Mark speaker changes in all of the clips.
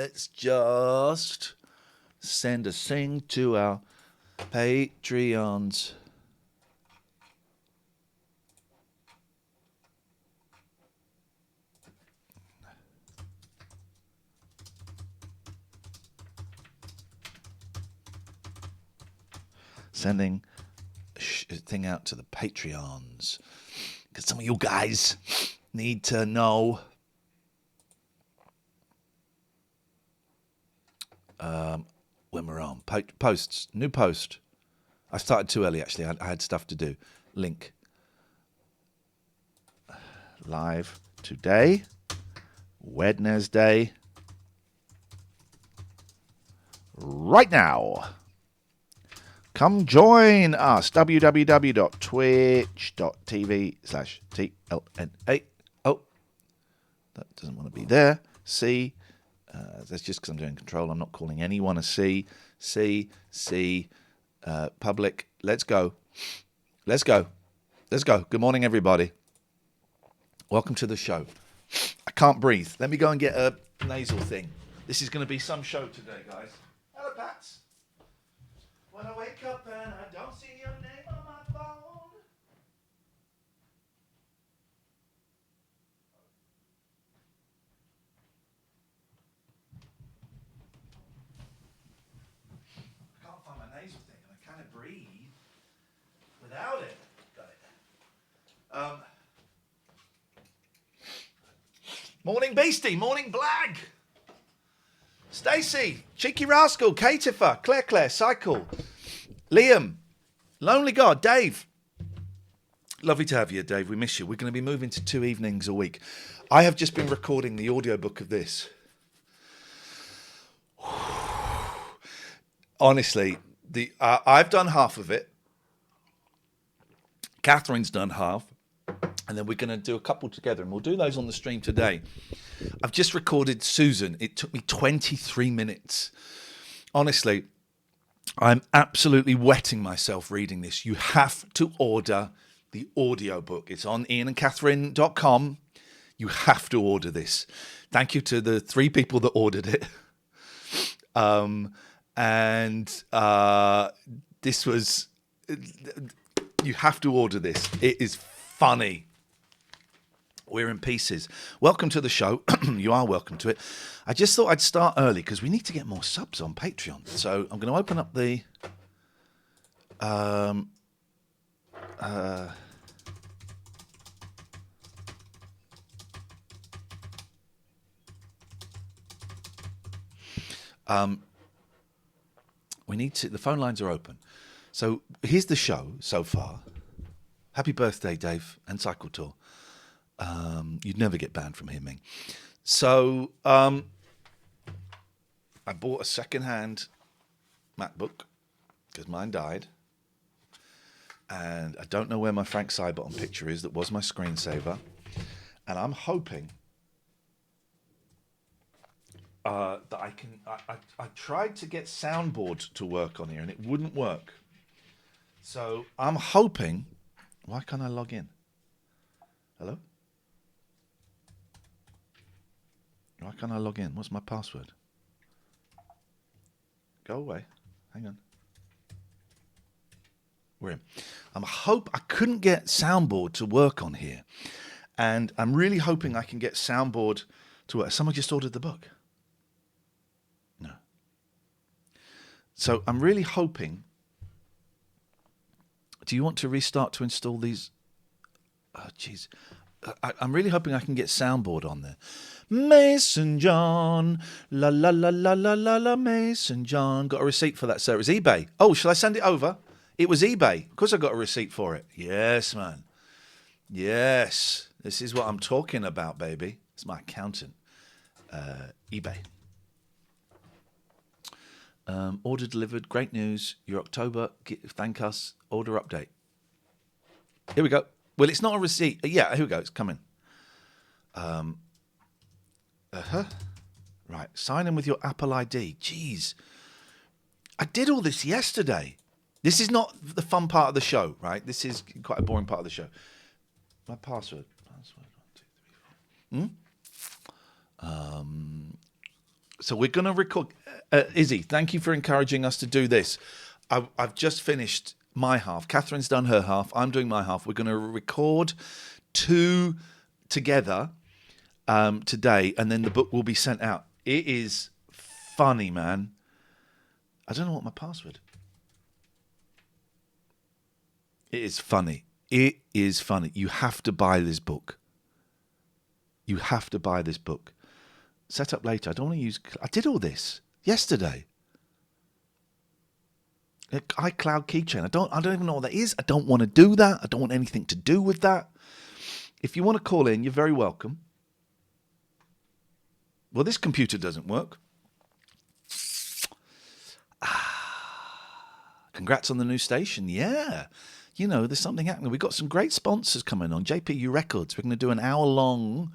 Speaker 1: let's just send a sing to our Patreons. Sending a thing out to the Patreons. Because some of you guys need to know. When we're on. Posts. New post. I started too early, actually. I had stuff to do. Link. Live today. Wednesday. Right now. Come join us. www.twitch.tv/TLNA. Oh, that doesn't want to be there. C. That's just because I'm doing control. I'm not calling anyone a C. Public. Let's go. Good morning, everybody. Welcome to the show. I can't breathe. Let me go and get a nasal thing. This is going to be some show today, guys. Hello, Pats. When I wake up and I don't see your name on my phone. I can't find my nasal thing and I can't breathe without it. Got it. Morning Beastie, morning Blag. Stacey, Cheeky Rascal, Catifer, Claire, Cycle, Liam, Lonely God, Dave. Lovely to have you, Dave. We miss you. We're going to be moving to 2 evenings a week. I have just been recording the audiobook of this. Honestly, I've done half of it. Catherine's done half. And then we're going to do a couple together, and we'll do those on the stream today. I've just recorded Susan. It took me 23 minutes. Honestly, I'm absolutely wetting myself reading this. You have to order the audiobook. It's on iainandkatherine.com. You have to order this. Thank you to the 3 people that ordered it. This was... You have to order this. It is funny. We're in pieces. Welcome to the show. You are welcome to it. I just thought I'd start early because we need to get more subs on Patreon. So I'm going to open up the... we need to... The phone lines are open. So here's the show so far. Happy birthday, Dave, and Cycle Tour. You'd never get banned from hearing. So I bought a second-hand MacBook because mine died. And I don't know where my Frank Sidebottom picture is. That was my screensaver. And I'm hoping that I can... I tried to get Soundboard to work on here and it wouldn't work. So I'm hoping... Why can't I log in? Hello? Why can't I log in? What's my password? Go away. Hang on. We're in. I couldn't get Soundboard to work on here. And I'm really hoping I can get Soundboard to work. Someone just ordered the book. No. So I'm really hoping... Do you want to restart to install these? Oh, jeez. I'm really hoping I can get Soundboard on there. Mason John. La la la la la la la Mason John. Got a receipt for that, sir. It was eBay. Oh, shall I send it over? It was eBay. Of course I got a receipt for it. Yes, man. Yes. This is what I'm talking about, baby. It's my accountant. eBay. Order delivered. Great news. Your October. Thank us. Order update. Here we go. Well, it's not a receipt. Yeah, here we go. It's coming. Right. Sign in with your Apple ID. Jeez. I did all this yesterday. This is not the fun part of the show, right? This is quite a boring part of the show. My password. 1, 2, 3, 4. So we're going to record. Izzy, thank you for encouraging us to do this. I've just finished my half. Catherine's done her half. I'm doing my half. We're going to record 2 together today, and then the book will be sent out. It is funny, man. I don't know what my password. It is funny. It is funny. You have to buy this book. You have to buy this book. Set up later. I don't want to use... I did all this yesterday. iCloud keychain. I don't even know what that is. I don't want to do that. I don't want anything to do with that. If you want to call in, you're very welcome. Well, this computer doesn't work. Congrats on the new station. Yeah. You know, there's something happening. We've got some great sponsors coming on. JPU Records. We're going to do an hour-long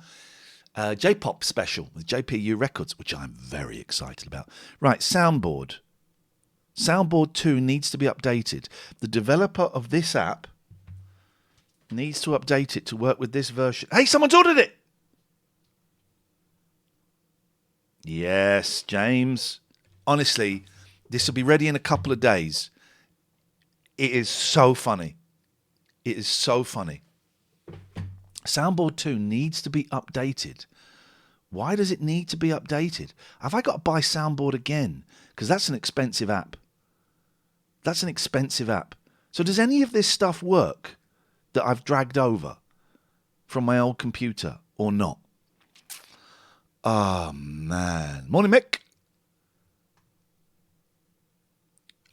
Speaker 1: J-pop special with JPU Records, which I'm very excited about. Right, soundboard. Soundboard 2 needs to be updated. The developer of this app needs to update it to work with this version. Hey, someone's ordered it! Yes, James. Honestly, this will be ready in a couple of days. It is so funny. It is so funny. Soundboard 2 needs to be updated. Why does it need to be updated? Have I got to buy Soundboard again? Because that's an expensive app. That's an expensive app. So does any of this stuff work that I've dragged over from my old computer or not? Oh, man. Morning, Mick.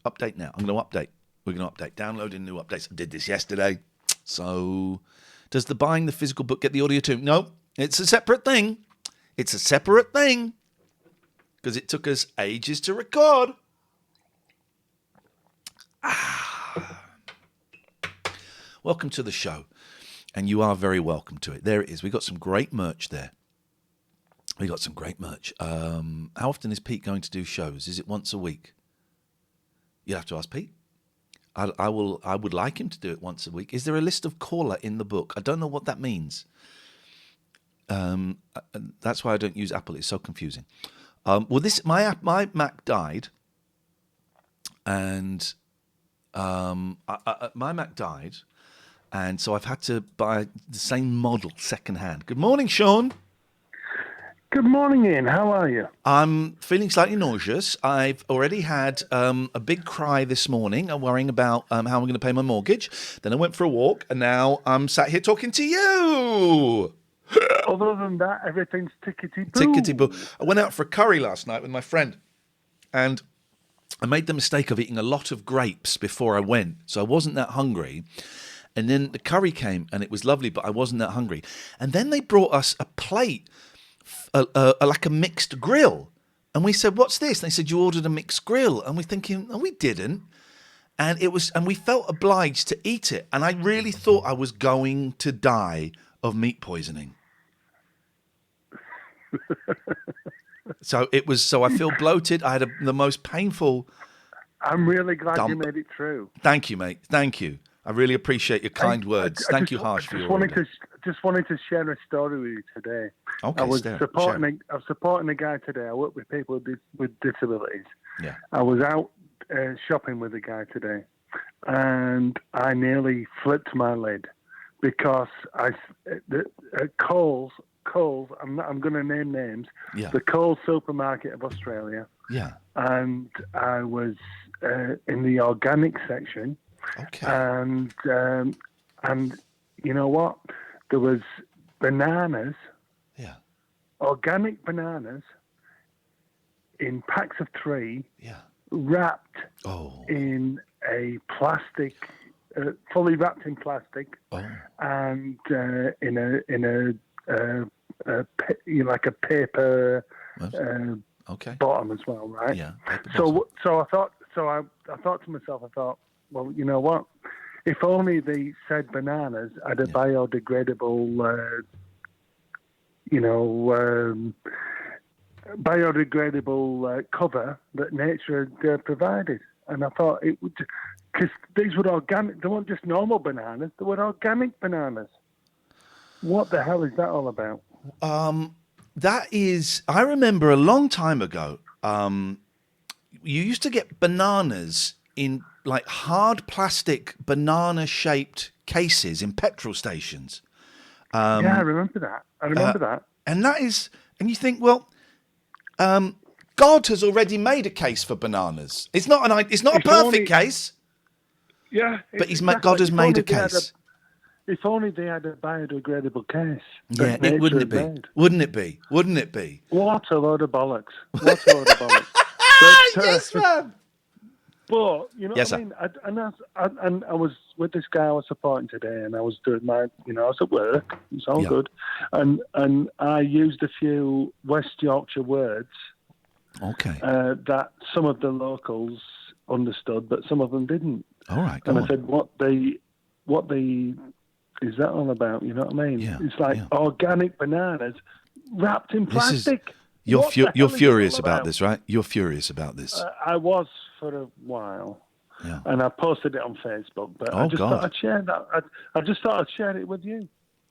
Speaker 1: Update now. I'm going to update. We're going to update. Downloading new updates. I did this yesterday. So... does the buying the physical book get the audio too? No, it's a separate thing. It's a separate thing. Because it took us ages to record. Welcome to the show. And you are very welcome to it. There it is. We got some great merch there. We got some great merch. How often is Pete going to do shows? Is it once a week? You'll have to ask Pete. I would like him to do it once a week. Is there a list of caller in the book? I don't know what that means. That's why I don't use Apple. It's so confusing. Well, my Mac died, and my Mac died, and so I've had to buy the same model secondhand. Good morning, Sean.
Speaker 2: Good morning, Ian. How are you?
Speaker 1: I'm feeling slightly nauseous. I've already had a big cry this morning, worrying about how I'm going to pay my mortgage. Then I went for a walk, and now I'm sat here talking to you.
Speaker 2: Other than that, everything's tickety-boo.
Speaker 1: Tickety-boo. I went out for a curry last night with my friend, and I made the mistake of eating a lot of grapes before I went, so I wasn't that hungry. And then the curry came, and it was lovely, but I wasn't that hungry. And then they brought us a plate, like a mixed grill. And we said, what's this? And they said, you ordered a mixed grill. And we're thinking, no, we didn't. And we felt obliged to eat it. And I really thought I was going to die of meat poisoning. So I feel bloated. I had the most painful...
Speaker 2: I'm really glad
Speaker 1: dump.
Speaker 2: you made it through.
Speaker 1: Thank you, mate. Thank you. I really appreciate your kind words. Thank you, Harsh, for your order.
Speaker 2: Just wanted to share a story with you today.
Speaker 1: Okay,
Speaker 2: I was supporting a guy today. I work with people with disabilities.
Speaker 1: Yeah. I
Speaker 2: was out shopping with a guy today, and I nearly flipped my lid because Coles. I'm going to name names.
Speaker 1: Yeah.
Speaker 2: The Coles supermarket of Australia.
Speaker 1: Yeah.
Speaker 2: And I was in the organic section.
Speaker 1: Okay.
Speaker 2: And you know what? There was bananas.
Speaker 1: Yeah.
Speaker 2: Organic bananas in packs of 3.
Speaker 1: Yeah.
Speaker 2: Wrapped
Speaker 1: Oh.
Speaker 2: in a plastic, fully wrapped in plastic.
Speaker 1: Oh.
Speaker 2: And in a like a paper
Speaker 1: Okay.
Speaker 2: bottom as well, right?
Speaker 1: Yeah.
Speaker 2: So I thought to myself, well, you know what? If only they said bananas had a biodegradable, biodegradable cover that nature had provided. And I thought it would, because these were organic. They weren't just normal bananas; they were organic bananas. What the hell is that all about?
Speaker 1: That is, I remember a long time ago, you used to get bananas in like hard plastic banana-shaped cases in petrol stations.
Speaker 2: Yeah, I remember that. I remember that.
Speaker 1: And that is, and you think, well, God has already made a case for bananas. It's not it's not a
Speaker 2: If
Speaker 1: perfect
Speaker 2: only-
Speaker 1: case,
Speaker 2: Yeah,
Speaker 1: but
Speaker 2: exactly.
Speaker 1: God has
Speaker 2: If
Speaker 1: made
Speaker 2: only
Speaker 1: a
Speaker 2: they had
Speaker 1: case.
Speaker 2: If only they had a biodegradable case.
Speaker 1: Yeah,
Speaker 2: That nature
Speaker 1: wouldn't
Speaker 2: has
Speaker 1: it be?
Speaker 2: made.
Speaker 1: Wouldn't it be? Wouldn't it be?
Speaker 2: What a load of bollocks. What a load of bollocks. But,
Speaker 1: Yes, man.
Speaker 2: but you know
Speaker 1: Yes,
Speaker 2: what I mean? And I was with this guy I was supporting today, and I was doing I was at work. It's all
Speaker 1: Yeah.
Speaker 2: good. And I used a few West Yorkshire words
Speaker 1: Okay.
Speaker 2: that some of the locals understood, but some of them didn't.
Speaker 1: All right. Go
Speaker 2: And
Speaker 1: on.
Speaker 2: I said, what the is that all about? You know what I mean?
Speaker 1: Yeah,
Speaker 2: It's like organic bananas wrapped in plastic.
Speaker 1: You're
Speaker 2: What the hell
Speaker 1: you're
Speaker 2: is it
Speaker 1: furious
Speaker 2: all
Speaker 1: about this, right? You're furious about this.
Speaker 2: I was for a while,
Speaker 1: Yeah.
Speaker 2: and I posted it on Facebook. But I
Speaker 1: Oh,
Speaker 2: just
Speaker 1: God.
Speaker 2: thought I'd share that. I just thought I'd share it with you.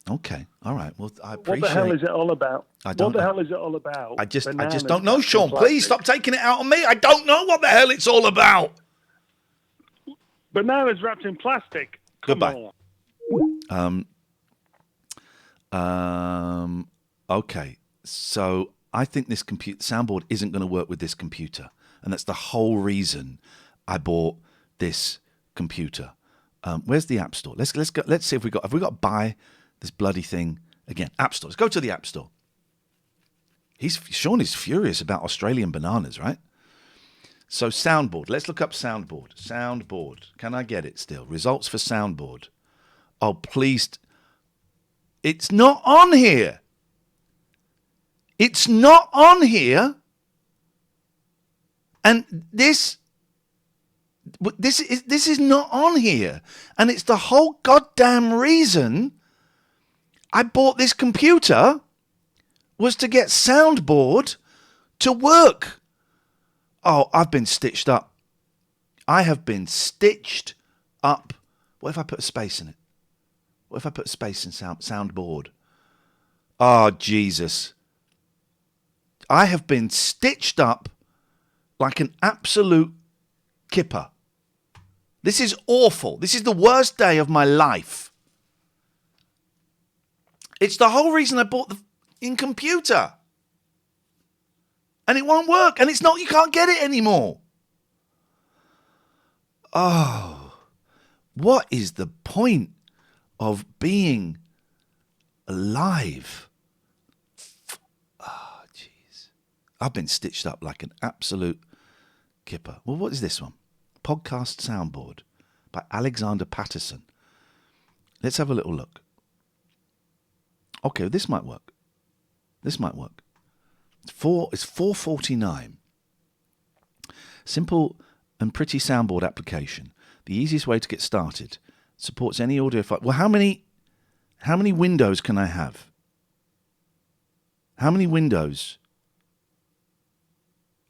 Speaker 1: Okay. All right. Well, I
Speaker 2: What
Speaker 1: appreciate.
Speaker 2: the hell is it all about?
Speaker 1: I don't
Speaker 2: What the
Speaker 1: know.
Speaker 2: hell is it all about?
Speaker 1: I just
Speaker 2: Bananas
Speaker 1: don't know,
Speaker 2: wrapped in
Speaker 1: Sean. Please
Speaker 2: plastic.
Speaker 1: stop taking it out on me. I don't know what the hell it's all about.
Speaker 2: Bananas wrapped in plastic. Come
Speaker 1: Goodbye.
Speaker 2: on.
Speaker 1: Okay. So I think this soundboard isn't going to work with this computer, and that's the whole reason I bought this computer. Where's the App Store? Let's go. Let's see if we got to buy this bloody thing again. App Store. Let's go to the App Store. Sean is furious about Australian bananas, right? So soundboard. Let's look up soundboard. Soundboard. Can I get it still? Results for soundboard. Oh, please. It's not on here. It's not on here. And this is not on here. And it's the whole goddamn reason I bought this computer was to get soundboard to work. Oh, I've been stitched up. I have been stitched up. What if I put a space in it? What if I put a space in soundboard? Oh, Jesus. I have been stitched up like an absolute kipper. This is awful. This is the worst day of my life. It's the whole reason I bought the computer. And it won't work. And it's not, you can't get it anymore. Oh, what is the point of being alive? Oh, jeez. I've been stitched up like an absolute kipper. Well, what is this one? Podcast Soundboard by Alexander Patterson. Let's have a little look. Okay, this might work. This might work. It's $4.49. Simple and pretty soundboard application. The easiest way to get started. Supports any audio file. Well, how many windows can I have? How many windows?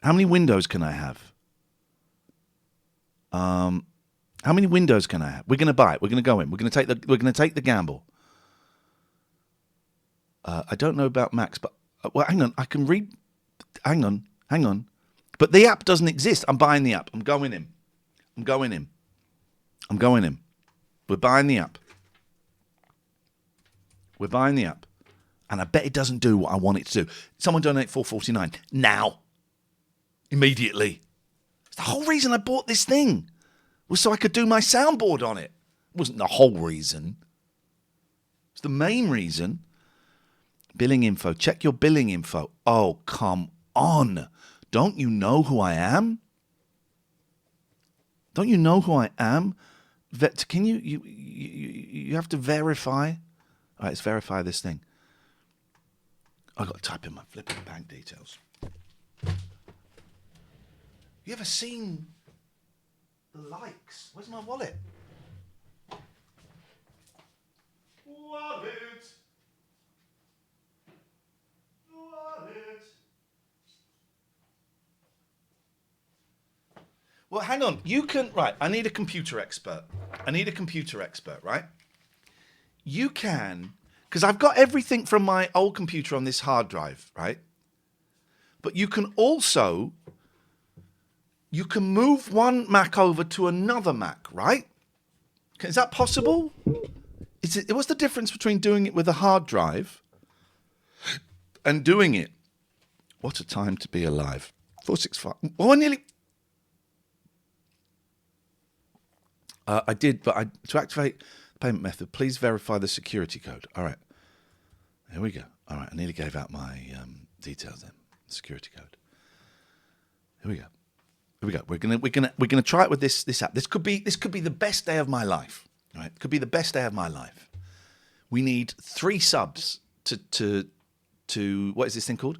Speaker 1: How many windows can I have? How many windows can I have? We're going to buy it. We're going to go in. We're going to take the gamble. I don't know about Max, but well, hang on. I can read. Hang on. But the app doesn't exist. I'm buying the app. I'm going in. We're buying the app. And I bet it doesn't do what I want it to do. Someone donate $4.49 now. Immediately. It's the whole reason I bought this thing was so I could do my soundboard on it. It wasn't the whole reason. It's the main reason. Billing info. Check your billing info. Oh, come on. Don't you know who I am? Don't you know who I am? Can you have to verify? All right, let's verify this thing. I've got to type in my flipping bank details. You ever seen the likes? Where's my wallet? Wallet. Well, hang on. Right, I need a computer expert, right? You can, because I've got everything from my old computer on this hard drive, right? But you can move one Mac over to another Mac, right? Is that possible? What's the difference between doing it with a hard drive and doing it? What a time to be alive. 465. Oh, I nearly... I did, but to activate the payment method, please verify the security code. All right. Here we go. All right. I nearly gave out my details then. Security code. Here we go. Here we go. We're gonna try it with this app. This could be the best day of my life. Right? It could be the best day of my life. We need 3 subs to what is this thing called?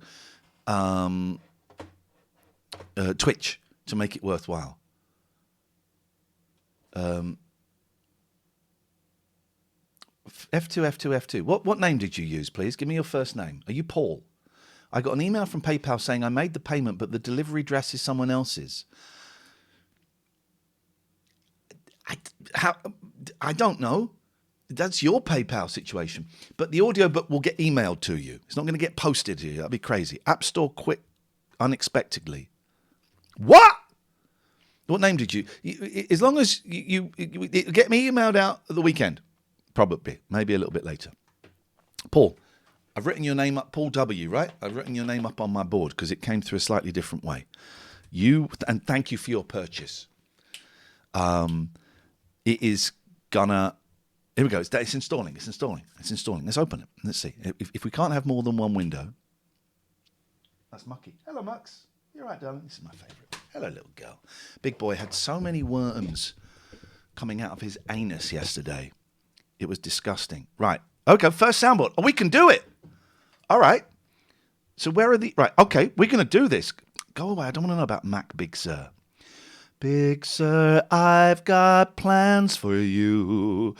Speaker 1: Twitch to make it worthwhile. F2. What name did you use, please? Give me your first name. Are you Paul? I got an email from PayPal saying I made the payment, but the delivery address is someone else's. I don't know. That's your PayPal situation. But the audiobook will get emailed to you. It's not going to get posted to you. That'd be crazy. App Store quit unexpectedly. What? What name did you? As long as you get me emailed out at the weekend. Probably. Maybe a little bit later. Paul. I've written your name up, Paul W., right? I've written your name up on my board because it came through a slightly different way. And thank you for your purchase. It is gonna... Here we go. It's installing. Let's open it. Let's see. If we can't have more than one window... That's Mucky. Hello, Mux. You're right, darling. This is my favourite. Hello, little girl. Big boy had so many worms coming out of his anus yesterday. It was disgusting. Right. Okay, first soundboard. Oh, we can do it. All right. So where are the... Right, okay, we're going to do this. Go away. I don't want to know about Mac, Big Sir. Big Sir, I've got plans for you.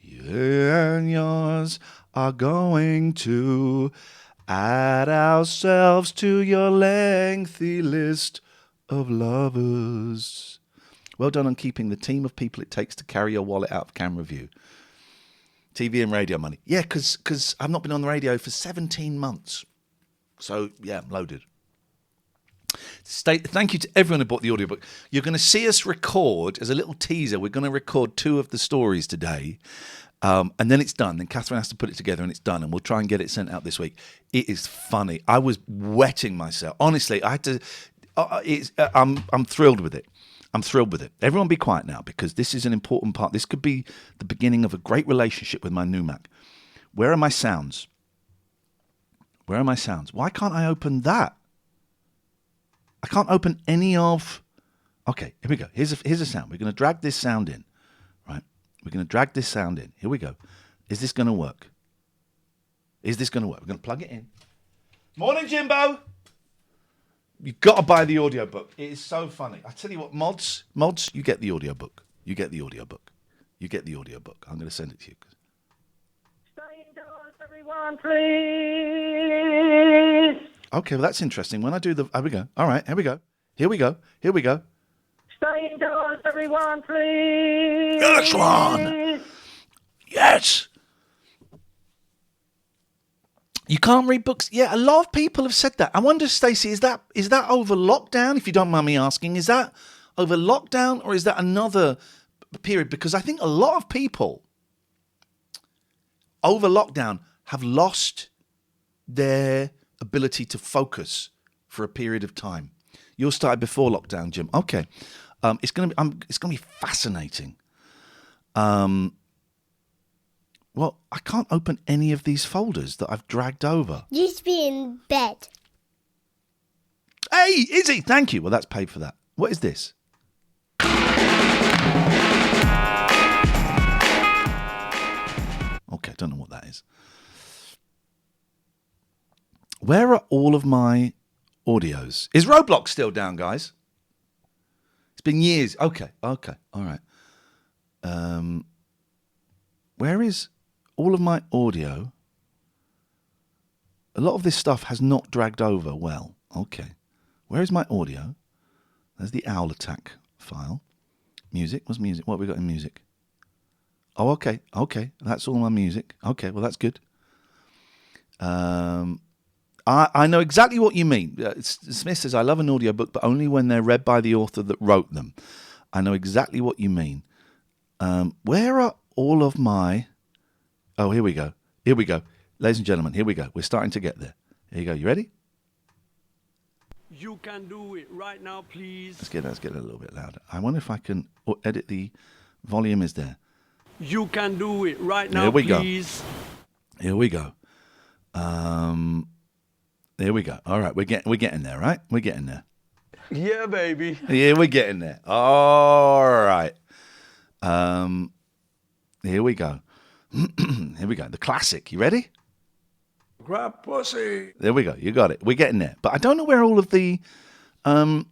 Speaker 1: You and yours are going to add ourselves to your lengthy list of lovers. Well done on keeping the team of people it takes to carry your wallet out of camera view. TV and radio money. Yeah, because I've not been on the radio for 17 months. So, yeah, I'm loaded. Thank you to everyone who bought the audiobook. You're going to see us record, as a little teaser, we're going to record 2 of the stories today. And then it's done. Then Katherine has to put it together and it's done. And we'll try and get it sent out this week. It is funny. I was wetting myself. Honestly, I had to... I'm thrilled with it. I'm thrilled with it. Everyone be quiet now because this is an important part. This could be the beginning of a great relationship with my new Mac. Where are my sounds? Where are my sounds? Why can't I open that? I can't open any of... Okay, here we go. Here's a sound. We're going to drag this sound in. Right? We're going to drag this sound in. Here we go. Is this going to work? Is this going to work? We're going to plug it in. Morning, Jimbo! You've got to buy the audiobook. It is so funny. I tell you what, mods, you get the audiobook. You get the audiobook. You get the audiobook. I'm going to send it to you.
Speaker 3: Stay indoors, everyone, please.
Speaker 1: Okay, well, that's interesting. When I do the... Here we go. All right, here we go. Here we go. Here we go.
Speaker 3: Stay indoors, everyone, please.
Speaker 1: Yes, one. Yes. You can't read books. Yeah, a lot of people have said that. I wonder, Stacey, is that over lockdown? If you don't mind me asking, is that over lockdown or is that another period? Because I think a lot of people over lockdown have lost their ability to focus for a period of time. Yours started before lockdown, Jim. Okay, it's gonna be fascinating. Well, I can't open any of these folders that I've dragged over.
Speaker 4: You should be in bed.
Speaker 1: Hey, Izzy, thank you. Well, that's paid for that. What is this? Okay, don't know what that is. Where are all of my audios? Is Roblox still down, guys? It's been years. Okay, all right. Where is all of my audio? A lot of this stuff has not dragged over well. Okay. Where is my audio? There's the Owl Attack file. Music. What's music? What have we got in music? Oh, okay. That's all my music. Okay, well, that's good. I know exactly what you mean. Smith says, I love an audiobook, but only when they're read by the author that wrote them. I know exactly what you mean. Where are all of my... Oh, here we go. Here we go. Ladies and gentlemen, here we go. We're starting to get there. Here you go. You ready?
Speaker 5: You can do it right now, please.
Speaker 1: Let's get it a little bit louder. I wonder if I can edit the volume is there.
Speaker 5: You can do it right now,
Speaker 1: Here we
Speaker 5: please.
Speaker 1: go. Here we go. There we go. All right, we're getting there, right? We're getting there.
Speaker 5: Yeah, baby.
Speaker 1: Yeah, we're getting there. All right. Here we go. Here we go. The classic. You ready?
Speaker 5: Grab pussy.
Speaker 1: There we go. You got it. We're getting there. But I don't know where all of the other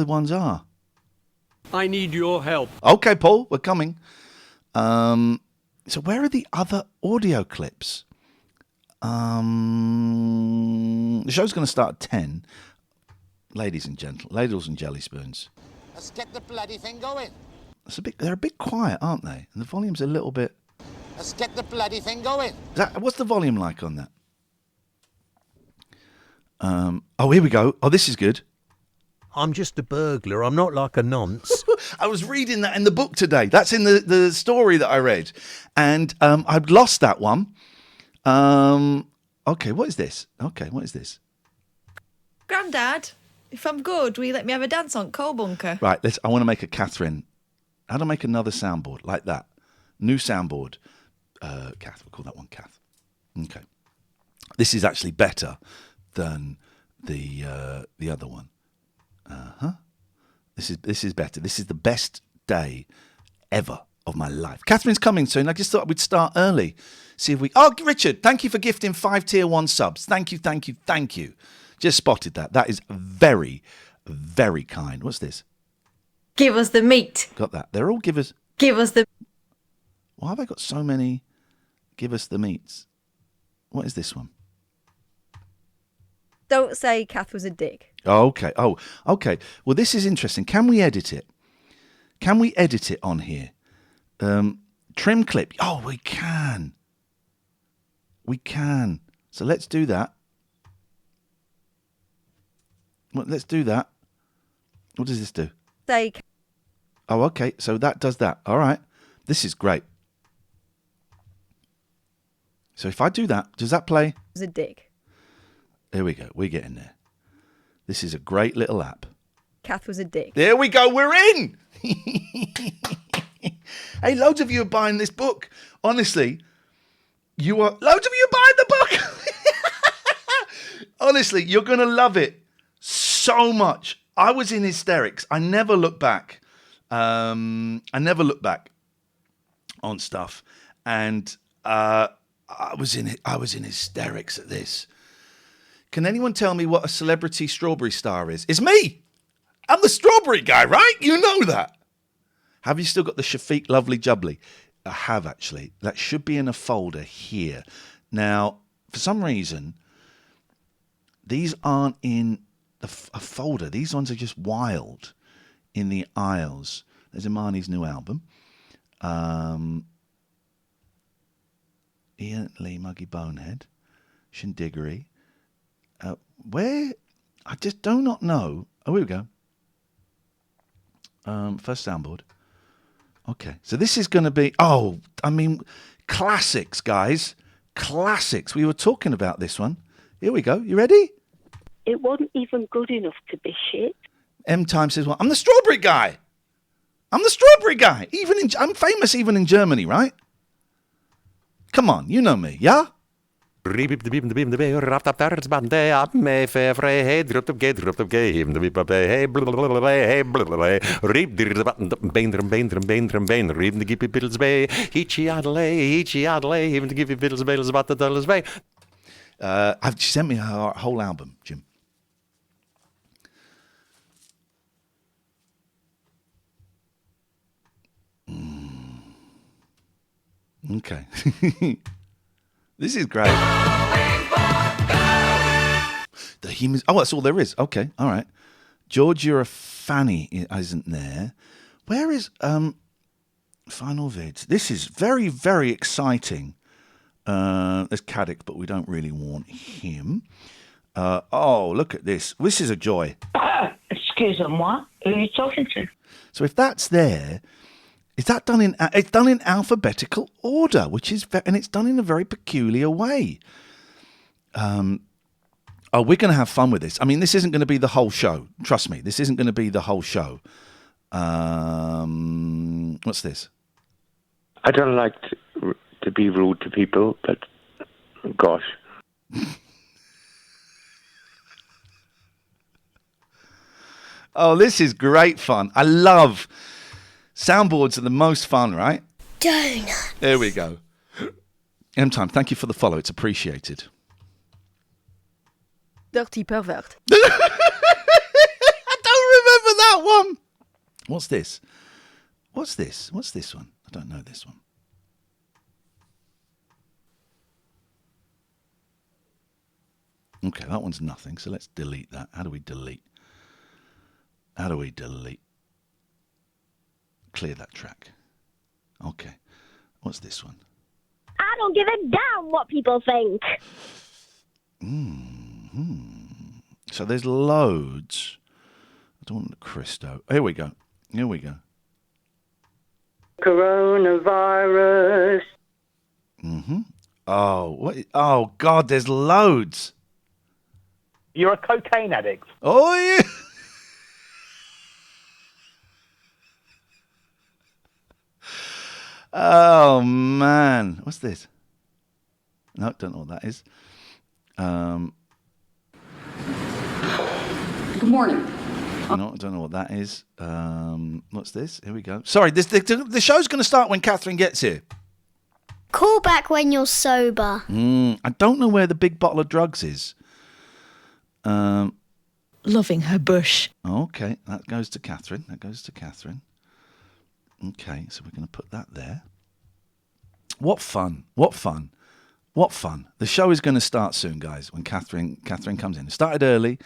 Speaker 1: ones are.
Speaker 5: I need your help.
Speaker 1: Okay, Paul, we're coming. So where are the other audio clips? The show's going to start at 10. Ladies and gentlemen, ladles and jelly spoons.
Speaker 6: Let's get the bloody thing going.
Speaker 1: They're a bit quiet, aren't they? And the volume's a little bit...
Speaker 6: Let's get the bloody thing going.
Speaker 1: What's the volume like on that? Oh, here we go. Oh, this is good.
Speaker 7: I'm just a burglar. I'm not like a nonce.
Speaker 1: I was reading that in the book today. That's in the story that I read. And I've lost that one. Okay, what is this?
Speaker 8: Grandad, if I'm good, will you let me have a dance on Coal Bunker?
Speaker 1: Right, I want to make a Katherine. How to make another soundboard like that. New soundboard. Kath, we'll call that one Kath. Okay. This is actually better than the other one. This is better. This is the best day ever of my life. Catherine's coming soon. I just thought we'd start early. See if we... Oh, Richard, thank you for gifting 5 tier 1 subs. Thank you. Just spotted that. That is very, very kind. What's this?
Speaker 8: Give us the meat.
Speaker 1: Got that. They're all give us...
Speaker 8: Give us the...
Speaker 1: Why have I got so many give us the meats? What is this one?
Speaker 9: Don't say Kath was a dick.
Speaker 1: Oh, okay. Well, this is interesting. Can we edit it? Can we edit it on here? Trim clip. Oh, we can. So let's do that. Well, let's do that. What does this do?
Speaker 9: Say.
Speaker 1: Oh, okay. So that does that. All right. This is great. So if I do that, does that play?
Speaker 9: Was a dick.
Speaker 1: There we go. We're getting there. This is a great little app.
Speaker 9: Kath was a dick.
Speaker 1: There we go. We're in. Hey, loads of you are buying this book. Honestly, loads of you are buying the book. Honestly, you're going to love it so much. I was in hysterics. I never look back. On stuff. And I was in hysterics at this. Can anyone tell me what a celebrity strawberry star is? It's me. I'm the strawberry guy, right? You know that. Have you still got the Shafiq Lovely Jubbly? I have, actually. That should be in a folder here. Now, for some reason, these aren't in a folder. These ones are just wild in the aisles. There's Imani's new album. Ian Lee, Muggy Bonehead. Shindiggery. Where? I just do not know. Oh, here we go. First soundboard. Okay, so this is going to be... Oh, I mean, classics, guys. Classics. We were talking about this one. Here we go. You ready?
Speaker 10: It wasn't even good enough to be shit.
Speaker 1: M Time says, well, I'm the strawberry guy. I'm famous even in Germany, right? Come on, you know me, yeah? She sent me her whole album, Jim. Okay. This is great. The humans. Oh, that's all there is. Okay, all right. George, you're a fanny, isn't there? Where is final vids? This is very, very exciting. There's Caddick, but we don't really want him. Oh, look at this. This is a joy.
Speaker 10: Excuse-moi, who are you talking to?
Speaker 1: So if that's there, is that done in? It's done in alphabetical order, which is, and it's done in a very peculiar way. Oh, we're going to have fun with this. I mean, this isn't going to be the whole show. Trust me, this isn't going to be the whole show. What's this?
Speaker 11: I don't like to be rude to people, but gosh.
Speaker 1: Oh, this is great fun. I love soundboards are the most fun, right?
Speaker 4: Donut.
Speaker 1: There we go. M-Time, thank you for the follow. It's appreciated.
Speaker 9: Dirty pervert.
Speaker 1: I don't remember that one. What's this? What's this? What's this one? I don't know this one. Okay, that one's nothing. So let's delete that. How do we delete? How do we delete? Clear that track. Okay. What's this one?
Speaker 4: I don't give a damn what people think.
Speaker 1: So there's loads. I don't want the Christo. Here we go. Here we go.
Speaker 10: Coronavirus.
Speaker 1: Oh, what? Oh, God, there's loads.
Speaker 6: You're a cocaine addict.
Speaker 1: Oh, yeah. Oh, man. What's this? No, don't know what that is.
Speaker 12: Good morning.
Speaker 1: No, I don't know what that is. What's this? Here we go. Sorry, the show's going to start when Katherine gets here.
Speaker 4: Call back when you're sober.
Speaker 1: I don't know where the big bottle of drugs is.
Speaker 8: Loving her bush.
Speaker 1: Okay, that goes to Katherine. Okay, so we're going to put that there. What fun. The show is going to start soon, guys, when Katherine comes in. It started early.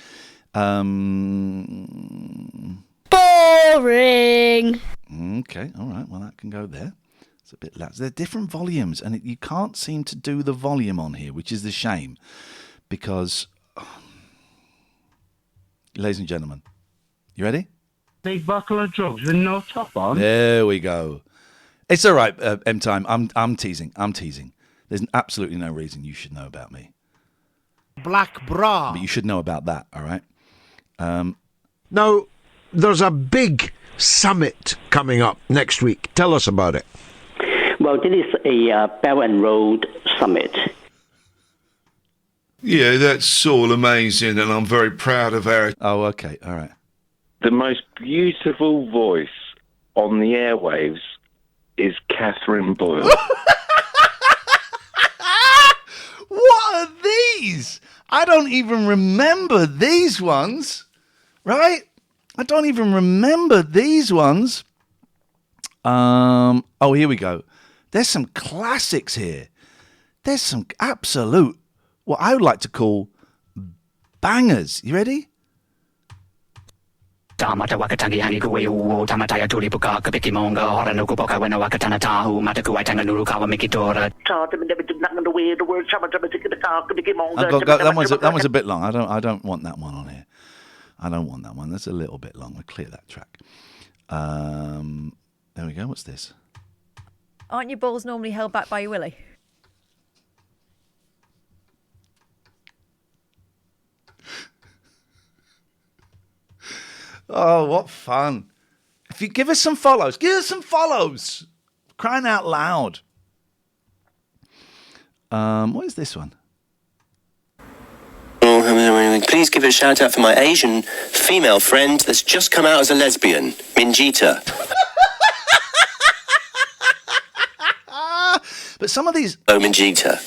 Speaker 4: Boring.
Speaker 1: Okay, all right, well, that can go there. It's a bit loud. They're different volumes, and you can't seem to do the volume on here, which is the shame, because... Ladies and gentlemen, you ready?
Speaker 11: Big bottle of drugs with no top on.
Speaker 1: There we go. It's all right, M-Time. I'm teasing. There's absolutely no reason you should know about me.
Speaker 6: Black bra.
Speaker 1: But you should know about that, all right?
Speaker 13: Now, there's a big summit coming up next week. Tell us about it.
Speaker 10: Well, this is a Belt and Road Summit.
Speaker 14: Yeah, that's all amazing, and I'm very proud of our...
Speaker 1: Oh, okay, all right.
Speaker 11: The most beautiful voice on the airwaves is Katherine Boyle.
Speaker 1: What are these? I don't even remember these ones, right? I don't even remember these ones. Oh, here we go. There's some classics here. There's some absolute, what I would like to call bangers. You ready?
Speaker 15: Tamata wakatangi hangi kuwe uo tamataya tuli puka kapiki monga hora no kupoka wena wakatana tahu mata kuwa tanga nuru kawa mikitora.
Speaker 1: That one's a bit long. I don't want that one on here. I don't want that one. That's a little bit long. We'll clear that track. There we go. What's this?
Speaker 9: Aren't your balls normally held back by your willy?
Speaker 1: Oh, what fun. If you give us some follows. Crying out loud. What is this one?
Speaker 16: Please give a shout out for my Asian female friend that's just come out as a lesbian, Minjita.
Speaker 1: But some of these...
Speaker 16: Oh, Minjita.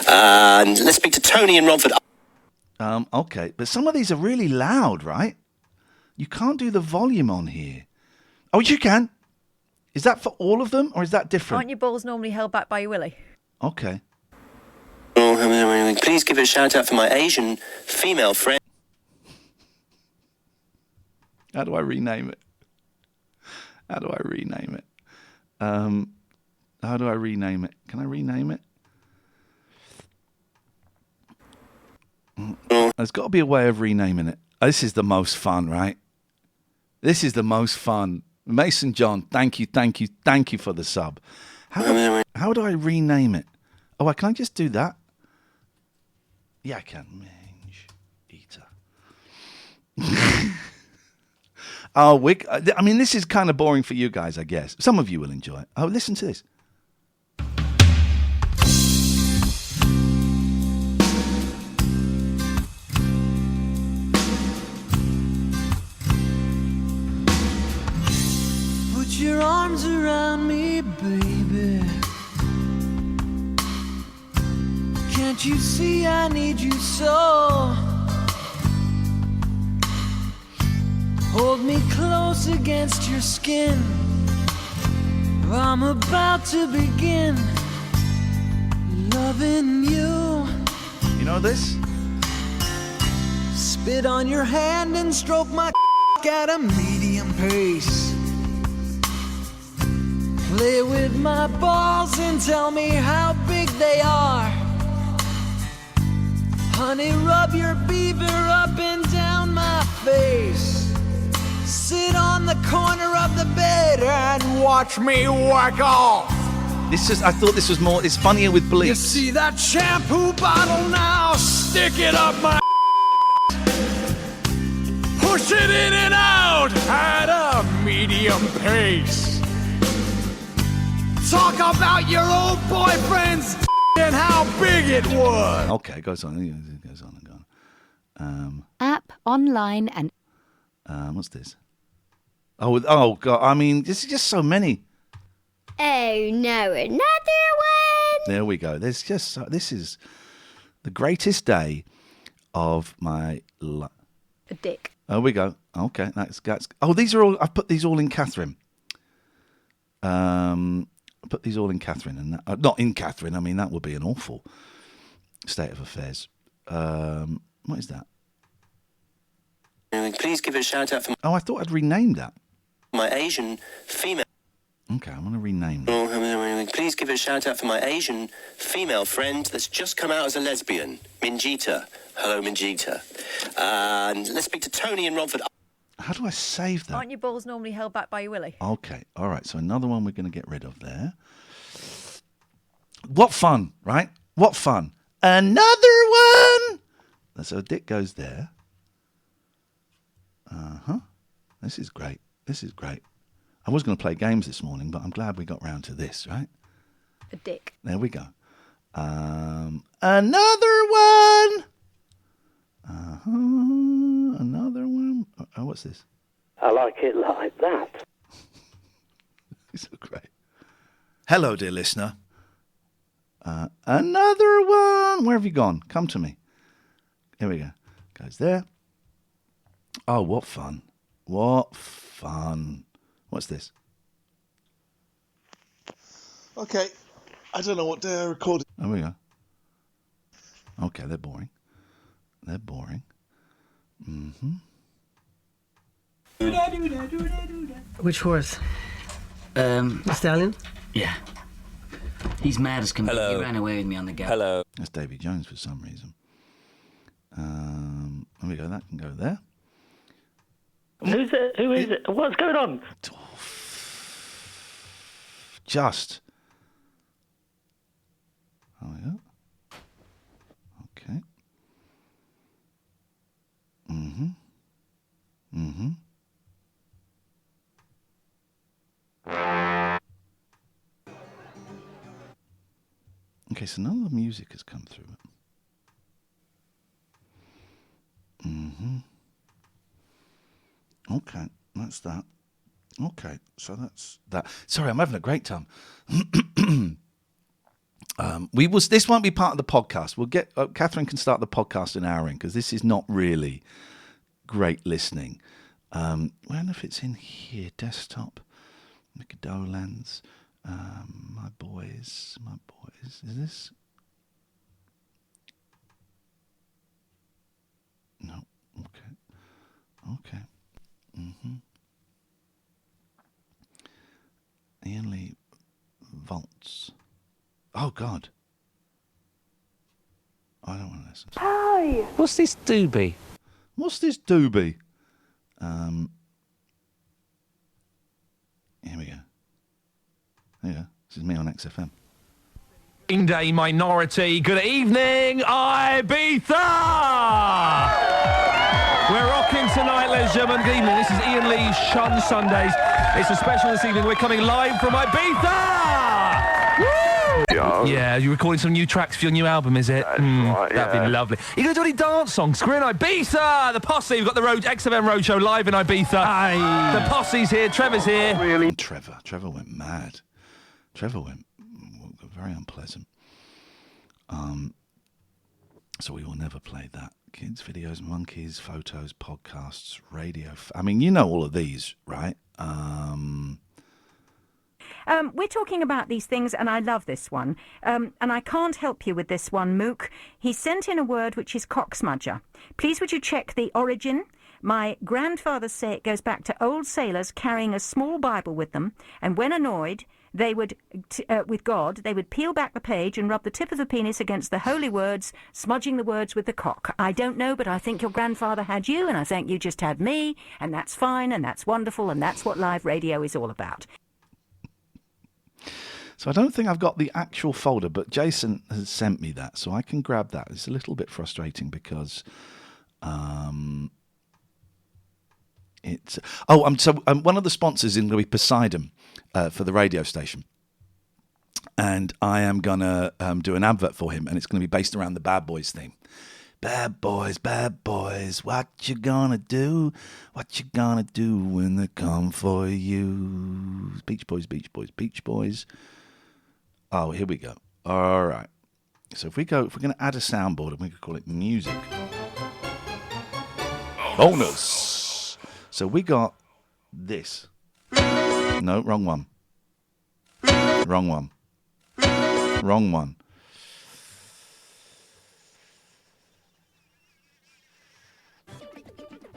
Speaker 16: And let's speak to Tony in Romford.
Speaker 1: Okay, but some of these are really loud, right? You can't do the volume on here. Oh, you can. Is that for all of them, or is that different?
Speaker 9: Aren't your balls normally held back by your willy?
Speaker 1: Okay.
Speaker 16: Please give a shout out for my Asian female friend.
Speaker 1: How do I rename it? How do I rename it? Can I rename it? There's got to be a way of renaming it. This is the most fun, right? This is the most fun. Mason John, thank you for the sub. How do I rename it? Oh, can I just do that? Yeah, I can. Mange eater. I mean, this is kind of boring for you guys, I guess. Some of you will enjoy it. Oh, listen to this.
Speaker 12: Put your arms around me, baby. Can't you see I need you so? Hold me close against your skin. I'm about to begin loving you.
Speaker 1: You know this?
Speaker 12: Spit on your hand and stroke my at a medium pace. Play with my balls and tell me how big they are. Honey, rub your beaver up and down my face. Sit on the corner of the bed and watch me whack off.
Speaker 1: I thought this was more. It's funnier with bleeps.
Speaker 12: You see that shampoo bottle now? Stick it up my. Push it in and out at a medium pace. Talk about your old boyfriend's and how big it was.
Speaker 1: Okay, it goes on. It goes on and on.
Speaker 17: App, online, and...
Speaker 1: What's this? Oh, God. I mean, this is just so many.
Speaker 4: Oh, no, another one.
Speaker 1: There we go. This is the greatest day of my life.
Speaker 9: A dick.
Speaker 1: Oh, we go. Okay, that's. Oh, these are all. I've put these all in Katherine. I put these all in Katherine, and not in Katherine. I mean, that would be an awful state of affairs. What is that?
Speaker 16: Please give a shout out for
Speaker 1: I thought I'd renamed that.
Speaker 16: my Asian female.
Speaker 1: Okay, I'm going to rename that.
Speaker 16: Please give a shout out for my Asian female friend that's just come out as a lesbian, Minjita. Hello, Minjita. And let's speak to Tony in Romford.
Speaker 1: How do I save that?
Speaker 9: Aren't your balls normally held back by your willy?
Speaker 1: Okay, all right. So another one we're going to get rid of there. What fun, right? What fun. Another one! So Dick goes there. Uh-huh. This is great. This is great. I was going to play games this morning, but I'm glad we got round to this, right?
Speaker 9: A dick.
Speaker 1: There we go. Another one! Uh-huh. Another one. Oh, what's this?
Speaker 10: I like it like that.
Speaker 1: These are great. Hello, dear listener. Another one. Where have you gone? Come to me. Here we go. Goes there. Oh, what fun. What fun. What's this?
Speaker 14: Okay. I don't know what day I recorded.
Speaker 1: There we go. Okay, they're boring. They're boring. Mm-hmm.
Speaker 18: Which horse? The stallion?
Speaker 15: Yeah. He's mad as can be. He ran away with me on the gap.
Speaker 1: Hello. That's Davy Jones for some reason. There we go. That can go there.
Speaker 10: Who's it? Who is it? What's going on?
Speaker 1: Just. There we go. Okay. Mm-hmm. Mm-hmm. Okay, so none of the music has come through it. Mm-hmm. Okay, that's that. Okay, so that's that. Sorry, I'm having a great time. This won't be part of the podcast. We'll get Katherine can start the podcast an hour in because this is not really great listening. I wonder if it's in here. Desktop, Nicodolans, my boys. Is this? No. Okay. Mm-hmm. Iain Lee Vaults. Oh God. I don't want lessons.
Speaker 17: Hi.
Speaker 19: What's this doobie?
Speaker 1: What's this doobie? Here we go. There you go. This is me on XFM.
Speaker 20: Day minority. Good evening, Ibiza! We're rocking tonight, ladies and gentlemen. Good evening. This is Iain Lee's Shun Sundays. It's a special this evening. We're coming live from Ibiza! Woo! Yeah, you're recording some new tracks for your new album, is it?
Speaker 21: That's right,
Speaker 20: That'd be lovely. You're going to do any dance songs? We're in Ibiza! The Posse. We've got the XFM Roadshow live in Ibiza. Aye. The Posse's here. Trevor's here.
Speaker 1: Really? Trevor went mad. Trevor went very unpleasant. So we will never play that. Kids, videos, monkeys, photos, podcasts, radio. I mean, you know all of these, right?
Speaker 22: We're talking about these things, and I love this one. And I can't help you with this one, Mook. He sent in a word which is cocksmudger. Please would you check the origin? My grandfathers say it goes back to old sailors carrying a small Bible with them, and when annoyed, they would, with God, they would peel back the page and rub the tip of the penis against the holy words, smudging the words with the cock. I don't know, but I think your grandfather had you, and I think you just had me, and that's fine, and that's wonderful, and that's what live radio is all about.
Speaker 1: So I don't think I've got the actual folder, but Jason has sent me that, so I can grab that. It's a little bit frustrating because it's... one of the sponsors is going to be Poseidon for the radio station. And I am going to do an advert for him, and it's going to be based around the Bad Boys theme. Bad boys, what you gonna do? What you gonna do when they come for you? Beach Boys, Beach Boys, Beach Boys. Oh, here we go. All right. So if we're going to add a soundboard, and we could call it music. Bonus. So we got this. No, wrong one. Wrong one. Wrong one.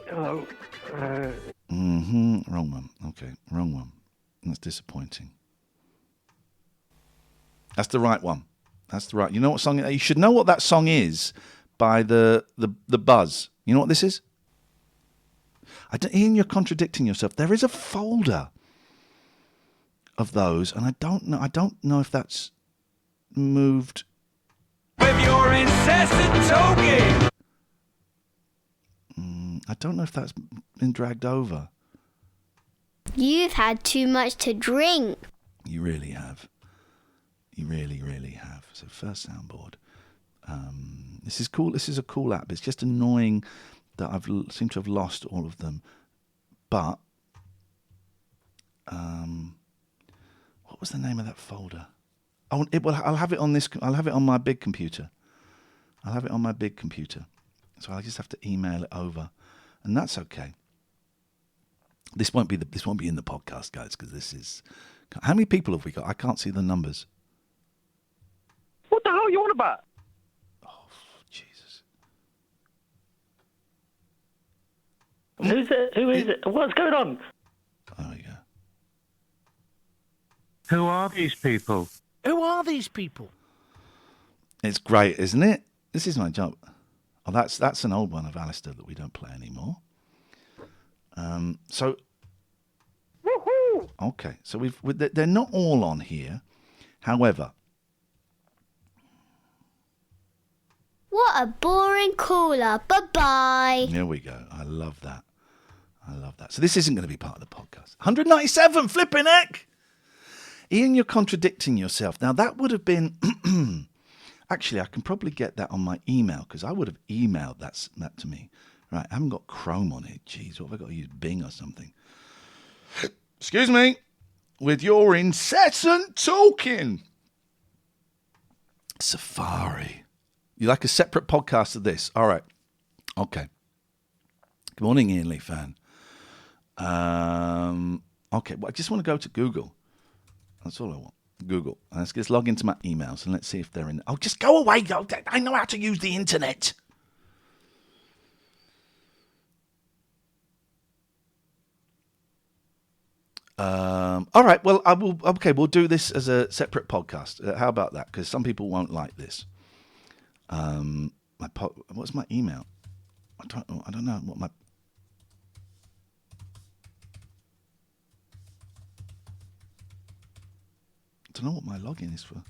Speaker 21: Hello.
Speaker 1: Wrong one. Okay, wrong one. That's disappointing. That's the right one. That's the right. You know what song? You should know what that song is by the Buzz. You know what this is? Ian, you're contradicting yourself. There is a folder of those, and I don't know if that's moved.
Speaker 12: With your incessant talking.
Speaker 1: I don't know if that's been dragged over.
Speaker 4: You've had too much to drink.
Speaker 1: You really have. You really, really have. So first soundboard. This is cool. This is a cool app. It's just annoying that I've seem to have lost all of them. But what was the name of that folder? Oh, I'll have it on this. I'll have it on my big computer. I'll have it on my big computer. So I just have to email it over, and that's okay. This won't be in the podcast, guys, because this is. How many people have we got? I can't see the numbers.
Speaker 21: What the hell are you on about?
Speaker 1: Oh, Jesus.
Speaker 21: Who's it? Who is it? What's going on?
Speaker 1: Oh, yeah.
Speaker 21: Who are these people?
Speaker 6: Who are these people?
Speaker 1: It's great, isn't it? This is my job. Oh, that's an old one of Alistair that we don't play anymore. So.
Speaker 21: Woohoo!
Speaker 1: Okay, so they're not all on here. However.
Speaker 4: What a boring caller. Bye-bye.
Speaker 1: There we go. I love that. So this isn't going to be part of the podcast. 197, flipping heck! Ian, you're contradicting yourself. Now, that would have been... Actually, I can probably get that on my email, because I would have emailed that to me. Right, I haven't got Chrome on it. Jeez, what have I got to use? Bing or something? Excuse me. With your incessant talking. Safari. You like a separate podcast of this? All right. Okay. Good morning, Iain Lee fan. Okay, well, I just want to go to Google. That's all I want. Google. Let's log into my emails and let's see if they're in. Oh, just go away. I know how to use the internet. All right. Well, I will. Okay, we'll do this as a separate podcast. How about that? Because some people won't like this. What's my email? I don't know what my. I don't know what my login is for.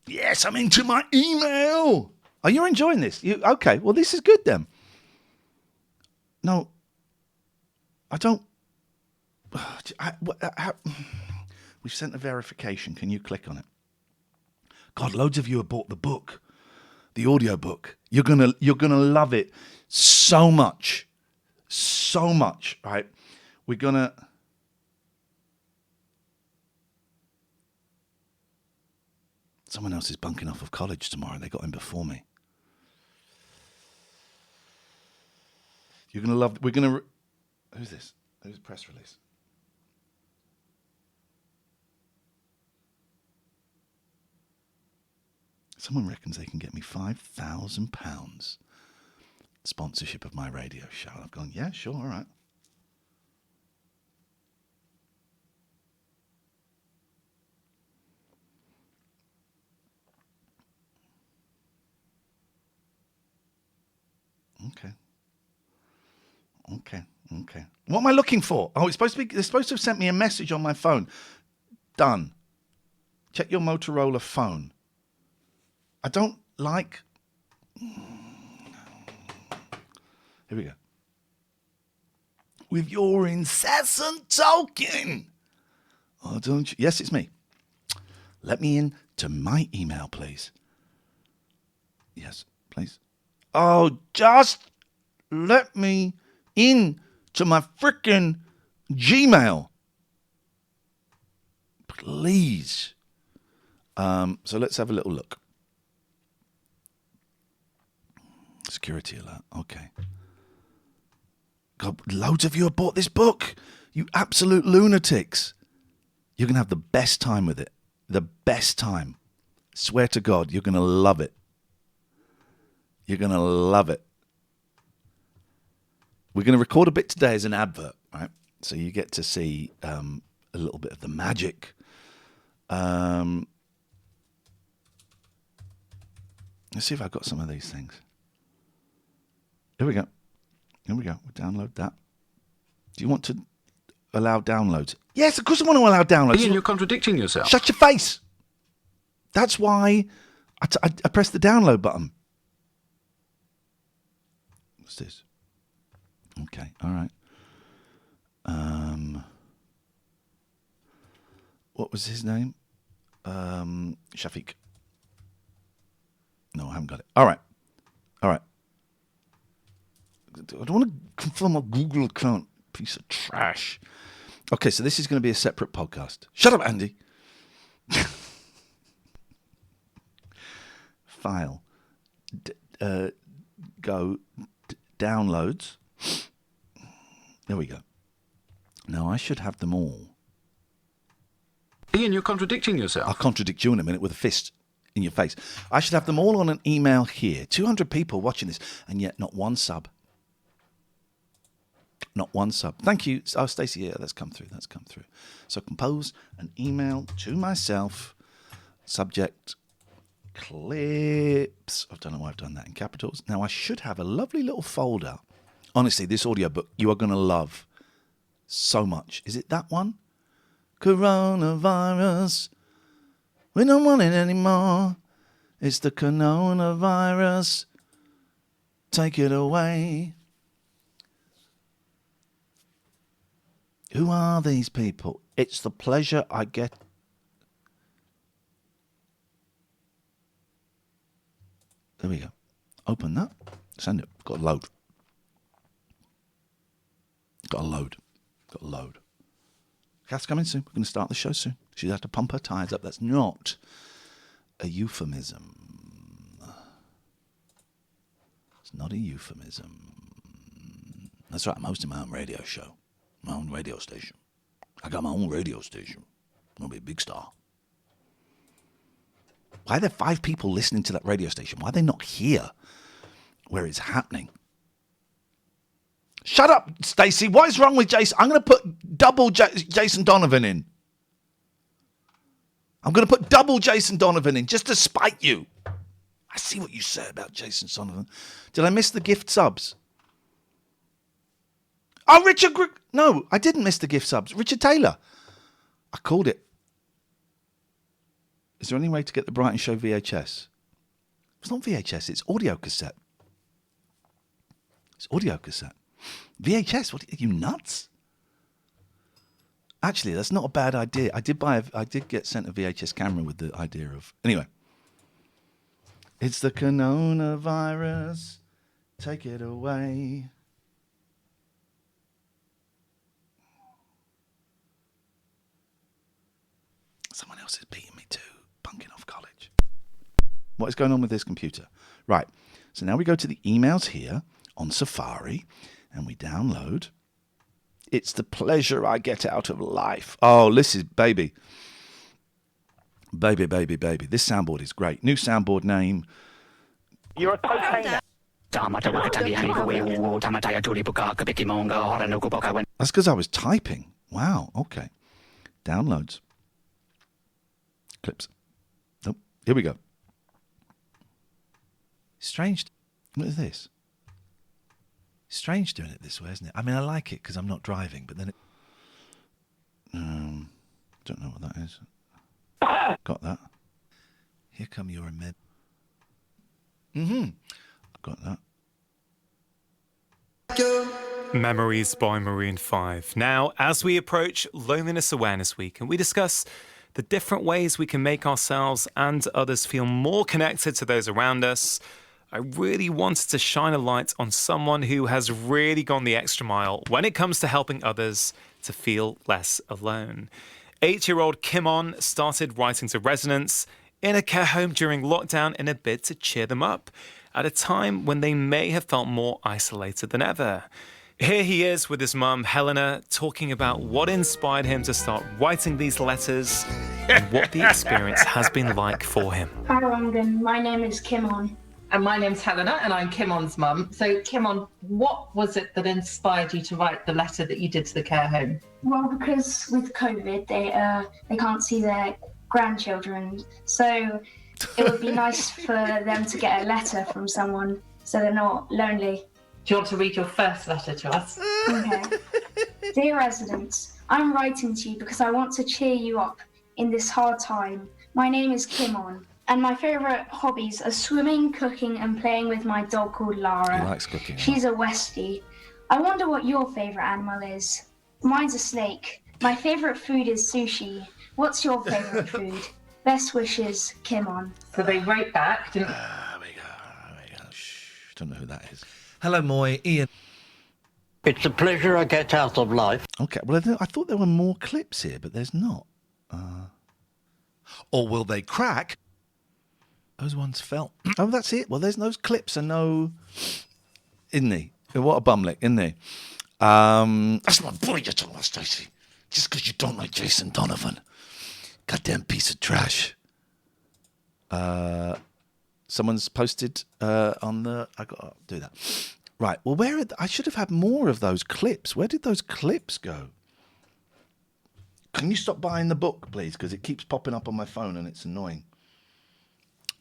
Speaker 1: Yes, I'm into my email. Are you enjoying this? Okay? Well, this is good then. No, I don't. We've sent a verification. Can you click on it? God, loads of you have bought the book, the audio book. You're gonna love it so much, right? We're gonna. Someone else is bunking off of college tomorrow. They got in before me. You're gonna love. We're gonna. Who's this? Who's the press release? Someone reckons they can get me £5,000 sponsorship of my radio show. I've gone, yeah, sure, all right. Okay. What am I looking for? Oh, they're supposed to have sent me a message on my phone. Done. Check your Motorola phone. I don't like... Here we go. With your incessant talking. Oh, don't you? Yes, it's me. Let me in to my email, please. Yes, please. Oh, just let me in to my frickin' Gmail. Please. So let's have a little look. Security alert. Okay. God, loads of you have bought this book. You absolute lunatics. You're going to have the best time with it. The best time. Swear to God, you're going to love it. You're going to love it. We're going to record a bit today as an advert, right? So you get to see a little bit of the magic. Let's see if I've got some of these things. Here we go. We'll download that. Do you want to allow downloads? Yes, of course I want to allow downloads.
Speaker 17: Ian, you're contradicting yourself.
Speaker 1: Shut your face. That's why I pressed the download button. What's this? Okay, all right. What was his name? Shafiq. No, I haven't got it. All right. I don't want to confirm my Google account. Piece of trash. Okay, so this is going to be a separate podcast. Shut up, Andy. File. Go. Downloads. There we go. Now, I should have them all.
Speaker 17: Ian, you're contradicting yourself.
Speaker 1: I'll contradict you in a minute with a fist in your face. I should have them all on an email here. 200 people watching this, and yet not one sub. Not one sub. Thank you. Oh, Stacey, yeah, that's come through. So compose an email to myself. Subject, clips. I don't know why I've done that in capitals. Now, I should have a lovely little folder. Honestly, this audiobook you are going to love so much. Is it that one? Coronavirus. We don't want it anymore. It's the coronavirus. Take it away. Who are these people? It's the pleasure I get. There we go. Open that. Send it. Got a load. Kath's coming soon. We're going to start the show soon. She'll have to pump her tyres up. That's not a euphemism. It's not a euphemism. That's right. I'm hosting my own radio show. My own radio station. I got my own radio station. I'm going to be a big star. Why are there 5 people listening to that radio station? Why are they not here where it's happening? Shut up, Stacey. What is wrong with Jason? I'm going to put double Jason Donovan in. I'm going to put double Jason Donovan in just to spite you. I see what you say about Jason Donovan. Did I miss the gift subs? Oh, Richard... No, I didn't miss the gift subs. Richard Taylor. I called it. Is there any way to get the Brighton Show VHS? It's not VHS, it's audio cassette. It's audio cassette. VHS, what are you nuts? Actually, that's not a bad idea. I did get sent a VHS camera with the idea of... Anyway. It's the coronavirus. Take it away. Someone else is beating me too. Bunking off college. What is going on with this computer? Right. So now we go to the emails here on Safari and we download... It's the pleasure I get out of life. Oh, this is baby. Baby. This soundboard is great. New soundboard name.
Speaker 6: You're a cocaine.
Speaker 1: That's because I was typing. Wow, okay. Downloads. Clips. Nope. Here we go. Strange. What is this? Strange doing it this way, isn't it? I mean, I like it because I'm not driving, but then it... don't know what that is. Got that. Here come your med... Got that.
Speaker 2: Memories by Maroon 5. Now, as we approach Loneliness Awareness Week and we discuss the different ways we can make ourselves and others feel more connected to those around us, I really wanted to shine a light on someone who has really gone the extra mile when it comes to helping others to feel less alone. 8-year-old Kimon started writing to residents in a care home during lockdown in a bid to cheer them up at a time when they may have felt more isolated than ever. Here he is with his mum, Helena, talking about what inspired him to start writing these letters and what the experience has been like for him.
Speaker 19: Hi, London. My name is Kimon.
Speaker 23: And my name's Helena, and I'm Kimon's mum. So, Kimon, what was it that inspired you to write the letter that you did to the care home?
Speaker 19: Well, because with COVID, they can't see their grandchildren, so it would be nice for them to get a letter from someone so they're not lonely.
Speaker 23: Do you want to read your first letter to us?
Speaker 19: Okay. Dear residents, I'm writing to you because I want to cheer you up in this hard time. My name is Kimon. And my favourite hobbies are swimming, cooking, and playing with my dog called Lara.
Speaker 1: He likes cooking.
Speaker 19: She's a Westie. I wonder what your favourite animal is. Mine's a snake. My favourite food is sushi. What's your favourite food? Best wishes, Kimon.
Speaker 23: So they wrote back, didn't they?
Speaker 1: There we go. Shh, don't know who that is. Hello, Moy. Ian.
Speaker 10: It's the pleasure I get out of life.
Speaker 1: Okay, well, I thought there were more clips here, but there's not. Or will they crack? Those ones fell. Oh, that's it. Well, there's those clips and no... Isn't he? What a bumlick, isn't he? That's my boy you're talking about, Stacey. Just because you don't like Jason Donovan. Goddamn piece of trash. Someone's posted on the... I got to do that. Right. Well, I should have had more of those clips. Where did those clips go? Can you stop buying the book, please? Because it keeps popping up on my phone and it's annoying.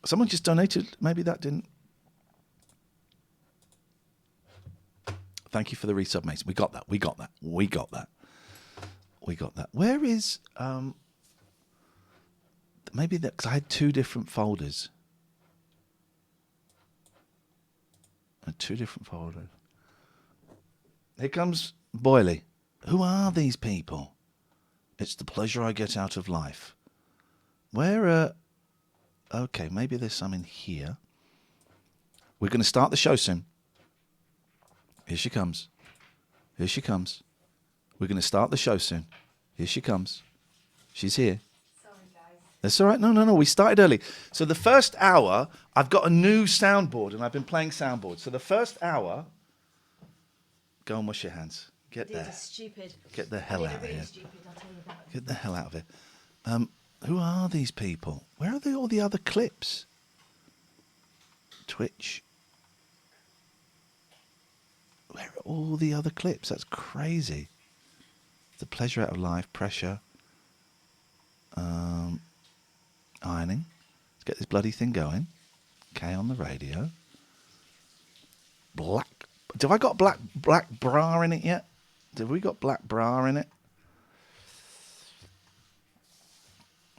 Speaker 1: Someone just donated. Maybe that didn't. Thank you for the resub, Mason. We got that. Where is... maybe that... Because I had two different folders. Here comes Boyley. Who are these people? It's the pleasure I get out of life. Where... Okay, maybe there's some in here. We're going to start the show soon. Here she comes. We're going to start the show soon. Here she comes. She's here. Sorry, guys. That's all right. No. We started early. So the first hour, I've got a new soundboard, and I've been playing soundboard. So the first hour... Go and wash your hands. Get there.
Speaker 8: Stupid.
Speaker 1: Get the hell out of here.
Speaker 8: Stupid, I'll tell you that.
Speaker 1: Get the hell out of here. Who are these people? Where are all the other clips? Twitch. Where are all the other clips? That's crazy. The pleasure out of life, pressure, ironing. Let's get this bloody thing going. K on the radio. Black. Have I got black bra in it yet? Have we got black bra in it?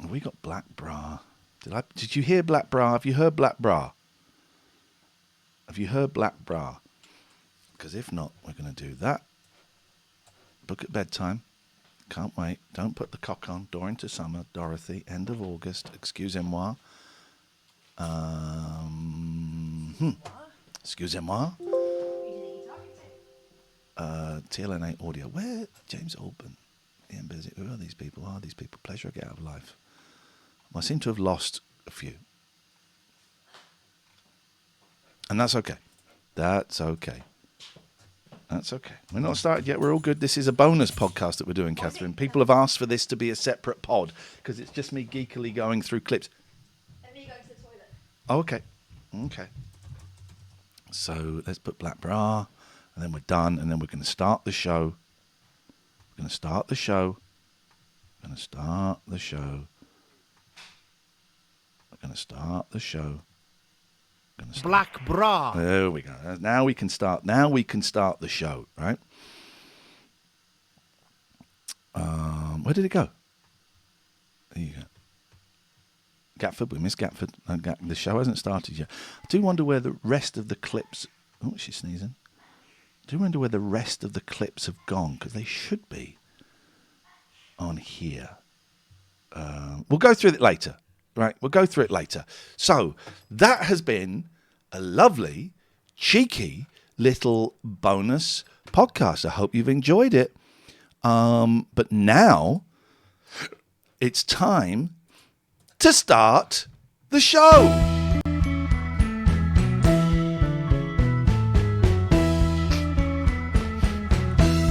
Speaker 1: Have we got black bra? Did you hear black bra? Have you heard black bra? Have you heard black bra? Because if not, we're going to do that. Book at bedtime. Can't wait. Don't put the cock on. Door into summer. Dorothy. End of August. Excusez-moi. Excusez-moi. TLN8 audio. Where? James Alban. Ian Busy. Who are these people? Who are these people? Pleasure I get out of life. Well, I seem to have lost a few. And that's okay. That's okay. That's okay. We're not started yet. We're all good. This is a bonus podcast that we're doing, Katherine. People have asked for this to be a separate pod because it's just me geekily going through clips.
Speaker 8: Let me go to the toilet.
Speaker 1: Oh, okay. Okay. So let's put black bra, and then we're done, and then we're going to start the show. We're going to start the show. We're going to start the show. We're going to start the show.
Speaker 13: Black bra.
Speaker 1: There we go. Now we can start. Now we can start the show, right? Where did it go? There you go. Gatford. We missed Gatford. The show hasn't started yet. I do wonder where the rest of the clips. Oh, she's sneezing. I do wonder where the rest of the clips have gone because they should be on here. We'll go through it later. Right, we'll go through it later. So, that has been a lovely, cheeky little bonus podcast. I hope you've enjoyed it. But now, it's time to start the show.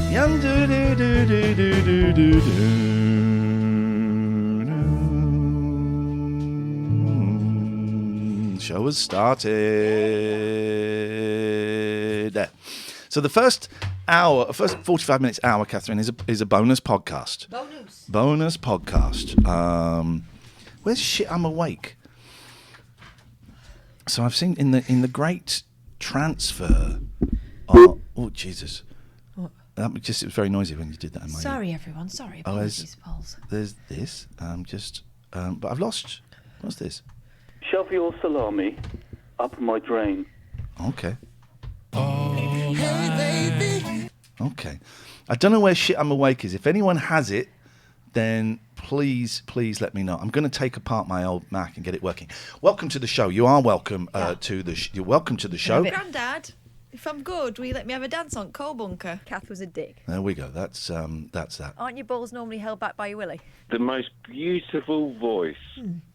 Speaker 1: Yum do do do do do do do do. Show has started. So the first 45 minutes hour, Katherine, is a bonus podcast. Bonus podcast. Where's shit? I'm awake. So I've seen in the great transfer. Oh Jesus!
Speaker 8: What?
Speaker 1: It was very noisy when you did that in my ear.
Speaker 8: Sorry, everyone. Sorry. Apologies, Pauls.
Speaker 1: There's this. But I've lost. What's this?
Speaker 21: Shove your salami up my drain.
Speaker 1: Okay. Hey, baby. Okay. I don't know where shit I'm awake is. If anyone has it, then please let me know. I'm going to take apart my old Mac and get it working. Welcome to the show. You are welcome to the. You're welcome to the show.
Speaker 8: Grandad, if I'm good, will you let me have a dance on Coal Bunker?
Speaker 22: Kath was a dick.
Speaker 1: There we go. That's that.
Speaker 22: Aren't your balls normally held back by your willy?
Speaker 11: The most beautiful voice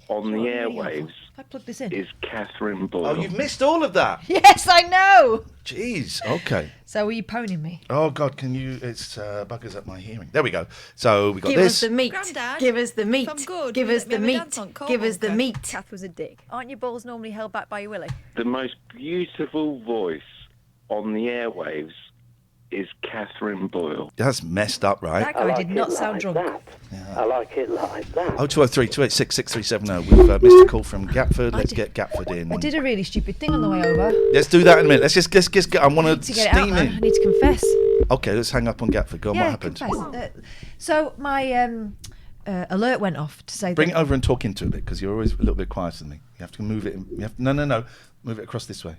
Speaker 11: on the airwaves
Speaker 8: If I plug this in.
Speaker 11: is Katherine Boyle.
Speaker 1: Oh, you've missed all of that.
Speaker 8: Yes, I know.
Speaker 1: Jeez. Okay.
Speaker 8: So were you poning me?
Speaker 1: Oh God, can you? It's buggers up my hearing. There we go. So we got
Speaker 22: Give
Speaker 1: this.
Speaker 22: us the meat.
Speaker 8: Grandad,
Speaker 22: Give us the meat.
Speaker 8: if I'm good,
Speaker 22: Give
Speaker 8: will you
Speaker 22: us
Speaker 8: let
Speaker 22: the
Speaker 8: me have a
Speaker 22: meat.
Speaker 8: dance on Coal
Speaker 22: Give us the
Speaker 8: Bunker?
Speaker 22: meat. Kath was a dick. Aren't your balls normally held back by your willy?
Speaker 11: The most beautiful voice on the airwaves is Katherine Boyle.
Speaker 1: That's messed up, right?
Speaker 8: That guy did not sound drunk.
Speaker 21: I like it like that.
Speaker 1: 0203 286 6370. We've missed a call from Gatford. Let's get Gatford in.
Speaker 8: I did a really stupid thing on the way over.
Speaker 1: Let's do that in a minute. Let's just get. I want
Speaker 8: To get it out,
Speaker 1: steam
Speaker 8: man. I
Speaker 1: in.
Speaker 8: need to confess.
Speaker 1: Okay, let's hang up on Gatford. Go on. What happened?
Speaker 8: Confess. So my alert went off to say
Speaker 1: Bring
Speaker 8: that
Speaker 1: it over and talk into it a bit because you're always a little bit quieter than me. You have to move it. No. Move it across this way.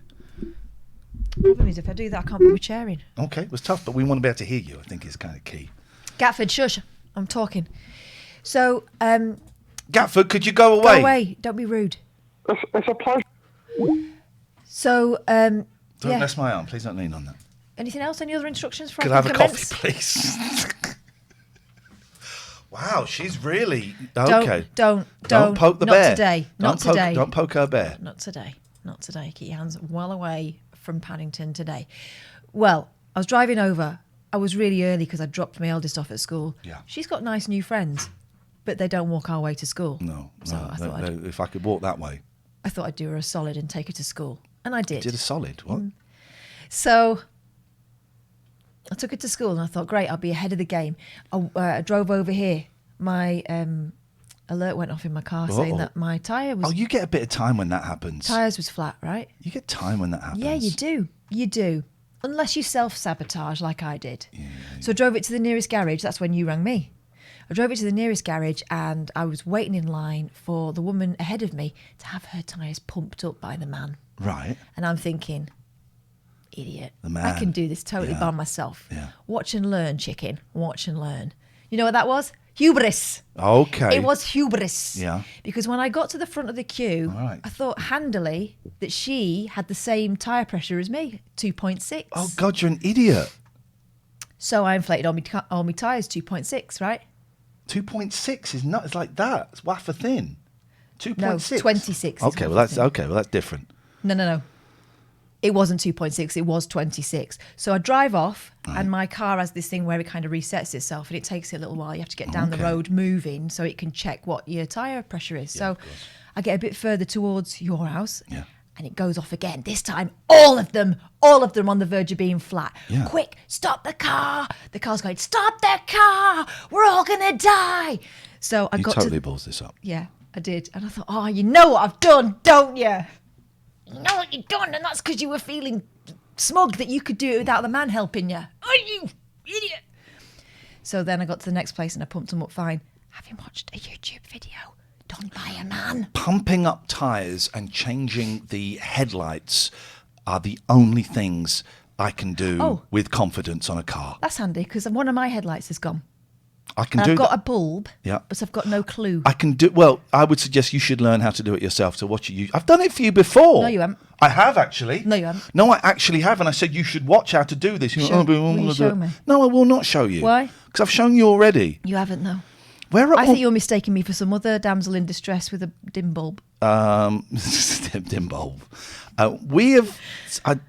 Speaker 8: problem is if I do that I can't put my chair in.
Speaker 1: Okay, it was tough, but we want to be able to hear you. I think is kind of key.
Speaker 8: Gatford, shush. I'm talking. So,
Speaker 1: Gatford, could you go away?
Speaker 8: Go away. Don't be rude.
Speaker 21: It's a pleasure.
Speaker 8: So,
Speaker 1: Don't mess my arm. Please don't lean on that.
Speaker 8: anything else? Any other instructions for
Speaker 1: Could I have a coffee, please? Wow, she's really okay.
Speaker 8: Don't
Speaker 1: poke the
Speaker 8: not
Speaker 1: bear.
Speaker 8: Today. Not today.
Speaker 1: Don't poke her bear.
Speaker 8: Not today. Not today. Keep your hands well away from Paddington today. Well, I was driving over. I was really early because I dropped my eldest off at school.
Speaker 1: Yeah.
Speaker 8: She's got nice new friends, but they don't walk our way to school.
Speaker 1: No.
Speaker 8: So I thought
Speaker 1: if I could walk that way.
Speaker 8: I thought I'd do her a solid and take her to school, and I did.
Speaker 1: You did a solid. What?
Speaker 8: So I took it to school and I thought, great, I'll be ahead of the game. I drove over here. My alert went off in my car saying that my tyre was...
Speaker 1: Oh, you get a bit of time when that happens.
Speaker 8: Tyres was flat, right?
Speaker 1: You get time when that happens.
Speaker 8: Yeah, you do. You do. Unless you self-sabotage like I did. Yeah. So I drove it to the nearest garage. That's when you rang me. I drove it to the nearest garage and I was waiting in line for the woman ahead of me to have her tyres pumped up by the man.
Speaker 1: Right.
Speaker 8: And I'm thinking, idiot.
Speaker 1: The man.
Speaker 8: I can do this totally by myself.
Speaker 1: Yeah.
Speaker 8: Watch and learn, chicken. Watch and learn. You know what that was? Hubris.
Speaker 1: Okay.
Speaker 8: It was hubris.
Speaker 1: Yeah.
Speaker 8: Because when I got to the front of the queue, I thought handily that she had the same tyre pressure as me, 2.6.
Speaker 1: Oh, God, you're an idiot.
Speaker 8: So I inflated all my tyres, 2.6, right?
Speaker 1: 2.6 is not. It's like that. It's wafer thin. 2.6.
Speaker 8: No, 26.
Speaker 1: Okay, well that's different.
Speaker 8: No. It wasn't 2.6. It was 26. So I drive off, and my car has this thing where it kind of resets itself, and it takes it a little while. You have to get down the road moving so it can check what your tyre pressure is. So I get a bit further towards your house, and it goes off again. This time, all of them on the verge of being flat.
Speaker 1: Yeah.
Speaker 8: Quick, stop the car. The car's going, stop the car. We're all going to die. So I got
Speaker 1: totally balls this up.
Speaker 8: Yeah, I did. And I thought, oh, you know what I've done, don't you? You know what you've done, and that's because you were feeling smug that you could do it without the man helping you. Oh, you idiot. So then I got to the next place and I pumped them up fine. Have you watched a YouTube video done by a man?
Speaker 1: Pumping up tyres and changing the headlights are the only things I can do with confidence on a car.
Speaker 8: That's handy because one of my headlights has gone.
Speaker 1: I can
Speaker 8: and
Speaker 1: do
Speaker 8: I've got
Speaker 1: that.
Speaker 8: a bulb,
Speaker 1: Yeah.
Speaker 8: but I've got no clue.
Speaker 1: I can do well. I would suggest you should learn how to do it yourself. To watch it. I've done it for you before.
Speaker 8: No, you haven't.
Speaker 1: I have actually.
Speaker 8: No, you haven't.
Speaker 1: No, I actually have, and I said you should watch how to do this.
Speaker 8: Will you show me?
Speaker 1: No, I will not show you.
Speaker 8: Why?
Speaker 1: Because I've shown you already.
Speaker 8: You haven't, no.
Speaker 1: I
Speaker 8: think you're mistaking me for some other damsel in distress with a dim bulb.
Speaker 1: Dim bulb. We have. I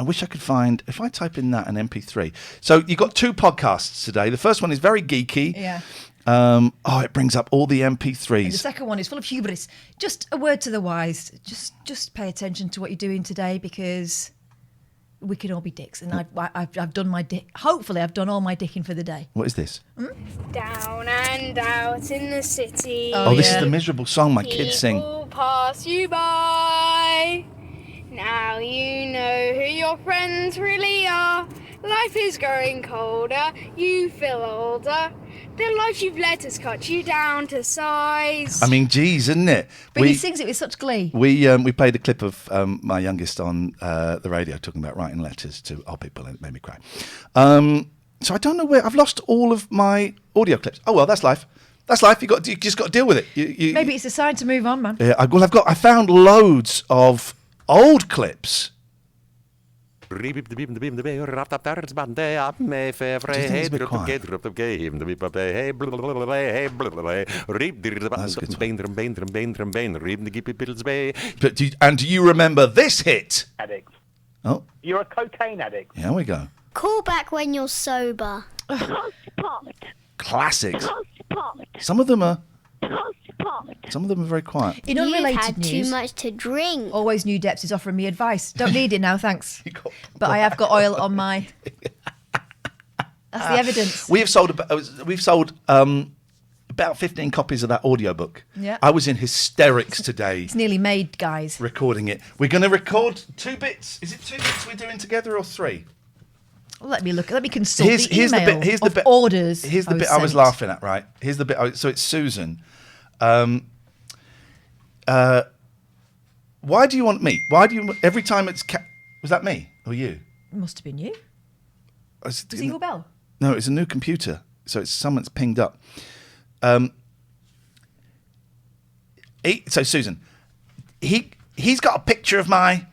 Speaker 1: wish I could find. If I type in that an MP3. So you got 2 podcasts today. The first one is very geeky.
Speaker 8: Yeah.
Speaker 1: It brings up all the MP3s.
Speaker 8: And the second one is full of hubris. Just a word to the wise. Just pay attention to what you're doing today because we can all be dicks. And I've done my dick. Hopefully, I've done all my dicking for the day.
Speaker 1: What is this?
Speaker 3: Down and out in the city.
Speaker 1: Oh, this is the miserable song my kids sing.
Speaker 3: People pass you by. Now you know who your friends really are. Life is growing colder. You feel older. The life you've led has cut you down to size.
Speaker 1: I mean, geez, isn't it?
Speaker 8: But he sings it with such glee.
Speaker 1: We played a clip of my youngest on the radio talking about writing letters to old people, and it made me cry. So I don't know where I've lost all of my audio clips. Oh well, that's life. That's life. You just got to deal with it.
Speaker 8: Maybe it's a sign to move on, man.
Speaker 1: Yeah. I found loads of old clips. Do you think it's a bit quiet? And do you remember this hit?
Speaker 6: Addict.
Speaker 1: Oh.
Speaker 6: You're a cocaine addict.
Speaker 1: Here we go.
Speaker 4: Call back when you're sober.
Speaker 1: Classics. Some of them are very quiet.
Speaker 8: In unrelated
Speaker 4: You've had
Speaker 8: news,
Speaker 4: too much to drink.
Speaker 8: Always New Depths is offering me advice. Don't need it now, thanks. But I have got oil on my. That's the evidence.
Speaker 1: We've sold about 15 copies of that audiobook.
Speaker 8: Yeah.
Speaker 1: I was in hysterics today.
Speaker 8: It's nearly made, guys.
Speaker 1: Recording it. We're going to record 2 bits. Is it 2 bits we're doing together or 3?
Speaker 8: Well, let me look. Let me consult
Speaker 1: Here's
Speaker 8: the email
Speaker 1: the bit.
Speaker 8: Orders.
Speaker 1: Here's the bit I was laughing at. Right. Here's the bit. So it's Susan. Why do you want me? Why do you every time it's was that me or you?
Speaker 8: It must have been you. Single bell.
Speaker 1: No, it's a new computer, so it's someone's pinged up. So Susan, he's got a picture of my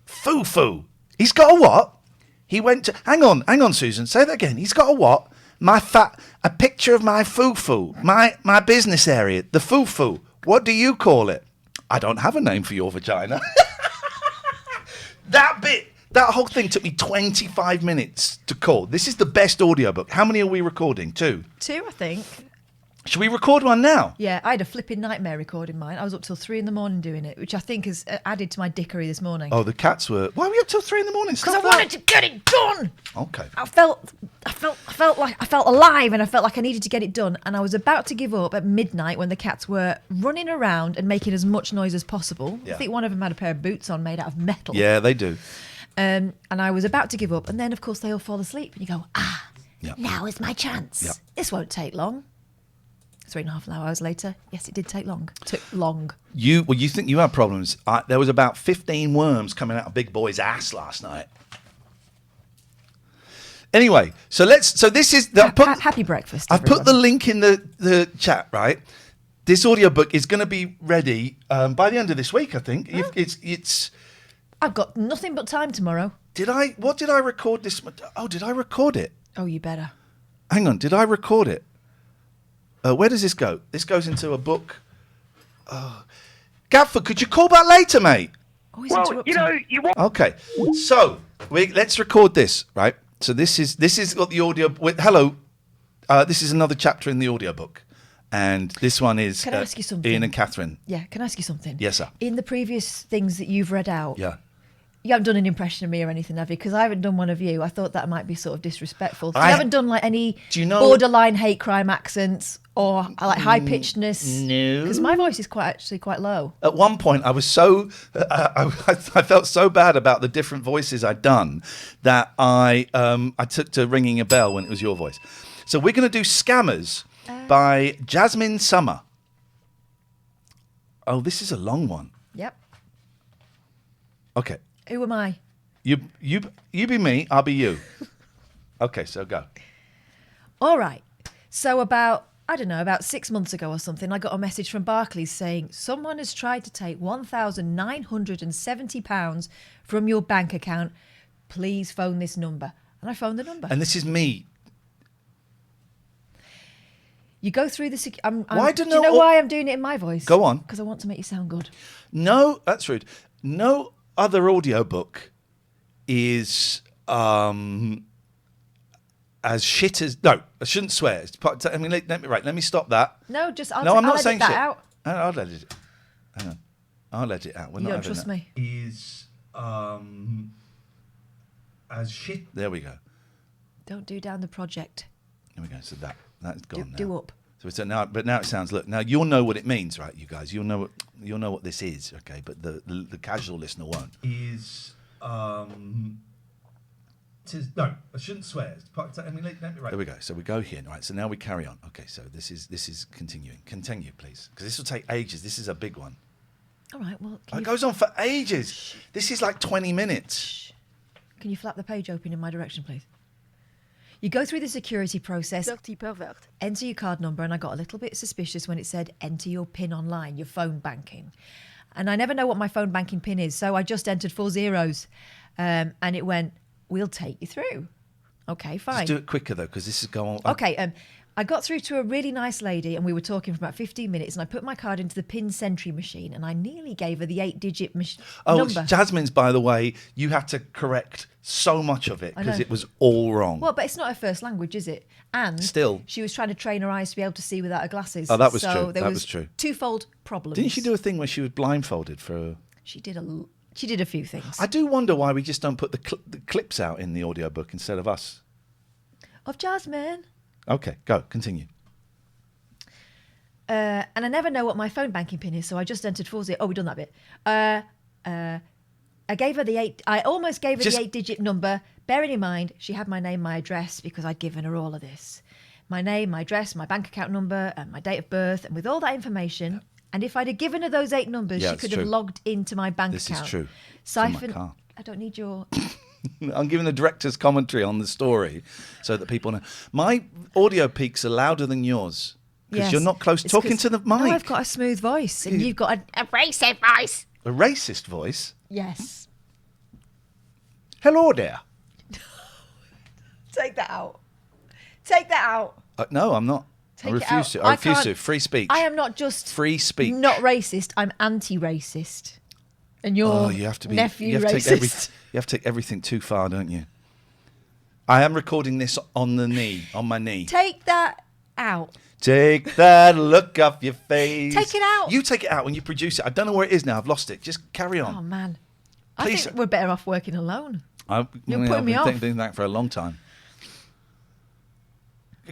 Speaker 1: foo-foo. He's got a what? He went to hang on, Susan. Say that again. He's got a what? A picture of my foo-foo, my business area, the foo-foo. What do you call it? I don't have a name for your vagina. That whole thing took me 25 minutes to call. This is the best audiobook. How many are we recording? 2?
Speaker 8: 2, I think.
Speaker 1: Should we record one now?
Speaker 8: Yeah, I had a flipping nightmare recording mine. I was up till 3 a.m. doing it, which I think has added to my dickery this morning.
Speaker 1: Oh, the cats were. Why were you up till 3 a.m?
Speaker 8: Because I wanted to get it done.
Speaker 1: Okay.
Speaker 8: I felt alive, and I felt like I needed to get it done. And I was about to give up at midnight when the cats were running around and making as much noise as possible.
Speaker 1: Yeah.
Speaker 8: I think one of them had a pair of boots on made out of metal.
Speaker 1: Yeah, they do.
Speaker 8: And I was about to give up, and then of course they all fall asleep, and you go, now is my chance.
Speaker 1: Yeah.
Speaker 8: This won't take long. 3.5 hours later, yes, it did take long. Took long.
Speaker 1: You think you have problems? There was about 15 worms coming out of Big Boy's ass last night. Anyway, so this is
Speaker 8: happy breakfast.
Speaker 1: I put the link in the chat, right? This audiobook is going to be ready by the end of this week, I think.
Speaker 8: Oh.
Speaker 1: It's.
Speaker 8: I've got nothing but time tomorrow.
Speaker 1: What did I record this? Oh, did I record it?
Speaker 8: Oh, you better.
Speaker 1: Hang on, did I record it? Where does this go? This goes into a book. Gadford, could you call back later, mate?
Speaker 8: Oh,
Speaker 6: well, you want.
Speaker 1: Okay, so let's record this, right? So this is what the audio. Hello, this is another chapter in the audiobook, and this one is.
Speaker 8: Can I ask you something?
Speaker 1: Ian and Katherine.
Speaker 8: Yeah, can I ask you something?
Speaker 1: Yes, sir.
Speaker 8: In the previous things that you've read out,
Speaker 1: Yeah.
Speaker 8: you haven't done an impression of me or anything, have you? Because I haven't done one of you. I thought that might be sort of disrespectful. So you haven't done like any borderline hate crime accents or like high pitchedness.
Speaker 1: No,
Speaker 8: because my voice is actually quite low.
Speaker 1: At one point, I was so I felt so bad about the different voices I'd done that I took to ringing a bell when it was your voice. So we're going to do Scammers by Jasmine Summer. Oh, this is a long one.
Speaker 8: Yep.
Speaker 1: Okay.
Speaker 8: Who am I?
Speaker 1: You be me, I'll be you. Okay, so go.
Speaker 8: All right. So about 6 months ago or something, I got a message from Barclays saying someone has tried to take £1,970 from your bank account. Please phone this number. And I phoned the number.
Speaker 1: And this is me.
Speaker 8: You go through the... do you
Speaker 1: know
Speaker 8: know why I'm doing it in my voice?
Speaker 1: Go on.
Speaker 8: Because I want to make you sound good.
Speaker 1: No, that's rude. No other audiobook is as shit as... No, I shouldn't swear. I mean, let me stop that.
Speaker 8: No, just...
Speaker 1: I'm not saying
Speaker 8: that
Speaker 1: shit.
Speaker 8: out.
Speaker 1: I'll let it... Hang on. I'll let it out.
Speaker 8: You don't trust me?
Speaker 1: Is as shit... There we go.
Speaker 8: Don't do down the project.
Speaker 1: There we go. So that's gone now.
Speaker 8: Do up.
Speaker 1: So now it sounds. Look, now you'll know what it means, right? You guys, you'll know what this is, okay? But the casual listener won't. No, I shouldn't swear. I mean, let me write. There we go. So we go here, right? So now we carry on. Okay, so this is continuing. Continue, please, because this will take ages. This is a big one.
Speaker 8: All right. Well,
Speaker 1: it goes on for ages. This is like 20 minutes.
Speaker 8: Can you flap the page open in my direction, please? You go through the security process, enter your card number, and I got a little bit suspicious when it said enter your PIN online, your phone banking. And I never know what my phone banking PIN is, so I just entered 4 zeros. And it went, we'll take you through. Okay, fine.
Speaker 1: Just do it quicker, though, because this is going on.
Speaker 8: Okay, I got through to a really nice lady, and we were talking for about 15 minutes, and I put my card into the PIN Sentry machine, and I nearly gave her the 8-digit number.
Speaker 1: Jasmine's, by the way, you had to correct so much of it because it was all wrong.
Speaker 8: Well, but it's not her first language, is it? And
Speaker 1: still,
Speaker 8: she was trying to train her eyes to be able to see without her glasses.
Speaker 1: Oh, that was
Speaker 8: so
Speaker 1: true.
Speaker 8: There
Speaker 1: was true.
Speaker 8: Twofold problems.
Speaker 1: Didn't she do a thing where she was blindfolded for?
Speaker 8: She did a few things.
Speaker 1: I do wonder why we just don't put the clips out in the audiobook instead of us.
Speaker 8: Of Jasmine.
Speaker 1: Okay, go. Continue.
Speaker 8: And I never know what my phone banking PIN is, so I just entered 4 zeros. Oh, we've done that bit. I gave her I almost gave her the 8-digit number. Bearing in mind, she had my name, my address, because I'd given her all of this. My name, my address, my bank account number, and my date of birth. And with all that information, and if I'd have given her those 8 numbers, she could have logged into my bank account.
Speaker 1: This is true.
Speaker 8: Siphon. I don't need your...
Speaker 1: I'm giving the director's commentary on the story so that people know. My audio peaks are louder than yours because you're not close talking to the mic.
Speaker 8: No, I've got a smooth voice, and you've got a racist voice.
Speaker 1: A racist voice?
Speaker 8: Yes.
Speaker 1: Hello there.
Speaker 8: Take that out. Take that out.
Speaker 1: No, I'm not. I refuse to. I refuse to. Free speech.
Speaker 8: I am not just
Speaker 1: free speech.
Speaker 8: Not racist. I'm anti-racist. And you're nephew racist.
Speaker 1: You have to take everything too far, don't you? I am recording this on my knee.
Speaker 8: Take that out.
Speaker 1: Take that look off your face.
Speaker 8: Take it out.
Speaker 1: You take it out when you produce it. I don't know where it is now. I've lost it. Just carry on.
Speaker 8: Oh, man.
Speaker 1: Please.
Speaker 8: I think we're better off working alone.
Speaker 1: You're
Speaker 8: putting me off.
Speaker 1: I've been doing that for a long time.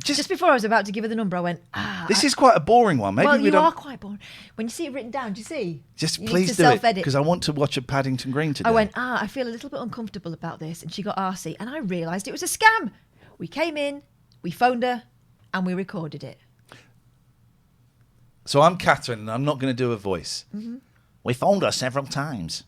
Speaker 8: Just before I was about to give her the number, I went,
Speaker 1: This is quite a boring one. Maybe
Speaker 8: well,
Speaker 1: we
Speaker 8: you
Speaker 1: don't...
Speaker 8: are quite boring. When you see it written down, do you see?
Speaker 1: Just
Speaker 8: you
Speaker 1: please do it, because I want to watch a Paddington Green today.
Speaker 8: I went, I feel a little bit uncomfortable about this. And she got arsey. And I realised it was a scam. We came in, we phoned her, and we recorded it.
Speaker 1: So I'm Katherine, and I'm not going to do a voice.
Speaker 8: Mm-hmm.
Speaker 1: We phoned her several times.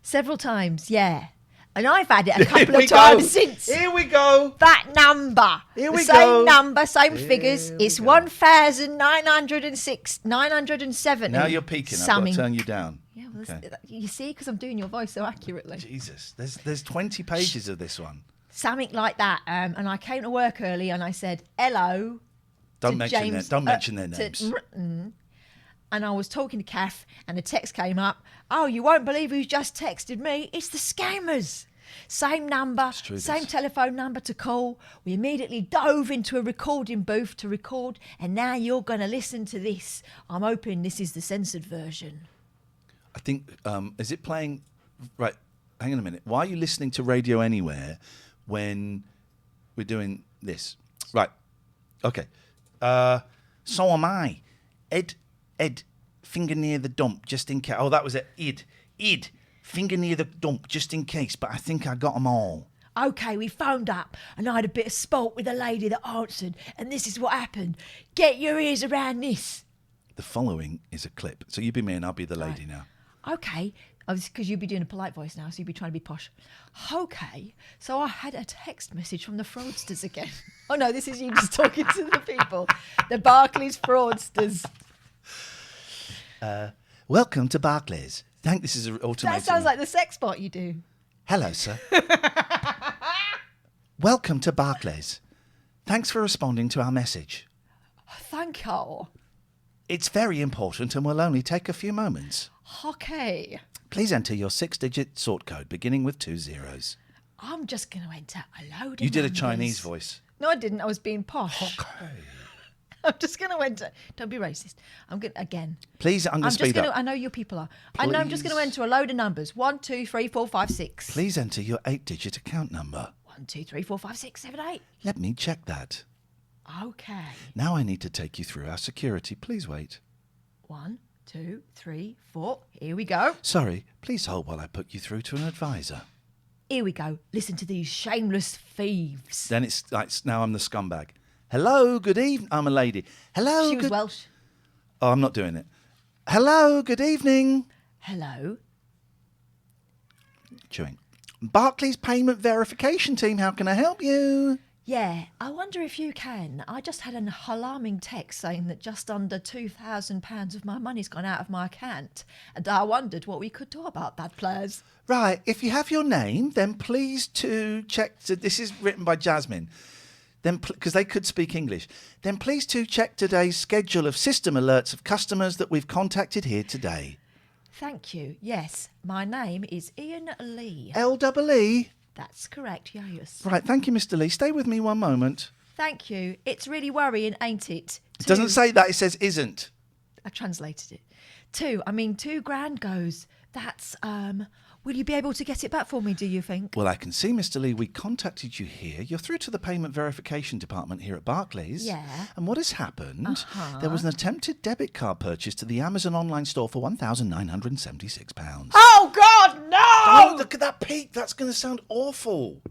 Speaker 8: Several times, yeah. And I've had it a couple of times since.
Speaker 1: Here we go.
Speaker 8: That number.
Speaker 1: Here we
Speaker 8: the same
Speaker 1: go.
Speaker 8: number, same figures. It's 1,970.
Speaker 1: Now you're peaking. I've got to turn you down.
Speaker 8: Yeah, well, you see, because I'm doing your voice so accurately.
Speaker 1: Jesus, there's 20 pages of this one.
Speaker 8: Something like that. And I came to work early and I said, hello.
Speaker 1: Don't mention their names.
Speaker 8: And I was talking to Kath, and a text came up. Oh, you won't believe who's just texted me. It's the scammers. Same number, same telephone number to call. We immediately dove into a recording booth to record, and now you're going to listen to this. I'm hoping this is the censored version.
Speaker 1: I think, is it playing... Right, hang on a minute. Why are you listening to Radio Anywhere when we're doing this? Right, okay. So am I. Ed, finger near the dump, just in case. Oh, that was it. Id, finger near the dump, just in case. But I think I got them all.
Speaker 8: Okay, we phoned up, and I had a bit of sport with a lady that answered, and this is what happened. Get your ears around this.
Speaker 1: The following is a clip. So you be me, and I'll be the lady now.
Speaker 8: Okay, because you'd be doing a polite voice now, so you'd be trying to be posh. Okay, so I had a text message from the fraudsters again. Oh, no, this is you just talking to the people. The Barclays fraudsters.
Speaker 1: Welcome to Barclays. This is an automated.
Speaker 8: That sounds like the sex bot you do.
Speaker 1: Hello, sir. Welcome to Barclays. Thanks for responding to our message.
Speaker 8: Thank you.
Speaker 1: It's very important and will only take a few moments.
Speaker 8: Okay.
Speaker 1: Please enter your 6-digit sort code beginning with 2 zeros.
Speaker 8: I'm just going to enter a load of
Speaker 1: You did a
Speaker 8: numbers.
Speaker 1: Chinese voice.
Speaker 8: No, I didn't. I was being posh.
Speaker 1: Okay.
Speaker 8: I'm just going to enter. Don't be racist. I'm going again.
Speaker 1: Please, I'm going to speed up.
Speaker 8: I know you people are. I know I'm just going to enter a load of numbers. 1, 2, 3, 4, 5, 6.
Speaker 1: Please enter your 8-digit account number.
Speaker 8: 1, 2, 3, 4, 5, 6, 7, 8.
Speaker 1: Let me check that.
Speaker 8: Okay.
Speaker 1: Now I need to take you through our security. Please wait.
Speaker 8: 1, 2, 3, 4. Here we go.
Speaker 1: Sorry, please hold while I put you through to an advisor.
Speaker 8: Here we go. Listen to these shameless thieves.
Speaker 1: Then it's now I'm the scumbag. Hello, good evening. I'm a lady. Hello.
Speaker 8: She was Welsh.
Speaker 1: Oh, I'm not doing it. Hello, good evening.
Speaker 8: Hello.
Speaker 1: Chewing. Barclays Payment Verification Team, how can I help you?
Speaker 8: Yeah, I wonder if you can. I just had an alarming text saying that just under £2,000 of my money's gone out of my account. And I wondered what we could do about that, please.
Speaker 1: Right, if you have your name, then please to check. This is written by Jasmine. Then, because they could speak English, then please to check today's schedule of system alerts of customers that we've contacted here today.
Speaker 8: Thank you. Yes, my name is Iain Lee.
Speaker 1: L-E-E?
Speaker 8: That's correct, yes.
Speaker 1: Right, thank you, Mr. Lee. Stay with me one moment.
Speaker 8: Thank you. It's really worrying, ain't it?
Speaker 1: It doesn't say that, it says isn't.
Speaker 8: I translated it. £2,000 goes. That's, will you be able to get it back for me, do you think?
Speaker 1: Well, I can see, Mr. Lee, we contacted you here. You're through to the payment verification department here at Barclays.
Speaker 8: Yeah.
Speaker 1: And what has happened? There was an attempted debit card purchase to the Amazon online store for £1,976.
Speaker 8: Oh, God, no!
Speaker 1: Oh, look at that peak. That's going to sound awful.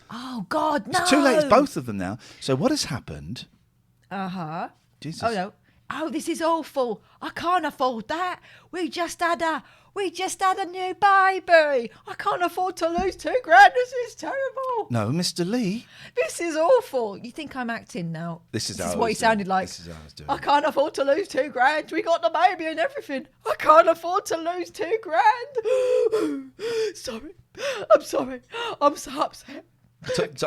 Speaker 8: Oh, God, no!
Speaker 1: It's too late. It's both of them now. So what has happened? Jesus.
Speaker 8: Oh, no. Oh, this is awful. I can't afford that. We just had a new baby. I can't afford to lose £2,000. This is terrible.
Speaker 1: No, Mr. Lee.
Speaker 8: This is awful. You think I'm acting now?
Speaker 1: This is
Speaker 8: what he sounded like.
Speaker 1: This is how I was doing.
Speaker 8: I can't afford to lose £2,000. We got the baby and everything. I can't afford to lose £2,000. Sorry. I'm sorry. I'm so upset.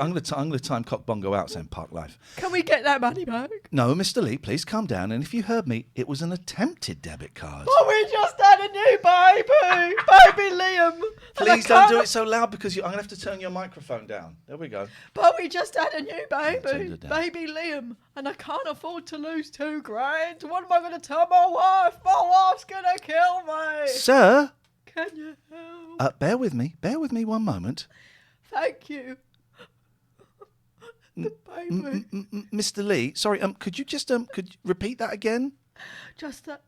Speaker 1: I'm going to time Cock Bongo out saying Park Life.
Speaker 8: Can we get that money back?
Speaker 1: No, Mr. Lee, please calm down. And if you heard me, it was an attempted debit card.
Speaker 8: Oh, we just had a new baby. Baby Liam.
Speaker 1: Please don't do it so loud because I'm going to have to turn your microphone down. There we go.
Speaker 8: But we just had a new
Speaker 1: Turned
Speaker 8: baby.
Speaker 1: it down.
Speaker 8: Baby Liam. And I can't afford to lose $2,000. What am I going to tell my wife? My wife's going to kill me.
Speaker 1: Sir?
Speaker 8: Can you help?
Speaker 1: Bear with me. Bear with me one moment.
Speaker 8: Thank you. The baby.
Speaker 1: Mr. Lee, sorry, could you just could you repeat that again?
Speaker 8: Just that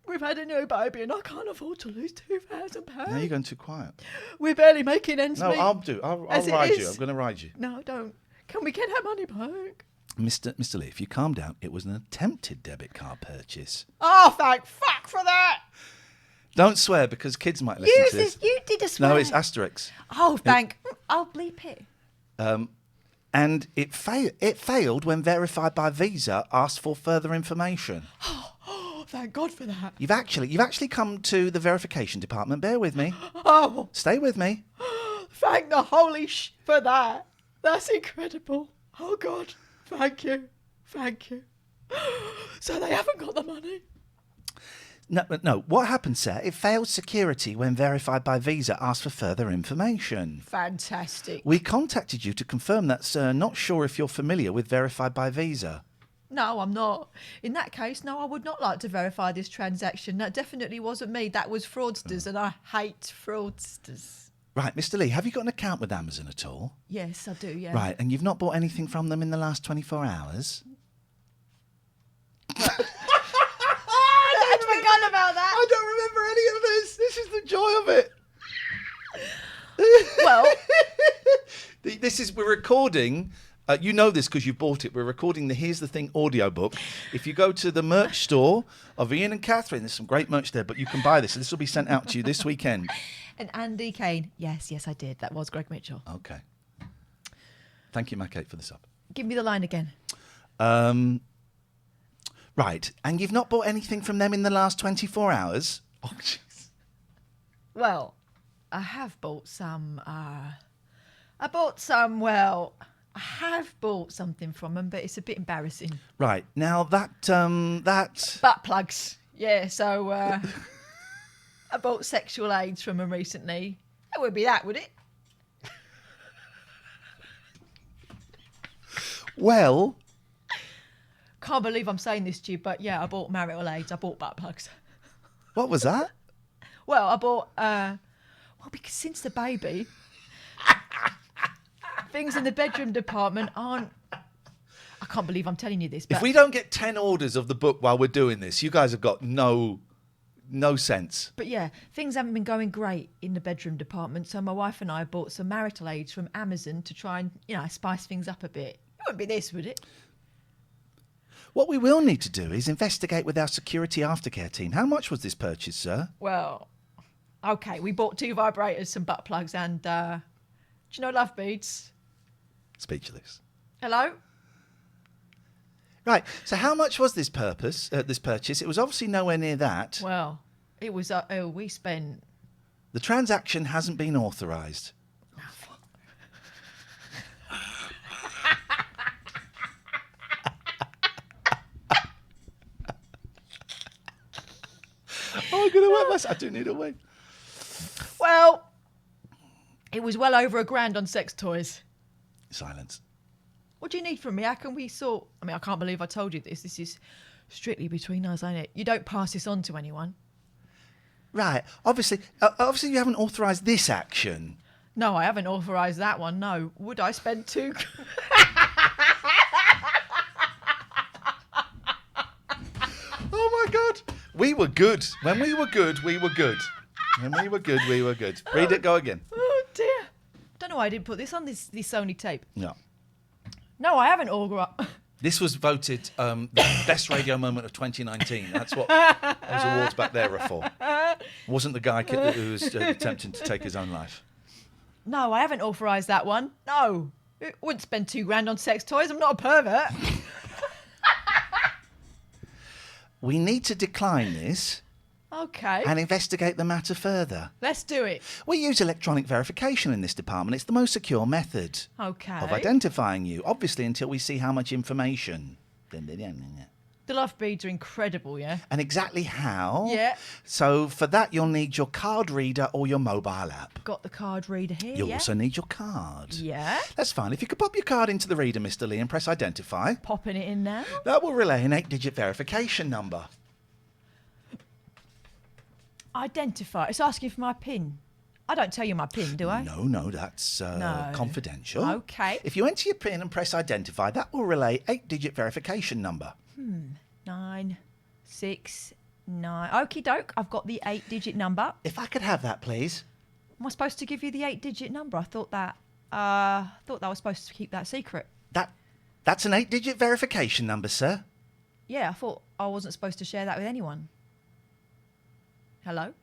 Speaker 8: we've had a new baby and I can't afford to lose £2,000.
Speaker 1: Now you're going too quiet.
Speaker 8: We're barely making ends
Speaker 1: No,
Speaker 8: meet.
Speaker 1: I'll ride you. I'm going to ride you.
Speaker 8: No, don't. Can we get our money back?
Speaker 1: Mr. Lee, if you calm down, it was an attempted debit card purchase.
Speaker 8: Oh, thank fuck for that.
Speaker 1: Don't swear because kids might listen to this.
Speaker 8: You did a swear.
Speaker 1: No, it's asterisk.
Speaker 8: Oh, thank. I'll bleep it.
Speaker 1: And it failed when verified by Visa asked for further information.
Speaker 8: Oh, thank God for that.
Speaker 1: You've actually come to the verification department. Bear with me.
Speaker 8: Oh,
Speaker 1: Stay with me.
Speaker 8: thank the holy for that. That's incredible. Oh, God. Thank you. Thank you. So they haven't got the money.
Speaker 1: No. What happened, sir? It failed security when verified by Visa asked for further information.
Speaker 8: Fantastic.
Speaker 1: We contacted you to confirm that, sir. Not sure if you're familiar with verified by Visa.
Speaker 8: No, I'm not. In that case, no, I would not like to verify this transaction. That definitely wasn't me. That was fraudsters, and I hate fraudsters.
Speaker 1: Right, Mr. Lee, have you got an account with Amazon at all?
Speaker 8: Yes, I do, yeah.
Speaker 1: Right, and you've not bought anything from them in the last 24 hours?
Speaker 8: I'd forgotten about that.
Speaker 1: I don't remember any of this. This is the joy of it.
Speaker 8: Well,
Speaker 1: we're recording. You know this because you bought it. We're recording the Here's the Thing audiobook. If you go to the merch store of Iain and Katherine, there's some great merch there, but you can buy this. This will be sent out to you this weekend.
Speaker 8: And Andy Kane. Yes, I did. That was Greg Mitchell.
Speaker 1: Okay. Thank you, Matt, for this up.
Speaker 8: Give me the line again.
Speaker 1: Right, and you've not bought anything from them in the last 24 hours? Oh, jeez.
Speaker 8: Well, I have bought some. I have bought something from them, but it's a bit embarrassing.
Speaker 1: Right, now that...
Speaker 8: Butt plugs. Yeah, so I bought sexual aids from them recently. That would be that, would it?
Speaker 1: Well...
Speaker 8: Can't believe I'm saying this to you, but yeah, I bought marital aids. I bought butt plugs.
Speaker 1: What was that?
Speaker 8: Well, I bought... because since the baby... things in the bedroom department aren't... I can't believe I'm telling you this, but...
Speaker 1: If we don't get 10 orders of the book while we're doing this, you guys have got no sense.
Speaker 8: But yeah, things haven't been going great in the bedroom department, so my wife and I bought some marital aids from Amazon to try and, spice things up a bit. It wouldn't be this, would it?
Speaker 1: What we will need to do is investigate with our security aftercare team. How much was this purchase, sir?
Speaker 8: Well, okay, we bought 2 vibrators, some butt plugs, and, do you know love beads?
Speaker 1: Speechless.
Speaker 8: Hello?
Speaker 1: Right, so how much was this purchase? It was obviously nowhere near that.
Speaker 8: Well, it was, we spent...
Speaker 1: The transaction hasn't been authorised. Oh, I'm going to wet myself. I do need a wig.
Speaker 8: Well, it was well over £1,000 on sex toys.
Speaker 1: Silence.
Speaker 8: What do you need from me? How can we sort... I can't believe I told you this. This is strictly between us, ain't it? You don't pass this on to anyone.
Speaker 1: Right. Obviously you haven't authorised this action.
Speaker 8: No, I haven't authorised that one, no. Would I spend 2...
Speaker 1: Oh, my God. We were good. When we were good, we were good. When we were good, we were good. Read it, go again.
Speaker 8: Oh, dear. Don't know why I didn't put this on this Sony tape.
Speaker 1: No.
Speaker 8: No, I haven't authorised...
Speaker 1: This was voted the best radio moment of 2019. That's what those awards back there are for. Wasn't the guy who was attempting to take his own life.
Speaker 8: No, I haven't authorised that one. No. I wouldn't spend £2,000 on sex toys. I'm not a pervert.
Speaker 1: We need to decline this.
Speaker 8: Okay.
Speaker 1: and investigate the matter further.
Speaker 8: Let's do it.
Speaker 1: We use electronic verification in this department. It's the most secure method
Speaker 8: Okay.
Speaker 1: of identifying you, obviously until we see how much information.
Speaker 8: The love beads are incredible, yeah?
Speaker 1: And exactly how.
Speaker 8: Yeah.
Speaker 1: So for that, you'll need your card reader or your mobile app.
Speaker 8: Got the card reader here,
Speaker 1: You'll
Speaker 8: yeah?
Speaker 1: also need your card.
Speaker 8: Yeah.
Speaker 1: That's fine. If you could pop your card into the reader, Mr. Lee, and press identify.
Speaker 8: Popping it in now.
Speaker 1: That will relay an 8-digit verification number.
Speaker 8: Identify. It's asking for my PIN. I don't tell you my PIN, do I?
Speaker 1: No, that's
Speaker 8: No.
Speaker 1: confidential.
Speaker 8: Okay.
Speaker 1: If you enter your PIN and press identify, that will relay 8-digit verification number.
Speaker 8: 9, 6, 9. Okie doke. I've got the 8-digit number.
Speaker 1: If I could have that, please.
Speaker 8: Am I supposed to give you the 8-digit number? I thought that was supposed to keep that secret.
Speaker 1: That's an 8-digit verification number, sir.
Speaker 8: Yeah, I thought I wasn't supposed to share that with anyone. Hello?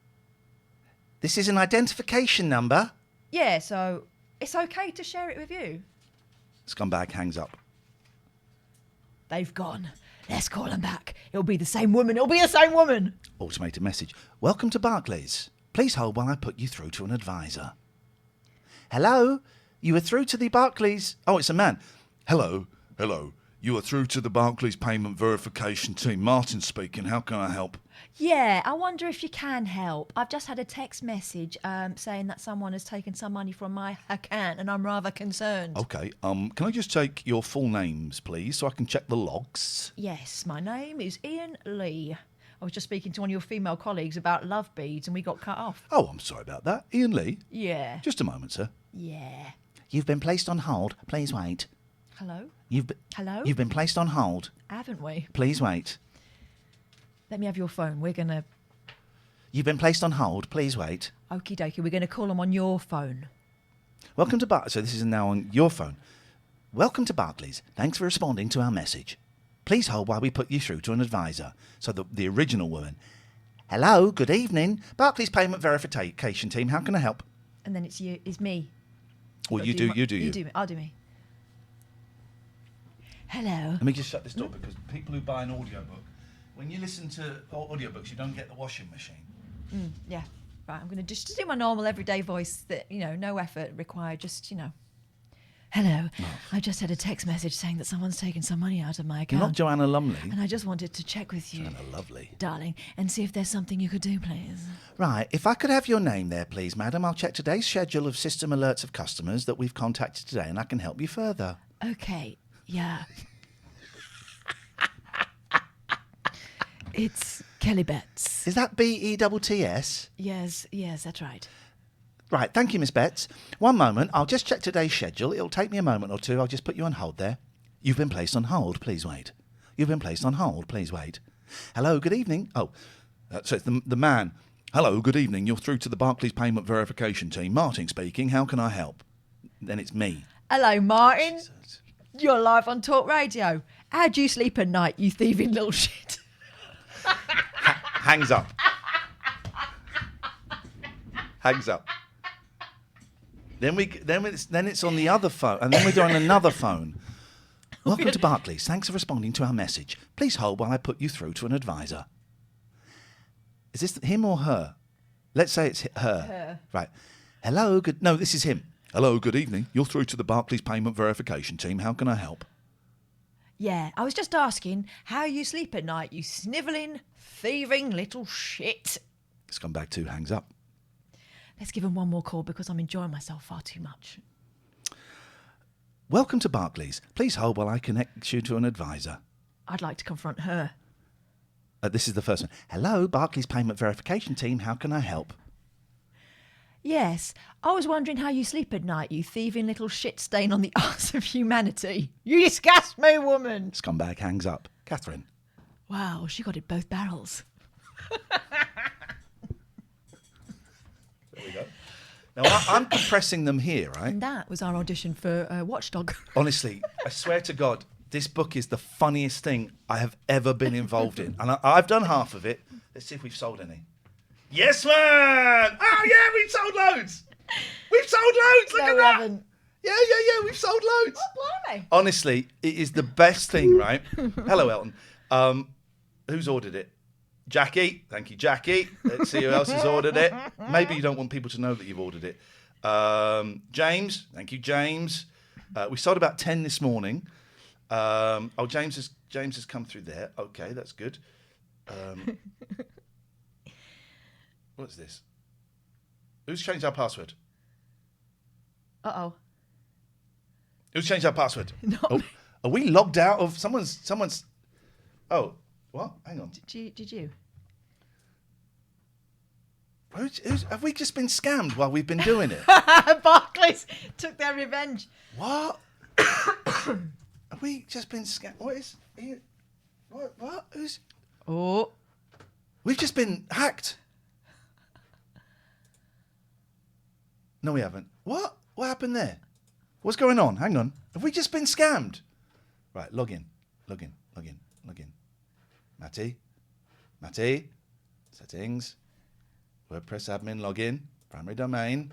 Speaker 1: This is an identification number.
Speaker 8: Yeah, so it's okay to share it with you.
Speaker 1: Scumbag hangs up.
Speaker 8: They've gone. Let's call them back. It'll be the same woman. It'll be the same woman.
Speaker 1: Automated message. Welcome to Barclays. Please hold while I put you through to an advisor. Hello? You are through to the Barclays... Oh, it's a man.
Speaker 14: Hello. You are through to the Barclays payment verification team. Martin speaking. How can I help?
Speaker 8: Yeah, I wonder if you can help. I've just had a text message saying that someone has taken some money from my account and I'm rather concerned.
Speaker 14: Okay. Can I just take your full names, please, so I can check the logs?
Speaker 8: Yes, my name is Iain Lee. I was just speaking to one of your female colleagues about love beads and we got cut off.
Speaker 14: Oh, I'm sorry about that. Iain Lee?
Speaker 8: Yeah.
Speaker 14: Just a moment, sir.
Speaker 8: Yeah.
Speaker 1: You've been placed on hold. Please wait.
Speaker 8: Hello?
Speaker 1: Hello? You've been placed on hold.
Speaker 8: Haven't we?
Speaker 1: Please wait.
Speaker 8: Let me have your phone. We're going to...
Speaker 1: You've been placed on hold. Please wait.
Speaker 8: Okie dokie. We're going to call them on your phone.
Speaker 1: Welcome to Barclays. So this is now on your phone. Welcome to Barclays. Thanks for responding to our message. Please hold while we put you through to an advisor. So the original woman. Hello, good evening. Barclays Payment Verification Team. How can I help?
Speaker 8: And then it's me.
Speaker 1: Well, you do you.
Speaker 8: You do me. I'll do me. Hello.
Speaker 1: Let me just shut this door because people who buy an audiobook, when you listen to audiobooks, you don't get the washing machine.
Speaker 8: Yeah. Right, I'm going to just do my normal everyday voice that, no effort required, just, Hello. I just had a text message saying that someone's taken some money out of my account.
Speaker 1: You're not Joanna Lumley.
Speaker 8: And I just wanted to check with you.
Speaker 1: Joanna Lovely.
Speaker 8: Darling, and see if there's something you could do, please.
Speaker 1: Right, if I could have your name there, please, madam, I'll check today's schedule of system alerts of customers that we've contacted today and I can help you further.
Speaker 8: Okay, yeah. It's Kelly Betts.
Speaker 1: Is that Betts?
Speaker 8: Yes, that's right.
Speaker 1: Right, thank you, Miss Betts. One moment, I'll just check today's schedule. It'll take me a moment or two. I'll just put you on hold there. You've been placed on hold. Please wait. You've been placed on hold. Please wait. Hello, good evening. So it's the man. Hello, good evening. You're through to the Barclays Payment Verification Team. Martin speaking. How can I help? Then it's me.
Speaker 8: Hello, Martin. Jesus. You're live on Talk Radio. How do you sleep at night, you thieving little shit?
Speaker 1: Hangs up. Hangs up. Then it's on the other phone, and then we're doing another phone. Welcome to Barclays. Thanks for responding to our message. Please hold while I put you through to an advisor. Is this him or her? Let's say it's her.
Speaker 8: Her.
Speaker 1: Right. Hello. No, this is him.
Speaker 14: Hello, good evening. You're through to the Barclays Payment Verification Team. How can I help?
Speaker 8: Yeah, I was just asking how you sleep at night, you snivelling, thieving little shit.
Speaker 1: Scumbag 2 hangs up.
Speaker 8: Let's give him one more call because I'm enjoying myself far too much.
Speaker 1: Welcome to Barclays. Please hold while I connect you to an advisor.
Speaker 8: I'd like to confront her.
Speaker 1: This is the first one. Hello, Barclays Payment Verification Team. How can I help?
Speaker 8: Yes, I was wondering how you sleep at night, you thieving little shit stain on the arse of humanity. You disgust me, woman.
Speaker 1: Scumbag hangs up. Katherine.
Speaker 8: Wow, she got it both barrels.
Speaker 1: There we go. Now, I'm compressing them here, right?
Speaker 8: And that was our audition for Watchdog.
Speaker 1: Honestly, I swear to God, this book is the funniest thing I have ever been involved in. And I've done half of it. Let's see if we've sold any. Yes, man! Oh, yeah, we've sold loads! We've sold loads! Look at that!
Speaker 8: Haven't.
Speaker 1: Yeah, we've sold loads.
Speaker 8: Oh, blimey.
Speaker 1: Honestly, it is the best thing, right? Hello, Elton. Who's ordered it?
Speaker 14: Jackie. Thank you, Jackie. Let's see who else has ordered it. Maybe you don't want people to know that you've ordered it. James. Thank you, James. We sold about 10 this morning. James has come through there. Okay, that's good. What's this? Who's changed our password?
Speaker 8: Uh-oh.
Speaker 14: Who's changed our password?
Speaker 8: No.
Speaker 14: Oh, are we logged out of someone's? Oh, what? Hang on.
Speaker 8: Did you?
Speaker 14: Have we just been scammed while we've been doing it?
Speaker 8: Barclays took their revenge.
Speaker 14: What? Have we just been scammed? What is? What? Who's?
Speaker 8: Oh.
Speaker 14: We've just been hacked. No, we haven't. What? What happened there? What's going on? Hang on. Have we just been scammed? Right, log in. Matty. Settings. WordPress admin, login. Primary domain.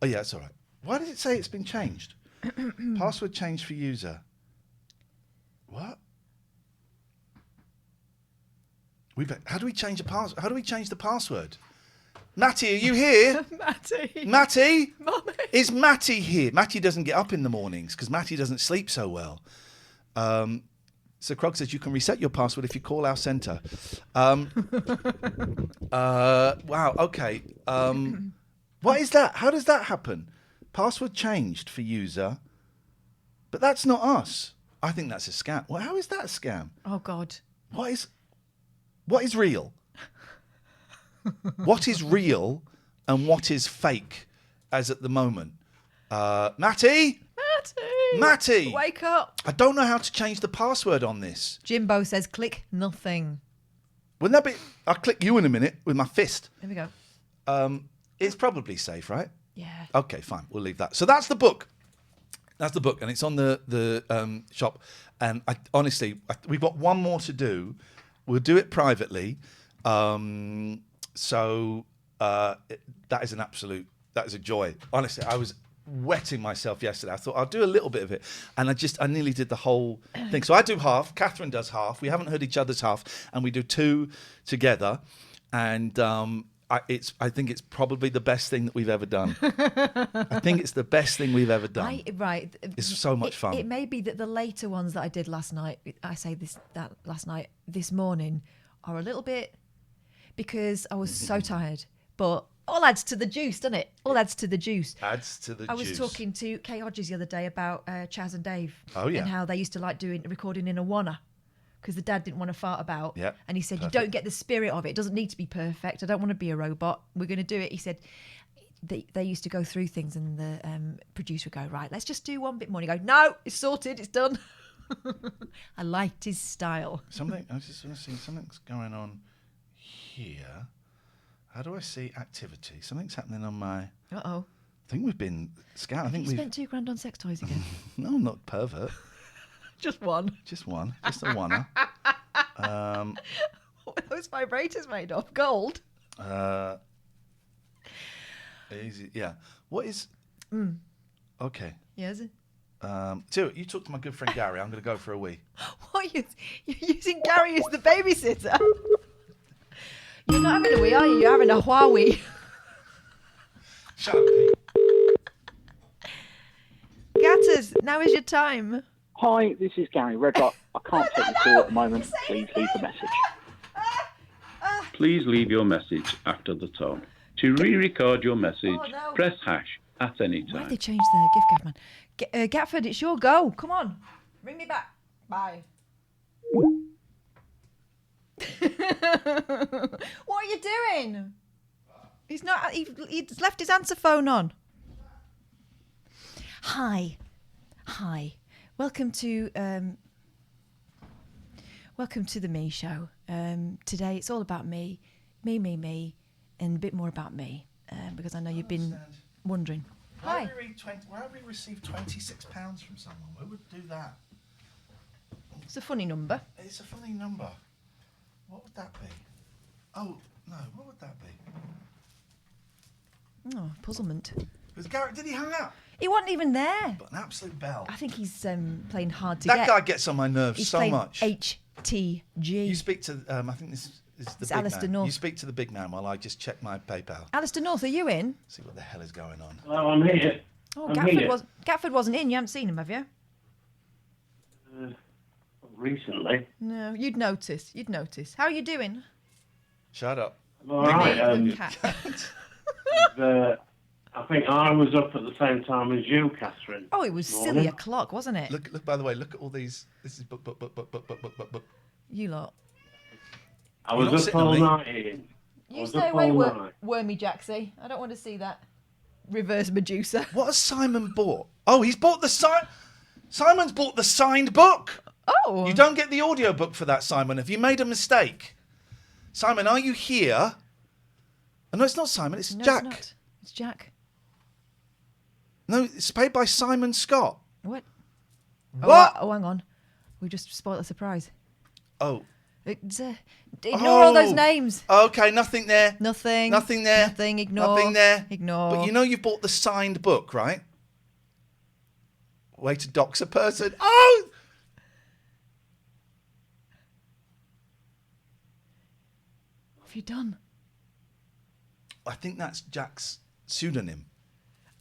Speaker 14: Oh, yeah, that's all right. Why did it say it's been changed? Password changed for user. What? How do we change the password? How do we change the password? Matty, are you here? Matty?
Speaker 8: Mommy.
Speaker 14: Is Matty here? Matty doesn't get up in the mornings because Matty doesn't sleep so well. So Krog says you can reset your password if you call our centre. Wow, okay. What is that? How does that happen? Password changed for user, but that's not us. I think that's a scam. Well, how is that a scam?
Speaker 8: Oh, God.
Speaker 14: What is real? What is real and what is fake as at the moment? Matty?
Speaker 8: Wake up.
Speaker 14: I don't know how to change the password on this.
Speaker 8: Jimbo says click nothing.
Speaker 14: Wouldn't that be... I'll click you in a minute with my fist.
Speaker 8: Here we go.
Speaker 14: It's probably safe, right?
Speaker 8: Yeah.
Speaker 14: Okay, fine. We'll leave that. So that's the book. That's the book, and it's on the shop. And honestly, we've got one more to do. We'll do it privately. That is that is a joy. Honestly, I was wetting myself yesterday. I thought I'll do a little bit of it, and I nearly did the whole thing. So I do half. Katherine does half. We haven't heard each other's half, and we do two together. And I think it's probably the best thing that we've ever done. I think it's the best thing we've ever done.
Speaker 8: Right.
Speaker 14: It's so much fun.
Speaker 8: It may be that the later ones that I did last night, this morning, are a little bit, because I was so tired. But all adds to the juice, doesn't it? All adds to the juice.
Speaker 14: Adds to the juice.
Speaker 8: I was talking to Kay Hodges the other day about Chaz and Dave.
Speaker 14: Oh, yeah.
Speaker 8: And how they used to like recording in a wanna, because the dad didn't want to fart about.
Speaker 14: Yeah,
Speaker 8: and he said,
Speaker 14: perfect.
Speaker 8: You don't get the spirit of it. It doesn't need to be perfect. I don't want to be a robot. We're going to do it. He said they used to go through things, and the producer would go, right, let's just do one bit more. And he'd go, no, it's sorted. It's done. I liked his style.
Speaker 14: I just want to see something's going on here. How do I see activity? Something's happening on my...
Speaker 8: Uh-oh.
Speaker 14: I think we've been scouted. I think
Speaker 8: you spent $2,000 on sex toys again.
Speaker 14: No, I'm not pervert.
Speaker 8: Just one.
Speaker 14: Just one. Just a one.
Speaker 8: What are those vibrators made of? Gold?
Speaker 14: Easy. Yeah. What is... Okay.
Speaker 8: Yes.
Speaker 14: Stuart, you talk to my good friend Gary. I'm going to go for a wee.
Speaker 8: What, you're using Gary as the babysitter? You're not having a wee, are you? You're having a Huawei.
Speaker 14: Shut up, Pete.
Speaker 8: Gatters, now is your time.
Speaker 6: Hi, this is Gary Redrock. I can't take the call at the moment. Please leave a message.
Speaker 17: Please leave your message after the tone. To re-record your message, press hash at any
Speaker 8: Why
Speaker 17: time.
Speaker 8: they changed the gift, Gaffman? Gatford, it's your go. Come on. Ring me back. Bye. What are you doing? He's not. He's left his answer phone on. Hi. Welcome to the Me Show. Today it's all about me, and a bit more about me, because I know you've been wondering. Hi.
Speaker 14: Why have we received £26 from someone? Who would do that?
Speaker 8: It's a funny number.
Speaker 14: It's a funny number. What would that be? Oh, no, what would that be?
Speaker 8: Oh, puzzlement.
Speaker 14: Was Garrett? Did he hang out?
Speaker 8: He wasn't even there.
Speaker 14: But an absolute bell.
Speaker 8: I think he's playing hard to
Speaker 14: That
Speaker 8: get.
Speaker 14: guy gets on my nerves
Speaker 8: He's
Speaker 14: so
Speaker 8: playing
Speaker 14: much.
Speaker 8: HTG.
Speaker 14: You speak to. I think this is the
Speaker 8: It's
Speaker 14: big
Speaker 8: Alistair
Speaker 14: man.
Speaker 8: North.
Speaker 14: You speak to the big man while I just check my PayPal.
Speaker 8: Alistair North, are you in?
Speaker 14: See what the hell is going on.
Speaker 17: Hello, I'm here.
Speaker 8: Oh,
Speaker 17: I'm
Speaker 8: Gatford,
Speaker 17: here.
Speaker 8: Gatford wasn't in. You haven't seen him, have you?
Speaker 17: Recently.
Speaker 8: No, you'd notice. How are you doing?
Speaker 14: Shut up.
Speaker 17: I'm all right.
Speaker 8: Big cat.
Speaker 17: I think I was up at the same time as you, Catherine.
Speaker 8: Oh, it was silly o'clock, wasn't it?
Speaker 14: Look. By the way, look at all these. This is book.
Speaker 8: You lot.
Speaker 17: I was up all night, Ian.
Speaker 8: You stay away, Wormy Jaxie. I don't want to see that reverse Medusa.
Speaker 14: What has Simon bought? Oh, he's bought the Simon's bought the signed book.
Speaker 8: Oh.
Speaker 14: You don't get the audio book for that, Simon. Have you made a mistake? Simon, are you here? Oh, no, it's not Simon. It's Jack.
Speaker 8: It's not. It's Jack.
Speaker 14: No, it's paid by Simon Scott.
Speaker 8: What?
Speaker 14: What?
Speaker 8: Oh, hang on. We just spoiled the surprise.
Speaker 14: Oh.
Speaker 8: Ignore all those names.
Speaker 14: Okay, nothing there.
Speaker 8: Nothing.
Speaker 14: Nothing there.
Speaker 8: Nothing. Ignore.
Speaker 14: Nothing there.
Speaker 8: Ignore.
Speaker 14: But you know you've bought the signed book, right? Way to dox a person. Oh!
Speaker 8: What have you done?
Speaker 14: I think that's Jack's pseudonym.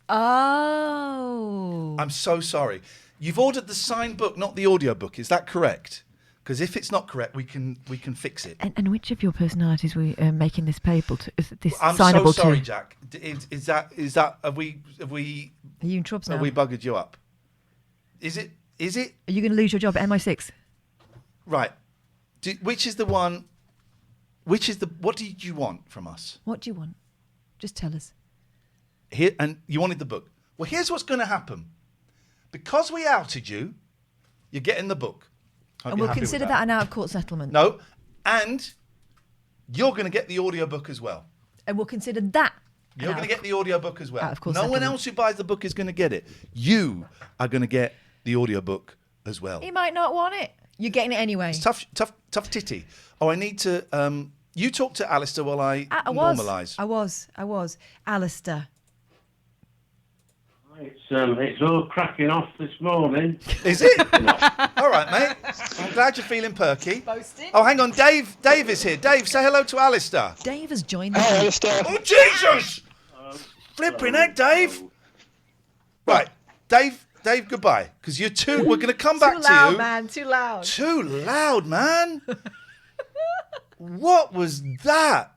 Speaker 8: Oh.
Speaker 14: I'm so sorry. You've ordered the signed book, not the audio book. Is that correct? Because if it's not correct, we can fix it.
Speaker 8: And which of your personalities we making this payable to? Is this
Speaker 14: I'm
Speaker 8: signable
Speaker 14: so sorry,
Speaker 8: to?
Speaker 14: Jack. Is that have we?
Speaker 8: Are you in trouble now?
Speaker 14: Have we buggered you up? Is it?
Speaker 8: Are you going to lose your job at MI6?
Speaker 14: Right. Which is the one? What did you want from us?
Speaker 8: What do you want? Just tell us.
Speaker 14: Here, and you wanted the book. Well, here's what's going to happen. Because we outed you, you're getting the book.
Speaker 8: And we'll consider that an out-of-court settlement.
Speaker 14: No, and you're going to get the audiobook as well.
Speaker 8: And we'll consider that.
Speaker 14: You're going to get the audiobook as well.
Speaker 8: Out-of-court
Speaker 14: No one
Speaker 8: settlement.
Speaker 14: else who buys the book is going to get it. You are going to get the audiobook as well.
Speaker 8: He might not want it. You're getting it anyway.
Speaker 14: It's tough titty. Oh, I need to... you talk to Alistair while I normalise.
Speaker 8: I was. Alistair.
Speaker 17: It's all cracking off this morning.
Speaker 14: Is it? All right, mate. I'm glad you're feeling perky.
Speaker 8: Boasting.
Speaker 14: Oh, hang on. Dave is here. Dave, say hello to Alistair.
Speaker 8: Dave has joined us.
Speaker 14: Hey, Alistair. Oh, Jesus! Flipping heck, Dave. Right. Dave, goodbye. Because you're we're going to come back
Speaker 8: Too
Speaker 14: to
Speaker 8: loud,
Speaker 14: you.
Speaker 8: man. Too loud.
Speaker 14: Too loud, man. What was that?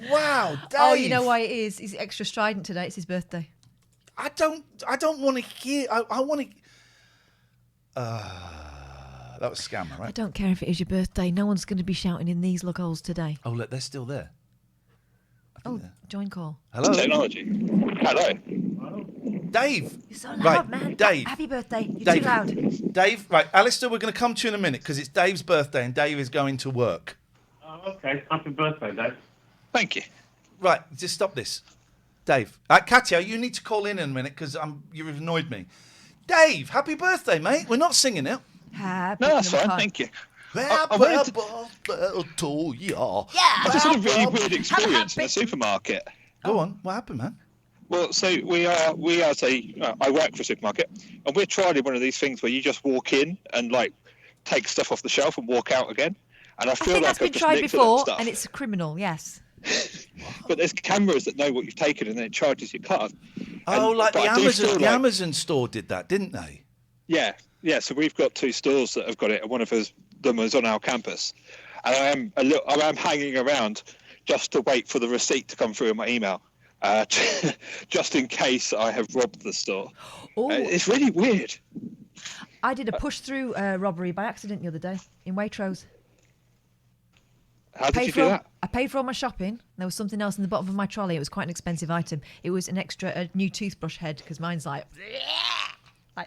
Speaker 14: Wow, Dave.
Speaker 8: Oh, you know why it is? He's extra strident today. It's his birthday.
Speaker 14: I don't want to hear. I want to. That was Scammer, right?
Speaker 8: I don't care if it is your birthday. No one's going to be shouting in these look-holes today.
Speaker 14: Oh, look, they're still there.
Speaker 8: Join call.
Speaker 14: Hello.
Speaker 5: Technology. Hello.
Speaker 8: Dave. You're so loud,
Speaker 14: Right,
Speaker 8: man.
Speaker 14: Dave.
Speaker 8: Happy birthday. You're
Speaker 14: Dave.
Speaker 8: too loud.
Speaker 14: Dave, right, Alistair, we're going to come to you in a minute because it's Dave's birthday and Dave is going to work.
Speaker 17: Oh, okay. Happy birthday, Dave.
Speaker 5: Thank you.
Speaker 14: Right, just stop this. Dave. Katya, you need to call in a minute because you've annoyed me. Dave, happy birthday, mate. We're not singing it.
Speaker 8: Happy
Speaker 5: No, that's fine. Thank you.
Speaker 14: Happy birthday to you.
Speaker 5: I just had a really weird experience in the supermarket.
Speaker 14: Go on. What happened, man?
Speaker 5: Well, so I work for a supermarket, and we're trialing one of these things where you just walk in and like take stuff off the shelf and walk out again. And I feel
Speaker 8: think
Speaker 5: like
Speaker 8: that's been
Speaker 5: I've just
Speaker 8: tried
Speaker 5: nicked
Speaker 8: before,
Speaker 5: stuff.
Speaker 8: and it's criminal. Yes.
Speaker 5: But there's cameras that know what you've taken, and then it charges your card.
Speaker 14: Oh, like the
Speaker 5: but I do
Speaker 14: Amazon.
Speaker 5: feel
Speaker 14: The
Speaker 5: like-
Speaker 14: Amazon store did that, didn't they?
Speaker 5: Yeah. So we've got 2 stores that have got it, and one of them is on our campus. And I am hanging around just to wait for the receipt to come through in my email, just in case I have robbed the store. It's really weird.
Speaker 8: I did a push-through robbery by accident the other day in Waitrose.
Speaker 5: How did you do that?
Speaker 8: I paid for all my shopping. There was something else in the bottom of my trolley. It was quite an expensive item. It was a new toothbrush head because mine's like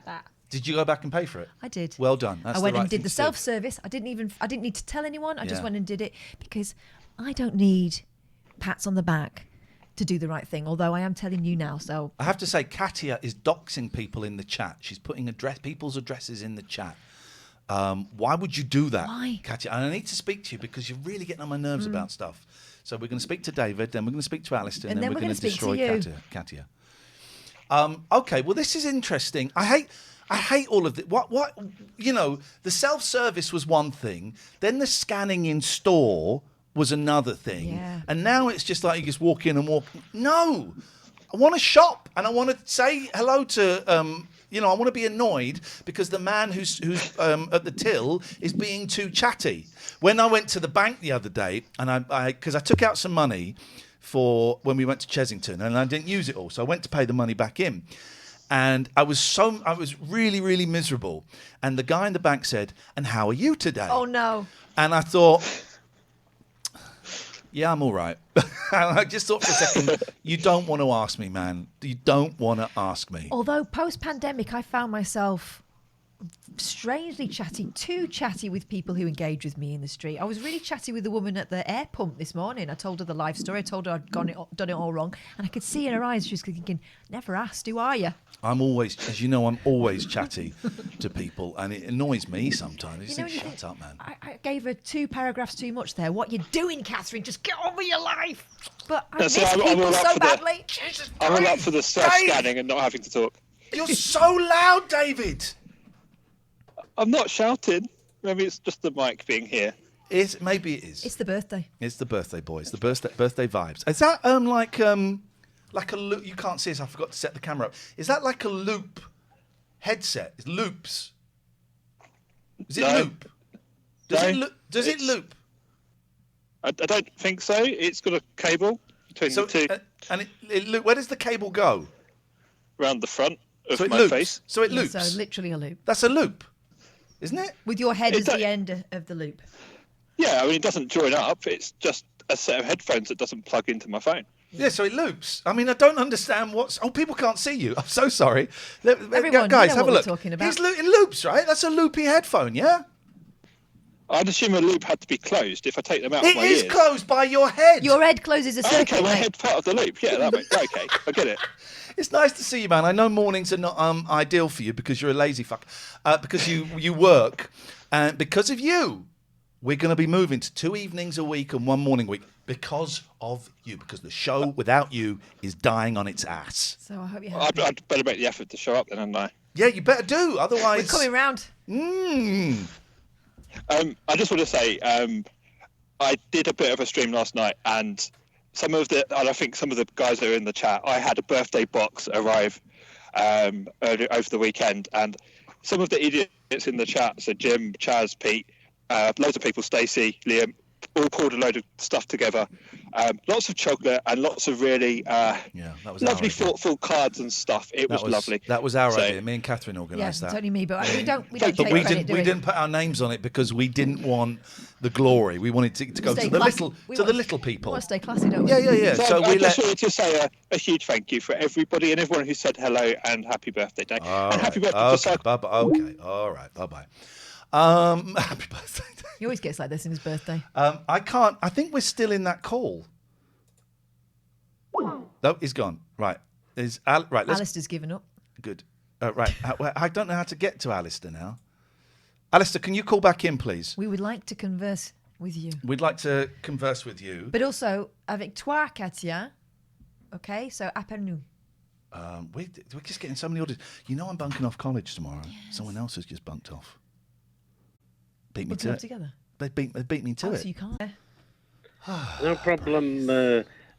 Speaker 8: that.
Speaker 14: Did you go back and pay for it?
Speaker 8: I did.
Speaker 14: Well done. That's
Speaker 8: I went
Speaker 14: the right
Speaker 8: and did
Speaker 14: thing
Speaker 8: the
Speaker 14: to do.
Speaker 8: self-service. I didn't need to tell anyone. I just
Speaker 14: Yeah.
Speaker 8: went and did it because I don't need pats on the back to do the right thing. Although I am telling you now. So
Speaker 14: I have to say, Katya is doxing people in the chat. She's putting people's addresses in the chat. Why would you do that,
Speaker 8: Why?
Speaker 14: Katya? And I need to speak to you because you're really getting on my nerves about stuff. So we're going to speak to David, then we're going to speak to Alistair, and then we're going to
Speaker 8: speak to
Speaker 14: destroy
Speaker 8: you.
Speaker 14: Katya. Okay, well, this is interesting. I hate all of it. What the self-service was one thing, then the scanning in store was another thing, and now it's just like you just walk in and walk. No, I want to shop and I want to say hello to. I want to be annoyed because the man who's at the till is being too chatty. When I went to the bank the other day, and because I took out some money for when we went to Chesington, and I didn't use it all, so I went to pay the money back in. And I was really, really miserable. And the guy in the bank said, "And how are you today?"
Speaker 8: Oh, no.
Speaker 14: And I thought, yeah, I'm all right. And I just thought for a second, you don't want to ask me, man. You don't want to ask me.
Speaker 8: Although post-pandemic, I found myself strangely too chatty with people who engage with me in the street. I was really chatty with the woman at the air pump this morning. I told her the life story. I told her I'd done it all wrong. And I could see in her eyes, she was thinking, never asked, who are you?
Speaker 14: I'm always, as you know, I'm always chatty to people, and it annoys me sometimes. I just think, shut up, man.
Speaker 8: I gave her 2 paragraphs too much there. What you doing, Catherine? Just get on with your life. But I miss people so badly.
Speaker 5: I'm all up for the self-scanning and not having to talk.
Speaker 14: You're so loud, David.
Speaker 5: I'm not shouting. Maybe it's just the mic being here.
Speaker 14: Maybe it is.
Speaker 8: It's the birthday.
Speaker 14: It's the birthday, boys. The birthday vibes. Is that like a loop? You can't see us. I forgot to set the camera up. Is that like a loop headset? It's loops. Is it loop? Does it loop?
Speaker 5: I don't think so. It's got a cable between the two.
Speaker 14: And where does the cable go?
Speaker 5: Around the front of
Speaker 14: so it
Speaker 5: my
Speaker 14: loops.
Speaker 5: face.
Speaker 14: So it loops.
Speaker 8: So literally a loop.
Speaker 14: That's a loop, isn't it?
Speaker 8: With your head as the end of the loop.
Speaker 5: Yeah, I mean, it doesn't join up. It's just a set of headphones that doesn't plug into my phone.
Speaker 14: Yeah, so it loops. I mean, I don't understand what's... Oh, people can't see you. I'm so sorry.
Speaker 8: Everyone,
Speaker 14: guys,
Speaker 8: you know
Speaker 14: have
Speaker 8: what
Speaker 14: a look.
Speaker 8: we're talking about.
Speaker 14: It loops, right? That's a loopy headphone, yeah?
Speaker 5: I'd assume a loop had to be closed if I take them out of my
Speaker 14: It
Speaker 5: ears.
Speaker 14: is closed by your head.
Speaker 8: Your head closes a circuit.
Speaker 5: Okay, my head's part of the loop. Yeah, that makes... Okay, I get it.
Speaker 14: It's nice to see you, man. I know mornings are not ideal for you because you're a lazy fuck. Because you work. And because of you, we're going to be moving to 2 evenings a week and 1 morning a week. Because of you. Because the show without you is dying on its ass.
Speaker 8: So I hope you
Speaker 5: I'd better make the effort to show up then, hadn't I?
Speaker 14: Yeah, you better do. Otherwise...
Speaker 8: We're coming round.
Speaker 5: I just want to say, I did a bit of a stream last night, and I think some of the guys that are in the chat, I had a birthday box arrive earlier over the weekend, and some of the idiots in the chat, so Jim, Chaz, Pete, loads of people, Stacey, Liam, all pulled a load of stuff together. Lots of chocolate and lots of really lovely, thoughtful cards and stuff. It was lovely.
Speaker 14: That was our idea. Me and Catherine organised that.
Speaker 8: It's only me, but we don't
Speaker 14: But
Speaker 8: take
Speaker 14: we
Speaker 8: credit,
Speaker 14: didn't. We didn't put our names on it because we didn't want the glory. We wanted to go to the little people.
Speaker 8: We want to stay classy, don't we?
Speaker 14: Yeah.
Speaker 5: So I just wanted to say a huge thank you for everybody and everyone who said hello and happy birthday day. And happy birthday to Cycle.
Speaker 14: Okay. All right. Bye. Happy birthday.
Speaker 8: He always gets like this in his birthday.
Speaker 14: I can't. I think we're still in that call. No, he's gone. Right. Right.
Speaker 8: Alistair's given up.
Speaker 14: Good. Right. I don't know how to get to Alistair now. Alistair, can you call back in, please?
Speaker 8: We would like to converse with you.
Speaker 14: We'd like to converse with you.
Speaker 8: But also, avec toi, Katia. Okay, so appelle-nous.
Speaker 14: We're just getting so many orders. You know I'm bunking off college tomorrow. Yes. Someone else has just bunked off. Beat me to it.
Speaker 8: Together.
Speaker 14: They beat me to it.
Speaker 8: So you can't.
Speaker 7: No problem.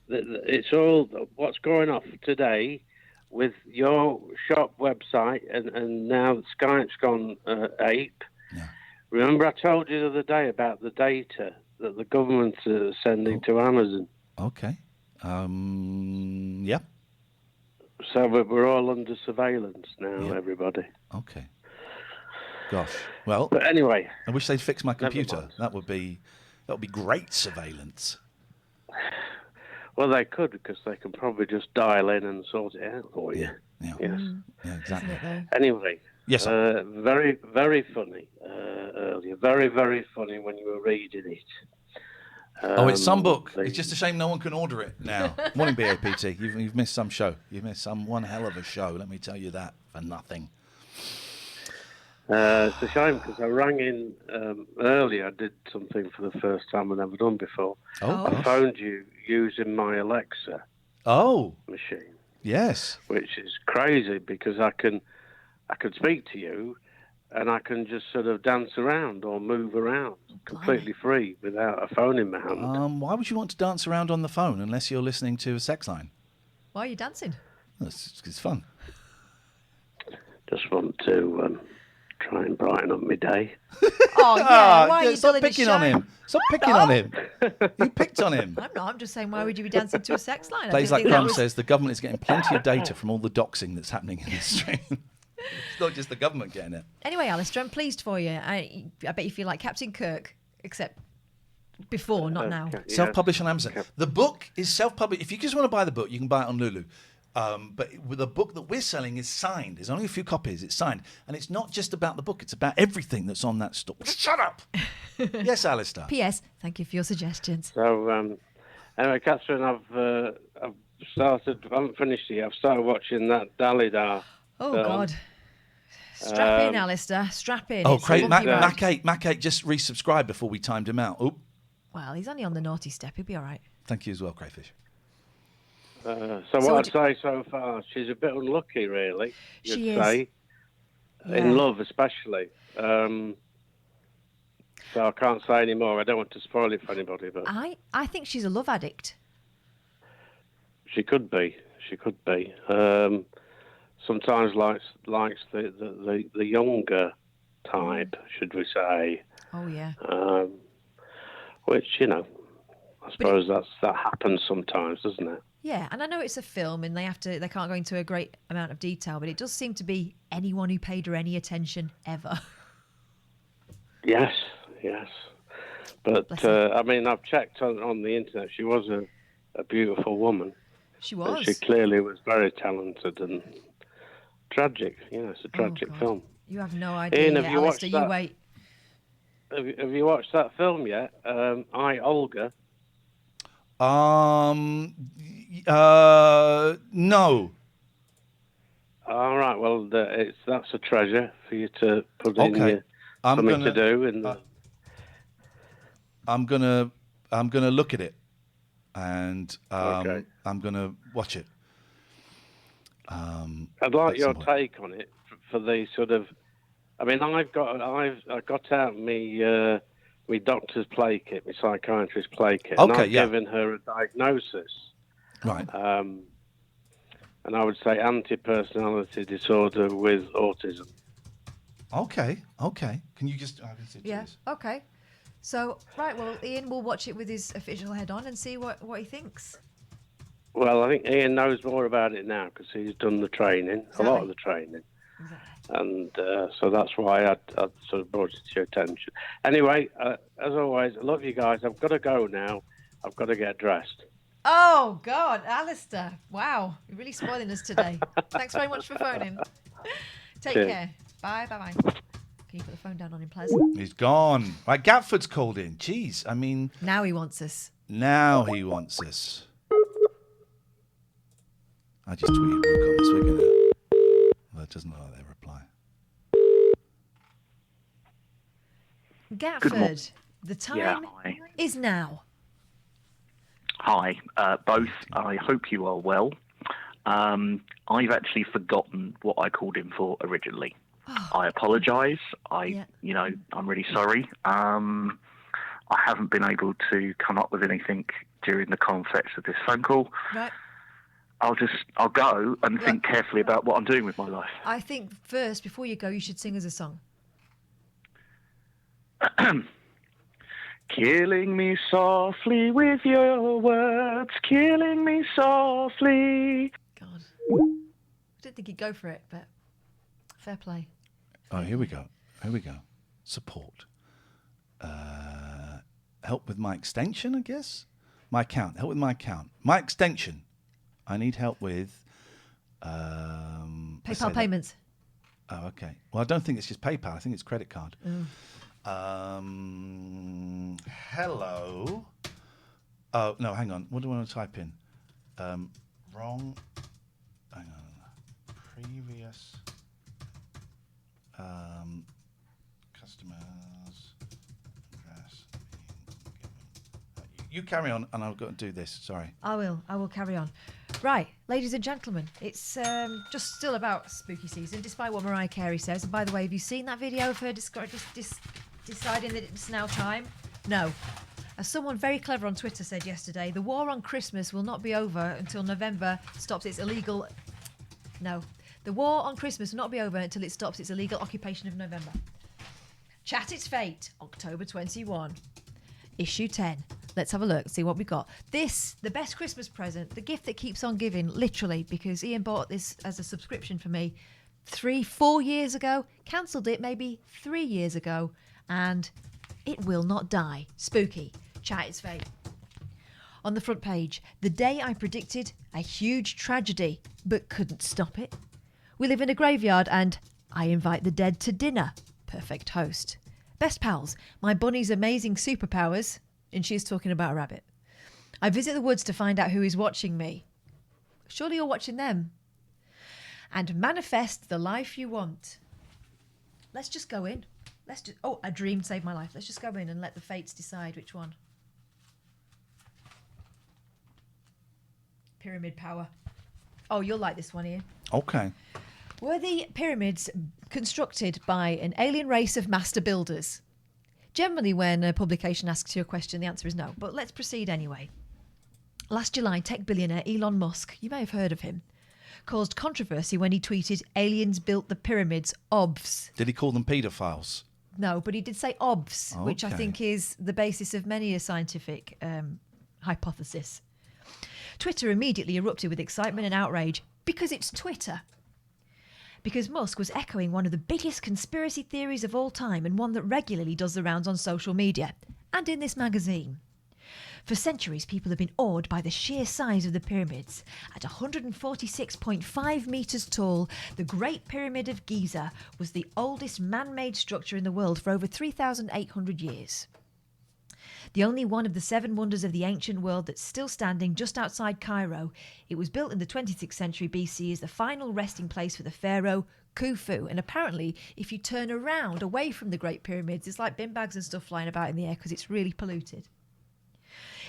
Speaker 7: It's all what's going off today with your shop website, and now Skype's gone ape. Yeah. Remember I told you the other day about the data that the government is sending to Amazon?
Speaker 14: Okay. Yeah.
Speaker 7: So we're all under surveillance now, everybody.
Speaker 14: Okay. Gosh. Well,
Speaker 7: but anyway,
Speaker 14: I wish they'd fix my computer. That would be great surveillance.
Speaker 7: Well, they could, because they can probably just dial in and sort it out for you.
Speaker 14: Yeah.
Speaker 7: Yes.
Speaker 14: Yeah, exactly.
Speaker 7: Anyway.
Speaker 14: Yes.
Speaker 7: Very, very funny earlier. Very, very funny when you were reading it.
Speaker 14: It's some book. It's just a shame no one can order it now. Morning, BAPT. You've missed some show. You've missed one hell of a show. Let me tell you that for nothing.
Speaker 7: It's a shame because I rang in earlier. I did something for the first time I've never done before. I phoned you using my Alexa machine.
Speaker 14: Yes.
Speaker 7: Which is crazy because I can speak to you and I can just sort of dance around or move around completely free without a phone in my hand.
Speaker 14: Why would you want to dance around on the phone unless you're listening to a sex line?
Speaker 8: Why are you dancing?
Speaker 14: It's fun.
Speaker 7: Just want to try and brighten up my day.
Speaker 8: Oh, yeah. Why are you
Speaker 14: Stop
Speaker 8: dulling his
Speaker 14: picking on
Speaker 8: shine?
Speaker 14: him. Stop picking on him. You picked on him.
Speaker 8: I'm not. I'm just saying, why would you be dancing to a sex line? I
Speaker 14: Plays
Speaker 8: didn't
Speaker 14: Like
Speaker 8: think that
Speaker 14: Crumb
Speaker 8: was-
Speaker 14: says the government is getting plenty of data from all the doxing that's happening in the stream. It's not just the government getting it.
Speaker 8: Anyway, Alistair, I'm pleased for you. I bet you feel like Captain Kirk, except before, not now.
Speaker 14: Self-published on Amazon. The book is self-published. If you just want to buy the book, you can buy it on Lulu. But with the book that we're selling is signed. There's only a few copies. It's signed. And it's not just about the book. It's about everything that's on that store. Shut up! Yes, Alistair.
Speaker 8: P.S. Thank you for your suggestions.
Speaker 7: So, anyway, Catherine, I've started, I haven't finished it yet. I've started watching that Dalida
Speaker 8: Oh,
Speaker 7: film.
Speaker 8: God. Strap in, Alistair. Strap in.
Speaker 14: Oh,
Speaker 8: It's a
Speaker 14: Craig,
Speaker 8: bumpy road.
Speaker 14: Mac 8 just resubscribed before we timed him out. Oh,
Speaker 8: Well, he's only on the naughty step. He'll be all right.
Speaker 14: thank you as well, Crayfish.
Speaker 7: So
Speaker 8: So
Speaker 7: what I'd say so far, she's a bit unlucky, really.
Speaker 8: She
Speaker 7: you'd
Speaker 8: is.
Speaker 7: say.
Speaker 8: Yeah.
Speaker 7: In love, especially. So I can't say any more. I don't want to spoil it for anybody, but
Speaker 8: I think she's a love addict.
Speaker 7: she could be. She could be. Sometimes likes the younger type, should we say?
Speaker 8: Oh, yeah.
Speaker 7: Which, you know, I suppose that happens sometimes, doesn't it?
Speaker 8: Yeah, and I know it's a film and they can't go into a great amount of detail, but it does seem to be anyone who paid her any attention ever.
Speaker 7: Yes. But, I mean, I've checked on the internet. She was a beautiful woman.
Speaker 8: She was.
Speaker 7: But she clearly was very talented and tragic. You know, it's a tragic film.
Speaker 8: You have no idea,
Speaker 7: Ian, have you
Speaker 8: Alistair.
Speaker 7: watched
Speaker 8: You wait.
Speaker 7: Have you watched that film yet? I, Olga.
Speaker 14: No.
Speaker 7: All right. Well, that's a treasure for you to put in your something to do. And
Speaker 14: I'm gonna look at it, and I'm gonna watch it.
Speaker 7: I'd like your take on it for the sort of. I mean, I got out me doctor's play kit, my psychiatrist's play kit, and I've given her a diagnosis.
Speaker 14: Right.
Speaker 7: And I would say anti-personality disorder with autism.
Speaker 14: Okay. Can you just? I can see
Speaker 8: Yeah. Okay. So right. Well, Ian will watch it with his official head on and see what he thinks.
Speaker 7: Well, I think Ian knows more about it now because he's done the training, a lot of the training. And so that's why I sort of brought it to your attention. Anyway, as always, I love you guys. I've got to go now. I've got to get dressed.
Speaker 8: Oh God, Alistair! Wow, you're really spoiling us today. Thanks very much for phoning. Take
Speaker 14: Cheers.
Speaker 8: care. Bye. Can you put the phone down on him, please?
Speaker 14: He's gone. Right, Gatford's called in. Jeez, I mean.
Speaker 8: Now he wants us.
Speaker 14: I just tweeted Rook on this. We're gonna. Well, it doesn't look like they reply.
Speaker 8: Gatford, the time
Speaker 9: Yeah, hi.
Speaker 8: is now.
Speaker 9: Hi, both. I hope you are well. I've actually forgotten what I called in for originally. I apologise. I'm really sorry. I haven't been able to come up with anything during the context of this phone call.
Speaker 8: Right.
Speaker 9: I'll go and think carefully about what I'm doing with my life.
Speaker 8: I think first, before you go, you should sing us a song.
Speaker 9: Killing me softly with your words, killing me softly.
Speaker 8: I didn't think he'd go for it, but fair play.
Speaker 14: Oh, here we go. Support. Help with my extension, I guess. My account. Help with my account. My extension. I need help with.
Speaker 8: PayPal payments.
Speaker 14: Oh, okay. Well, I don't think it's just PayPal. I think it's credit card. Hello. Oh no, hang on. What do I want to type in? Wrong. Hang on. Previous. Customers. Address. You carry on, and I've got to do this. Sorry.
Speaker 8: I will carry on. Right, ladies and gentlemen, it's just still about spooky season, despite what Mariah Carey says. And by the way, have you seen that video of her deciding that it's now time? No. As someone very clever on Twitter said yesterday, the war on Christmas will not be over until November stops its illegal... No. The war on Christmas will not be over until it stops its illegal occupation of November. Chat Its Fate, October 21. Issue 10. Let's have a look, see what we got. This, the best Christmas present, the gift that keeps on giving, literally, because Iain bought this as a subscription for me 3-4 years ago, cancelled it maybe 3 years ago, and it will not die. Spooky. Chat Its Fate. On the front page, the day I predicted a huge tragedy, but couldn't stop it. We live in a graveyard and I invite the dead to dinner. Perfect host. Best pals, my bunny's amazing superpowers, and she's talking about a rabbit. I visit the woods to find out who is watching me. Surely you're watching them. And manifest the life you want. Let's just go in. Oh, a dream saved my life. Let's just go in and let the fates decide which one. Pyramid power. Oh, you'll like this one, Iain.
Speaker 14: Okay.
Speaker 8: Were the pyramids constructed by an alien race of master builders? Generally, when a publication asks you a question, the answer is no. But let's proceed anyway. Last July, tech billionaire Elon Musk, you may have heard of him, caused controversy when he tweeted, "Aliens built the pyramids, obvs."
Speaker 14: Did he call them paedophiles?
Speaker 8: No, but he did say obvs, which I think is the basis of many a scientific hypothesis. Twitter immediately erupted with excitement and outrage because it's Twitter. Because Musk was echoing one of the biggest conspiracy theories of all time and one that regularly does the rounds on social media and in this magazine. For centuries, people have been awed by the sheer size of the pyramids. At 146.5 metres tall, the Great Pyramid of Giza was the oldest man-made structure in the world for over 3,800 years. The only one of the 7 wonders of the ancient world that's still standing just outside Cairo. It was built in the 26th century BC as the final resting place for the pharaoh Khufu. And apparently, if you turn around away from the Great Pyramids, it's like bin bags and stuff flying about in the air because it's really polluted.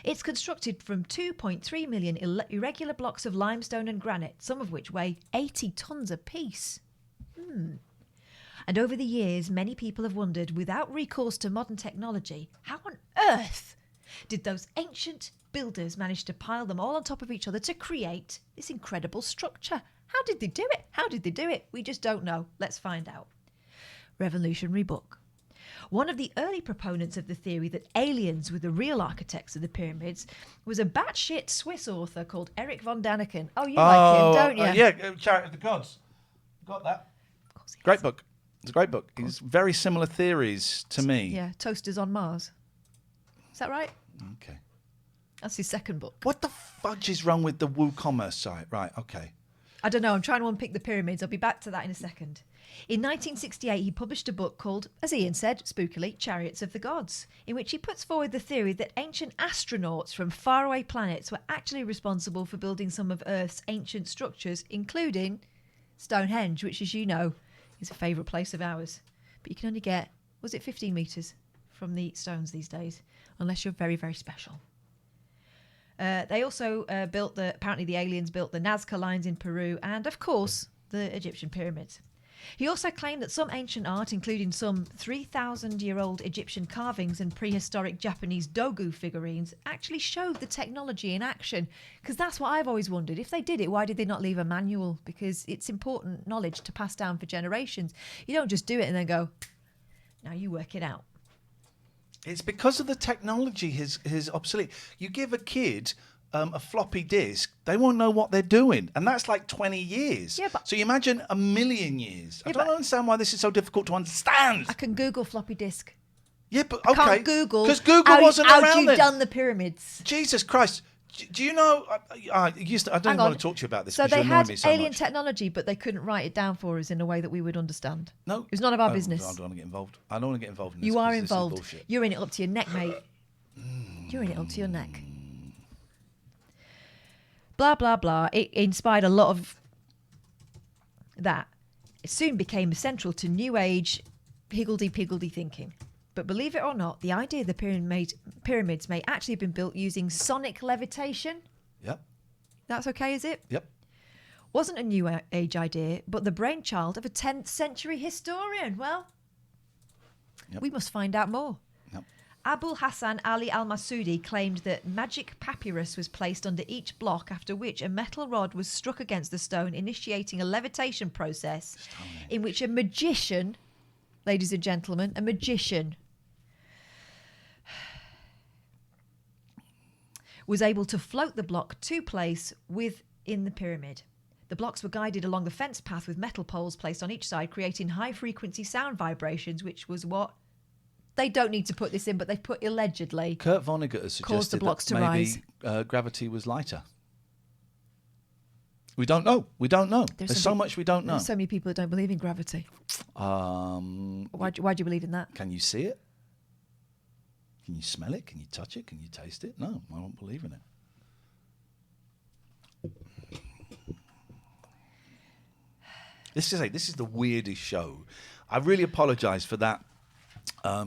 Speaker 8: It's constructed from 2.3 million irregular blocks of limestone and granite, some of which weigh 80 tons apiece. And over the years, many people have wondered, without recourse to modern technology, how on earth did those ancient builders manage to pile them all on top of each other to create this incredible structure? How did they do it? How did they do it? We just don't know. Let's find out. Revolutionary book. One of the early proponents of the theory that aliens were the real architects of the pyramids was a batshit Swiss author called Erich von Däniken. Oh, you like him, don't you?
Speaker 14: Yeah, Chariot of the Gods. Got that.
Speaker 8: Of course he
Speaker 14: Great book. It's a great book. It's very similar theories to me.
Speaker 8: Yeah, Toasters on Mars. Is that right?
Speaker 14: Okay.
Speaker 8: That's his second book.
Speaker 14: What the fudge is wrong with the WooCommerce site? Right, okay.
Speaker 8: I don't know. I'm trying to unpick the pyramids. I'll be back to that in a second. In 1968, he published a book called, as Iain said, spookily, Chariots of the Gods, in which he puts forward the theory that ancient astronauts from faraway planets were actually responsible for building some of Earth's ancient structures, including Stonehenge, which, as you know, is a favourite place of ours. But you can only get, was it 15 metres from the stones these days, unless you're very, very special. They also apparently the aliens built the Nazca lines in Peru and, of course, the Egyptian pyramids. He also claimed that some ancient art, including some 3,000-year-old Egyptian carvings and prehistoric Japanese dogu figurines, actually showed the technology in action. Because that's what I've always wondered. If they did it, why did they not leave a manual? Because it's important knowledge to pass down for generations. You don't just do it and then go, now you work it out.
Speaker 14: It's because of the technology is obsolete. You give a kid a floppy disk, they won't know what they're doing. And that's like 20 years.
Speaker 8: Yeah, but
Speaker 14: so you imagine a million years. I don't understand why this is so difficult to understand.
Speaker 8: I can Google floppy disk.
Speaker 14: Yeah, but okay.
Speaker 8: I can't Google.
Speaker 14: Because Google wasn't around
Speaker 8: How'd you
Speaker 14: then.
Speaker 8: done the pyramids?
Speaker 14: Jesus Christ. Do you know... I don't even want to talk to you about this
Speaker 8: So
Speaker 14: because
Speaker 8: they
Speaker 14: you annoy
Speaker 8: had
Speaker 14: me so
Speaker 8: alien
Speaker 14: much.
Speaker 8: technology, but they couldn't write it down for us in a way that we would understand.
Speaker 14: No.
Speaker 8: It was none of our business.
Speaker 14: I don't want to get involved. I don't want to get involved in this.
Speaker 8: You are
Speaker 14: 'cause this is
Speaker 8: involved.
Speaker 14: bullshit.
Speaker 8: You're in it up to your neck, mate. You're in it up to your neck. Blah, blah, blah. It inspired a lot of that. It soon became central to New Age higgledy-piggledy thinking. But believe it or not, the idea of the pyramids may actually have been built using sonic levitation.
Speaker 14: Yep.
Speaker 8: That's okay, is it?
Speaker 14: Yep.
Speaker 8: Wasn't a new age idea, but the brainchild of a 10th century historian. Well, we must find out more. Abul Hassan Ali al-Masudi claimed that magic papyrus was placed under each block, after which a metal rod was struck against the stone, initiating a levitation process in which a magician, ladies and gentlemen, a magician was able to float the block to place within the pyramid. The blocks were guided along the fence path with metal poles placed on each side, creating high-frequency sound vibrations, which was what... They don't need to put this in, but they've put allegedly.
Speaker 14: Kurt Vonnegut has
Speaker 8: caused the
Speaker 14: suggested
Speaker 8: blocks
Speaker 14: that
Speaker 8: to
Speaker 14: maybe
Speaker 8: rise.
Speaker 14: Gravity was lighter. We don't know. We don't know. There's so much we don't know.
Speaker 8: There's so many people that don't believe in gravity. Why do you believe in that?
Speaker 14: Can you see it? Can you smell it? Can you touch it? Can you taste it? No, I don't believe in it. This is the weirdest show. I really apologise for that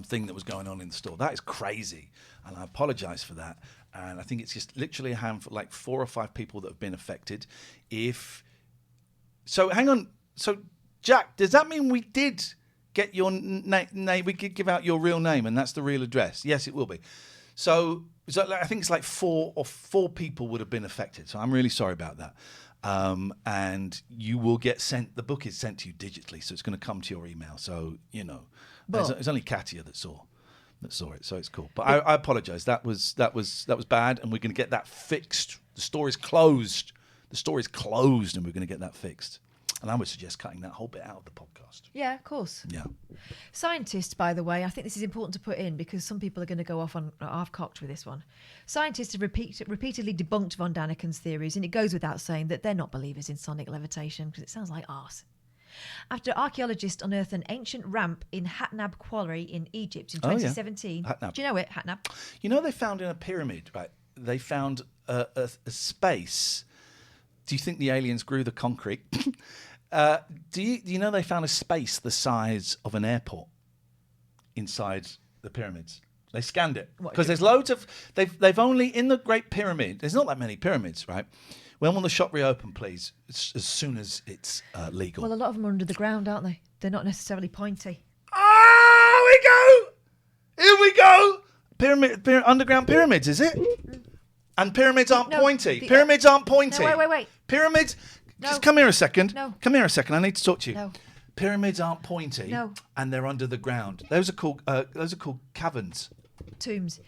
Speaker 14: thing that was going on in the store. That is crazy, and I apologise for that. And I think it's just literally a handful, like 4 or 5 people that have been affected. So hang on. So Jack, does that mean we did get your name? We could give out your real name, and that's the real address. Yes, it will be. So I think it's like 4 people would have been affected. So I'm really sorry about that. And you will get sent. The book is sent to you digitally, so it's going to come to your email. So it's only Katia that saw it, so it's cool. But I apologise. That was bad, and we're going to get that fixed. The store is closed. And we're going to get that fixed. And I would suggest cutting that whole bit out of the podcast.
Speaker 8: Yeah, of course.
Speaker 14: Yeah.
Speaker 8: Scientists, by the way, I think this is important to put in because some people are going to go off on half-cocked with this one. Scientists have repeatedly debunked von Daniken's theories, and it goes without saying that they're not believers in sonic levitation because it sounds like arse. After archaeologists unearthed an ancient ramp in Hatnab Quarry in Egypt in 2017.
Speaker 14: Hatnab.
Speaker 8: Do you know it, Hatnab?
Speaker 14: You know they found in a pyramid, right? They found a space. Do you think the aliens grew the concrete? Do you know they found a space the size of an airport inside the pyramids? They scanned it because there's loads of they've only in the Great Pyramid. There's not that many pyramids, right? When will the shop reopen, please? As soon as it's legal.
Speaker 8: Well, a lot of them are under the ground, aren't they? They're not necessarily pointy.
Speaker 14: Here we go. Underground pyramids, is it? And pyramids aren't pointy. Pyramids aren't pointy.
Speaker 8: No, wait.
Speaker 14: Pyramids.
Speaker 8: No.
Speaker 14: Just come here a second.
Speaker 8: No.
Speaker 14: Come here a second. I need to talk to you.
Speaker 8: No.
Speaker 14: Pyramids aren't pointy.
Speaker 8: No.
Speaker 14: And they're under the ground. Those are called caverns.
Speaker 8: Tombs.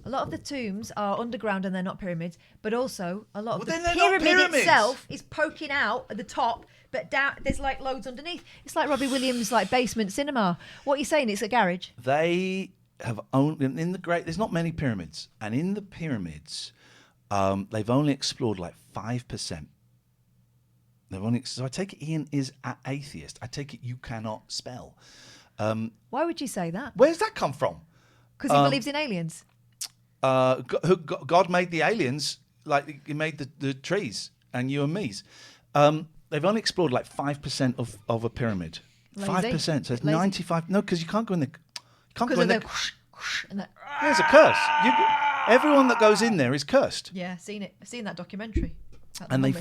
Speaker 8: A lot of the tombs are underground and they're not pyramids, but also a lot of the
Speaker 14: then they're not
Speaker 8: pyramid
Speaker 14: pyramids.
Speaker 8: itself is poking out at the top, but down there's like loads underneath. It's like Robbie Williams' like basement cinema. What are you saying? It's a garage.
Speaker 14: They have only in the great. There's not many pyramids, and in the pyramids, they've only explored like 5%. So I take it Iain is an atheist. I take it you cannot spell.
Speaker 8: Why would you say that?
Speaker 14: Where's that come from?
Speaker 8: Because he believes in aliens.
Speaker 14: God made the aliens like he made the trees and you and me's. They've only explored like 5% of a pyramid.
Speaker 8: Lazy.
Speaker 14: 5%. So it's
Speaker 8: Lazy.
Speaker 14: 95. No, because you can't go in there. You can't go in
Speaker 8: Because
Speaker 14: there.
Speaker 8: of the
Speaker 14: There's a curse. Everyone that goes in there is cursed.
Speaker 8: Yeah, seen it. I've seen that documentary.
Speaker 14: And they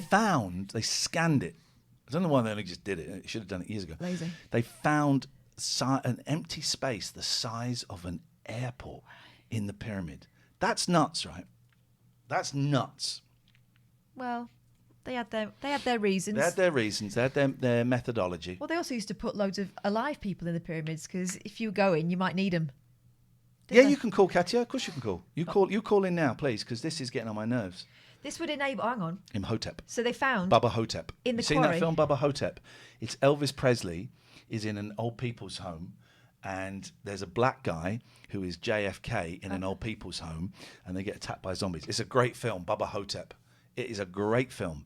Speaker 14: scanned it. I don't know why they only just did it. They should have done it years ago.
Speaker 8: Lazy.
Speaker 14: They found an empty space the size of an airport in the pyramid. That's nuts, right? That's nuts.
Speaker 8: Well, they had their reasons.
Speaker 14: They had their reasons. They had their methodology.
Speaker 8: Well, they also used to put loads of alive people in the pyramids because if you go in, you might need them.
Speaker 14: Yeah, you can call Katia. Of course you can call. You call in now, please, because this is getting on my nerves.
Speaker 8: This would enable. Hang on.
Speaker 14: Imhotep.
Speaker 8: So they found
Speaker 14: Bubba Hotep.
Speaker 8: in the
Speaker 14: You seen
Speaker 8: quarry.
Speaker 14: that film Bubba Hotep? It's Elvis Presley is in an old people's home, and there's a black guy who is JFK in an old people's home, and they get attacked by zombies. It's a great film, Bubba Hotep. It is a great film.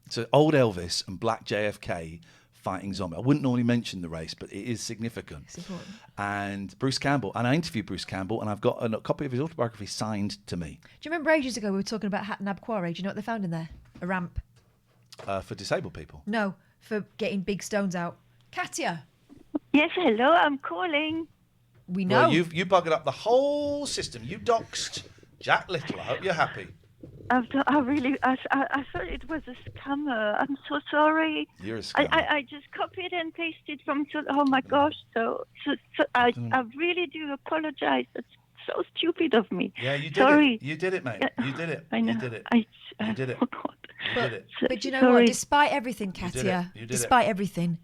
Speaker 14: So old Elvis and black JFK fighting zombies. I wouldn't normally mention the race, but it is significant.
Speaker 8: It's important.
Speaker 14: And Bruce Campbell, and I interviewed Bruce Campbell, and I've got a copy of his autobiography signed to me.
Speaker 8: Do you remember ages ago we were talking about Hatnab Quarry? Do you know what they found in there? A ramp.
Speaker 14: For disabled people.
Speaker 8: No, for getting big stones out. Katia.
Speaker 15: Yes, hello, I'm calling.
Speaker 8: We know.
Speaker 14: Well, you buggered up the whole system. You doxed Jack Little. I hope you're happy.
Speaker 15: I thought it was a scammer. I'm so sorry.
Speaker 14: You're a scammer.
Speaker 15: I just copied and pasted from. Oh my gosh! So I really do apologize. That's so stupid of me.
Speaker 14: Yeah, you did
Speaker 15: sorry.
Speaker 14: it. You did it, mate. You did it.
Speaker 15: I know.
Speaker 14: You did it. You did it. You did it.
Speaker 8: But you know
Speaker 15: Sorry.
Speaker 8: what? Despite everything,
Speaker 14: You did
Speaker 8: Katia,
Speaker 14: it. You did
Speaker 8: despite everything,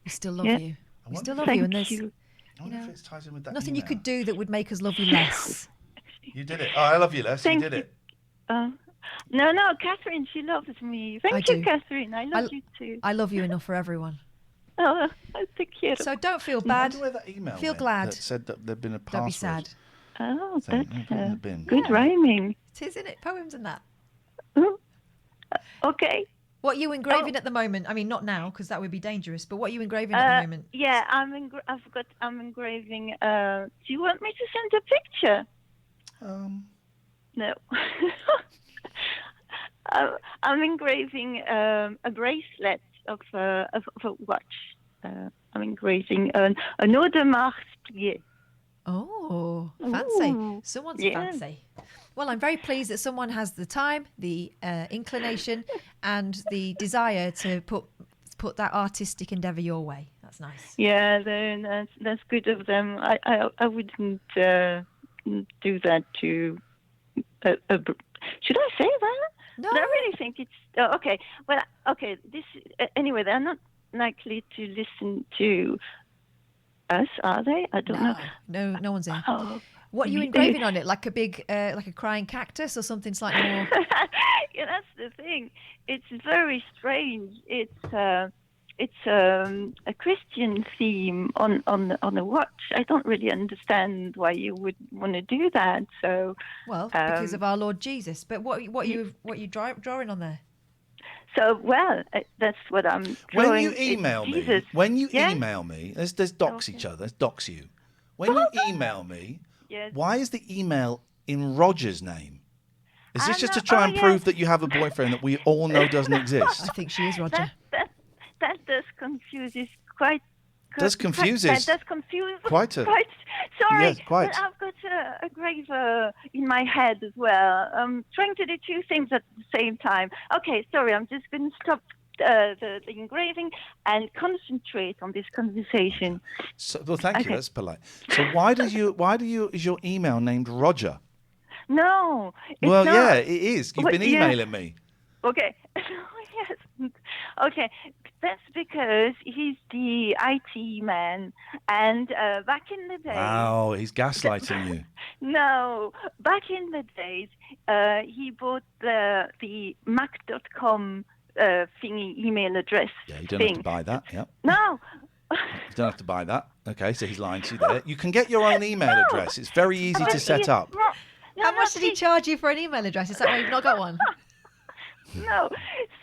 Speaker 8: we still love
Speaker 15: Yeah.
Speaker 8: you. We still
Speaker 14: wonder
Speaker 8: love
Speaker 14: if-
Speaker 8: you, and there's
Speaker 14: I wonder if it ties in with that
Speaker 8: nothing you
Speaker 14: email.
Speaker 8: could do that would make us love you less.
Speaker 14: You did it. Oh, I love you, Les.
Speaker 15: Thank
Speaker 14: you did it.
Speaker 15: No, Catherine, she loves me. Thank
Speaker 8: I
Speaker 15: you,
Speaker 8: do.
Speaker 15: Catherine. I love you too.
Speaker 8: I love you enough for everyone.
Speaker 15: Oh, take care.
Speaker 8: So don't feel
Speaker 14: I
Speaker 8: bad.
Speaker 14: wonder where that email
Speaker 8: Feel
Speaker 14: went
Speaker 8: glad.
Speaker 14: that said that there'd been a password.
Speaker 8: Don't be sad.
Speaker 15: Oh,
Speaker 14: thing.
Speaker 15: that's
Speaker 14: Put it in the bin.
Speaker 15: good rhyming.
Speaker 8: It is, isn't it? Poems and that.
Speaker 15: Okay.
Speaker 8: What are you engraving at the moment? I mean, not now, because that would be dangerous. But what are you engraving at the moment?
Speaker 15: Yeah, I'm engraving. Do you want me to send a picture? No. I'm engraving a bracelet of a watch. I'm engraving an Audemars plié.
Speaker 8: Oh, fancy.
Speaker 15: Ooh,
Speaker 8: Someone's
Speaker 15: yeah.
Speaker 8: fancy. Well, I'm very pleased that someone has the time, the inclination, and the desire to put that artistic endeavour your way. That's nice.
Speaker 15: Yeah, that's good of them. I wouldn't do that to. Should I say that?
Speaker 8: No.
Speaker 15: But I really think it's okay. Well, okay. This anyway. They're not likely to listen to us, are they? I don't know.
Speaker 8: No one's in.
Speaker 15: Oh.
Speaker 8: What are you engraving on it? Like a big, like a crying cactus or something slightly more?
Speaker 15: Yeah, that's the thing. It's very strange. It's a Christian theme on the watch. I don't really understand why you would want to do that. So
Speaker 8: well, because of our Lord Jesus. But what you drawing on there?
Speaker 15: So that's what I'm drawing.
Speaker 14: When you email me,
Speaker 15: Jesus.
Speaker 14: email me, let's dox each other. Let's dox you. When you email me,
Speaker 15: Yes.
Speaker 14: why is the email in Roger's name? Is this just to try and prove that you have a boyfriend that we all know doesn't exist?
Speaker 8: I think she is Roger.
Speaker 15: That does confuse. It's quite.
Speaker 14: Does confuse
Speaker 15: That
Speaker 14: is
Speaker 15: does confuse.
Speaker 14: quite a-
Speaker 15: Sorry,
Speaker 14: Yes, quite.
Speaker 15: but I've got a graver in my head as well. Trying to do two things at the same time. Okay, sorry. I'm just going to stop the engraving and concentrate on this conversation.
Speaker 14: So, well, thank you.
Speaker 15: Okay.
Speaker 14: That's polite. So why is your email named Roger?
Speaker 15: No. It's
Speaker 14: Well,
Speaker 15: not.
Speaker 14: yeah, it is. You've
Speaker 15: What-
Speaker 14: been
Speaker 15: yeah.
Speaker 14: emailing me.
Speaker 15: Okay. Yes. Okay. That's because he's the IT man, and back in the day.
Speaker 14: Wow, he's gaslighting you.
Speaker 15: No, back in the days, he bought the Mac.com thingy email address.
Speaker 14: Yeah, you don't
Speaker 15: thing.
Speaker 14: have to buy that. Yeah,
Speaker 15: No.
Speaker 14: you don't have to buy that. Okay, so he's lying to you there. You can get your own email address. It's very easy to set up.
Speaker 8: How much did he charge you for an email address? Is that why you've not got one?
Speaker 15: No.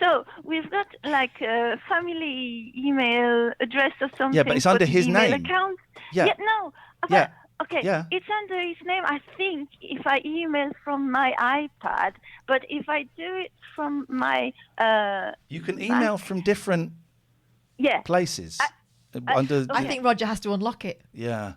Speaker 15: So we've got like a family email address or something.
Speaker 14: Yeah, but it's
Speaker 15: for
Speaker 14: under
Speaker 15: the
Speaker 14: his
Speaker 15: email
Speaker 14: name.
Speaker 15: Account.
Speaker 14: Yeah.
Speaker 15: No.
Speaker 14: Yeah.
Speaker 15: Okay.
Speaker 14: Yeah.
Speaker 15: It's under his name. I think if I email from my iPad, but if I do it from my
Speaker 14: You can email from different
Speaker 15: yeah
Speaker 14: places.
Speaker 8: I think Roger has to unlock it.
Speaker 14: Yeah.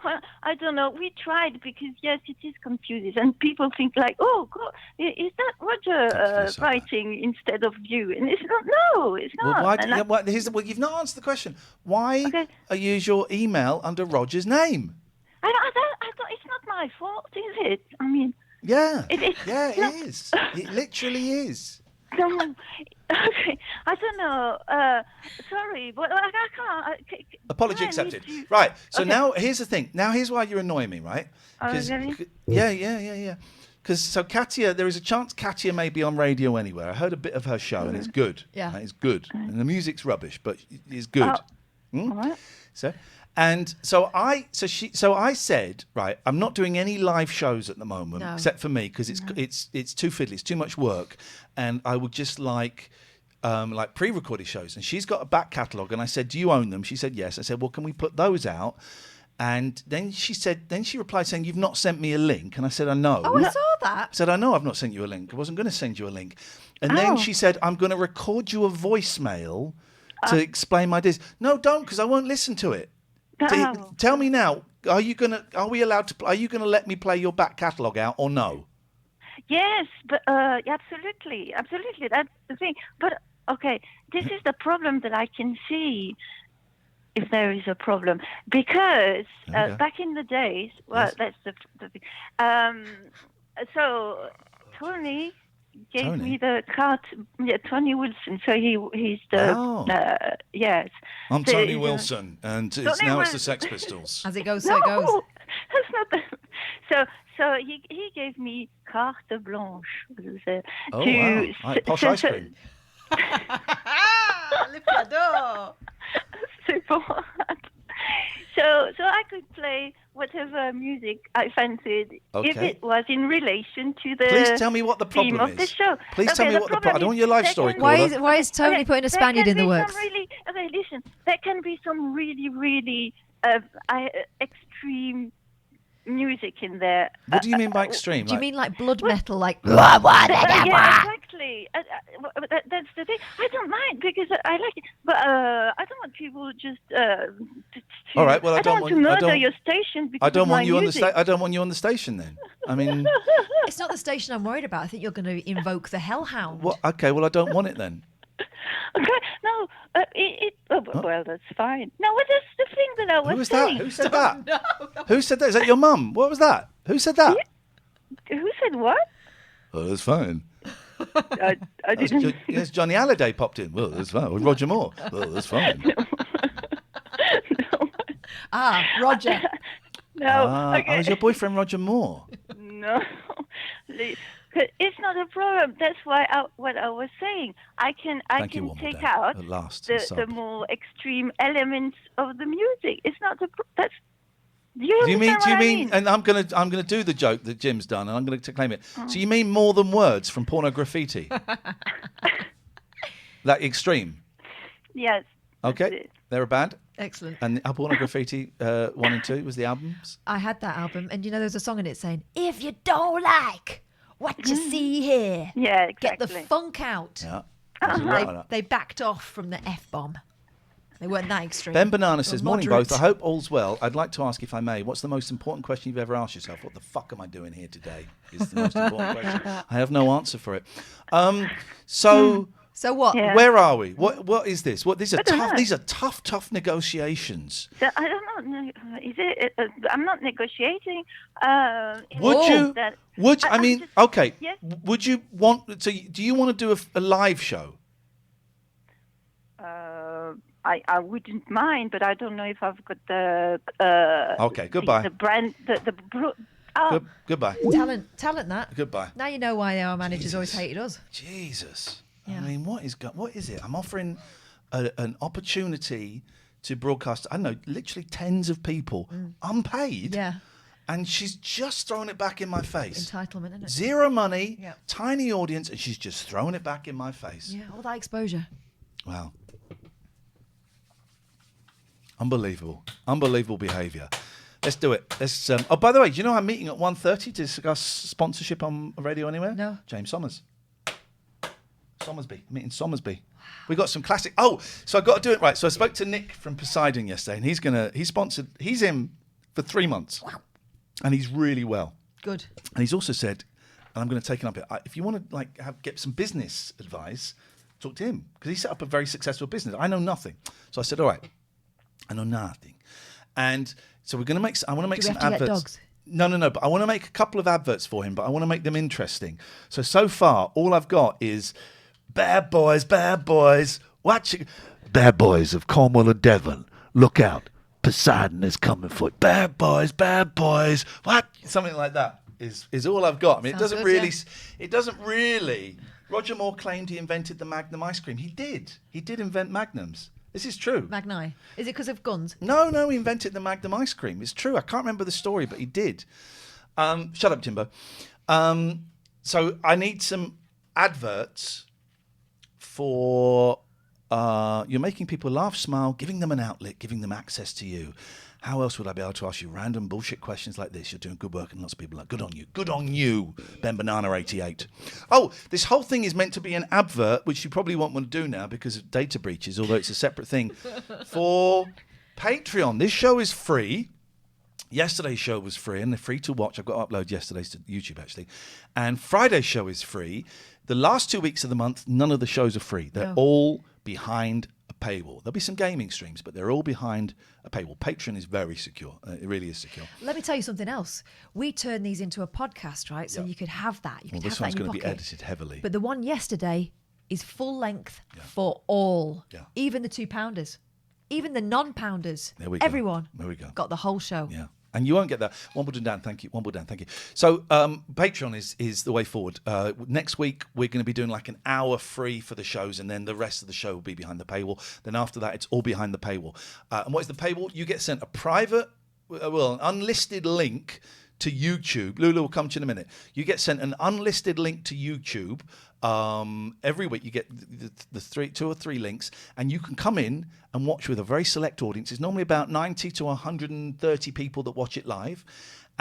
Speaker 15: Well, I don't know. We tried because yes, it is confusing, and people think like, "Oh, God, is that Roger writing instead of you?" And it's not. No, it's not.
Speaker 14: Well, why?
Speaker 15: And
Speaker 14: Well, you've not answered the question. Why are you use your email under Roger's name?
Speaker 15: I don't, it's not my fault, is it? I mean,
Speaker 14: Yeah.
Speaker 15: It
Speaker 14: is. It literally is.
Speaker 15: No, okay, I don't know. Sorry, but I can't.
Speaker 14: Apology accepted. Right. So now here's the thing. Now here's why you're annoying me, right?
Speaker 15: Really?
Speaker 14: Yeah. Because Katia, there is a chance Katia may be on radio anywhere. I heard a bit of her show and it's good.
Speaker 8: Yeah.
Speaker 14: It's good. And the music's rubbish, but it's good.
Speaker 15: All right.
Speaker 14: So I said, right, I'm not doing any live shows at the moment,
Speaker 8: No.
Speaker 14: except for me, because it's too fiddly, it's too much work, and I would just like pre-recorded shows. And she's got a back catalogue, and I said, do you own them? She said yes. I said, well, can we put those out? And then she replied saying, you've not sent me a link. And I said, I know.
Speaker 8: Oh, I saw that.
Speaker 14: I said, I know I've not sent you a link. I wasn't going to send you a link. And then she said, I'm going to record you a voicemail to explain my ideas. No, don't, because I won't listen to it. Tell me now, are you going to let me play your back catalogue out or no?
Speaker 15: Yes, but absolutely. That's the thing. But okay, this is the problem that I can see. If there is a problem, because back in the days, that's the thing. So Tony gave me the card. Yeah, Tony Wilson. So he's the yes.
Speaker 14: I'm
Speaker 15: So
Speaker 14: Tony
Speaker 15: he's
Speaker 14: Wilson, and it's the Sex Pistols.
Speaker 8: As it goes, so it goes.
Speaker 15: That's not the. So he gave me carte blanche.
Speaker 14: Oh wow! Right, posh ice cream.
Speaker 8: Le cadeau.
Speaker 15: Super. So I could play whatever music I fancied if it was in relation to the
Speaker 14: Please tell me what the
Speaker 15: theme
Speaker 14: problem
Speaker 15: of the
Speaker 14: is.
Speaker 15: show.
Speaker 14: Please tell me what the problem. I don't want your life story.
Speaker 8: Why is Tony putting a Spaniard in the works?
Speaker 15: Okay, listen. There can be some really extreme music in there.
Speaker 14: What do you mean by extreme?
Speaker 8: Do you mean like blood metal, like?
Speaker 15: Yeah, exactly. That's the thing. I don't mind because I like it, but I don't want people just.
Speaker 14: All right. Well, I don't
Speaker 15: want to murder your station because
Speaker 14: I don't want you on the
Speaker 15: music.
Speaker 14: I don't want you on the station then. I mean.
Speaker 8: It's not the station I'm worried about. I think you're going to invoke the hellhound.
Speaker 14: Well, okay. Well, I don't want it then.
Speaker 15: Okay, no, well, that's fine. No, what is the thing that I was
Speaker 14: Who was
Speaker 15: saying?
Speaker 14: that? Who said that? Who said that? Is that your mum? What was that? Who said that?
Speaker 15: Who said what?
Speaker 14: Oh, that's fine.
Speaker 15: I didn't.
Speaker 14: Yes, Johnny Halliday popped in. Well, that's fine. With Roger Moore. Well, that's fine.
Speaker 8: Roger.
Speaker 15: No. Okay.
Speaker 14: Oh, is your boyfriend Roger Moore?
Speaker 15: No. It's not a problem. That's why what I was saying. I can take out the more extreme elements of the music. It's not a. That's. Do you mean?
Speaker 14: And I'm gonna do the joke that Jim's done, and I'm gonna claim it. So you mean more than words from porno graffiti? That extreme.
Speaker 15: Yes.
Speaker 14: Okay. They're a band.
Speaker 8: Excellent.
Speaker 14: And porno graffiti 1 and 2 was the albums.
Speaker 8: I had that album, and there's a song in it saying, "If you don't like what you see here,
Speaker 15: yeah, exactly.
Speaker 8: Get the funk out."
Speaker 14: Yeah.
Speaker 8: They backed off from the F-bomb. They weren't that extreme.
Speaker 14: Ben Banana says, "Morning
Speaker 8: moderate.
Speaker 14: both. I hope all's well. I'd like to ask, if I may, what's the most important question you've ever asked yourself? What the fuck am I doing here today? Is the most important question. I have no answer for it.
Speaker 8: So what?
Speaker 15: Yeah.
Speaker 14: Where are we? What is this? These are tough negotiations.
Speaker 15: So, I don't know. Is it? I'm not negotiating.
Speaker 14: Would you? Okay.
Speaker 15: Yes?
Speaker 14: Would you want? So, do you want to do a live show?
Speaker 15: I wouldn't mind, but I don't know if I've got the.
Speaker 14: Okay. Goodbye.
Speaker 15: The brand.
Speaker 14: Goodbye.
Speaker 8: Talent. That.
Speaker 14: Goodbye.
Speaker 8: Now you know why our managers always hated us.
Speaker 14: Jesus.
Speaker 8: Yeah.
Speaker 14: I mean, what is it? I'm offering an opportunity to broadcast, I don't know, literally tens of people, unpaid.
Speaker 8: Yeah.
Speaker 14: And she's just throwing it back in my face.
Speaker 8: Entitlement, isn't it?
Speaker 14: Zero money,
Speaker 8: Yeah.
Speaker 14: tiny audience, and she's just throwing it back in my face.
Speaker 8: Yeah, all that exposure.
Speaker 14: Wow. Unbelievable behaviour. Let's do it. Let's. Oh, by the way, do you know I'm meeting at 1:30 to discuss sponsorship on Radio Anywhere?
Speaker 8: No.
Speaker 14: James Sommers. Somersby. I'm meeting Somersby. We got some classic. Oh, so I got to do it right. So I spoke to Nick from Poseidon yesterday, and he's in for 3 months.
Speaker 8: Wow.
Speaker 14: And he's really well.
Speaker 8: Good.
Speaker 14: And he's also said, and I'm going to take it up here, if you want to get some business advice, talk to him, because he set up a very successful business. I know nothing. So I said, all right, I know nothing. And so we're going to make. I want to make some adverts.
Speaker 8: Get dogs?
Speaker 14: No. But I want to make a couple of adverts for him, but I want to make them interesting. So far, all I've got is bad boys. Watch it. Bad boys of Cornwall and Devon. Look out. Poseidon is coming for it. Bad boys. What? Something like that is all I've got. I mean, it doesn't really. Roger Moore claimed he invented the Magnum ice cream. He did. He did invent Magnums. This is true.
Speaker 8: Magni. Is it because of guns?
Speaker 14: No, he invented the Magnum ice cream. It's true. I can't remember the story, but he did. Shut up, Jimbo. So I need some adverts for you're making people laugh, smile, giving them an outlet, giving them access to you. How else would I be able to ask you random bullshit questions like this? You're doing good work and lots of people are like, good on you, Ben Banana 88. Oh, this whole thing is meant to be an advert, which you probably won't want to do now because of data breaches, although it's a separate thing, for Patreon. This show is free. Yesterday's show was free, and they're free to watch. I've got to upload yesterday's to YouTube, actually. And Friday's show is free. The last 2 weeks of the month, none of the shows are free. They're all behind a paywall. There'll be some gaming streams, but they're all behind a paywall. Patreon is very secure. It really is secure.
Speaker 8: Let me tell you something else. We turn these into a podcast, right? So you could have that. You could have
Speaker 14: this
Speaker 8: that
Speaker 14: one's
Speaker 8: in your
Speaker 14: going to be
Speaker 8: pocket.
Speaker 14: edited heavily.
Speaker 8: But the one yesterday is full length for all.
Speaker 14: Yeah.
Speaker 8: Even the £2-pounders. Even the non-pounders.
Speaker 14: There we go.
Speaker 8: Everyone
Speaker 14: There we go.
Speaker 8: got the whole show.
Speaker 14: Yeah. And you won't get that. One button down, thank you. One button down, thank you. So Patreon is the way forward. Next week, we're going to be doing like an hour free for the shows, and then the rest of the show will be behind the paywall. Then after that, it's all behind the paywall. And what is the paywall? You get sent a private, an unlisted link to YouTube. Lulu will come to you in a minute. You get sent an unlisted link to YouTube. Every week you get the 2 or 3 links, and you can come in and watch with a very select audience. It's normally about 90 to 130 people that watch it live,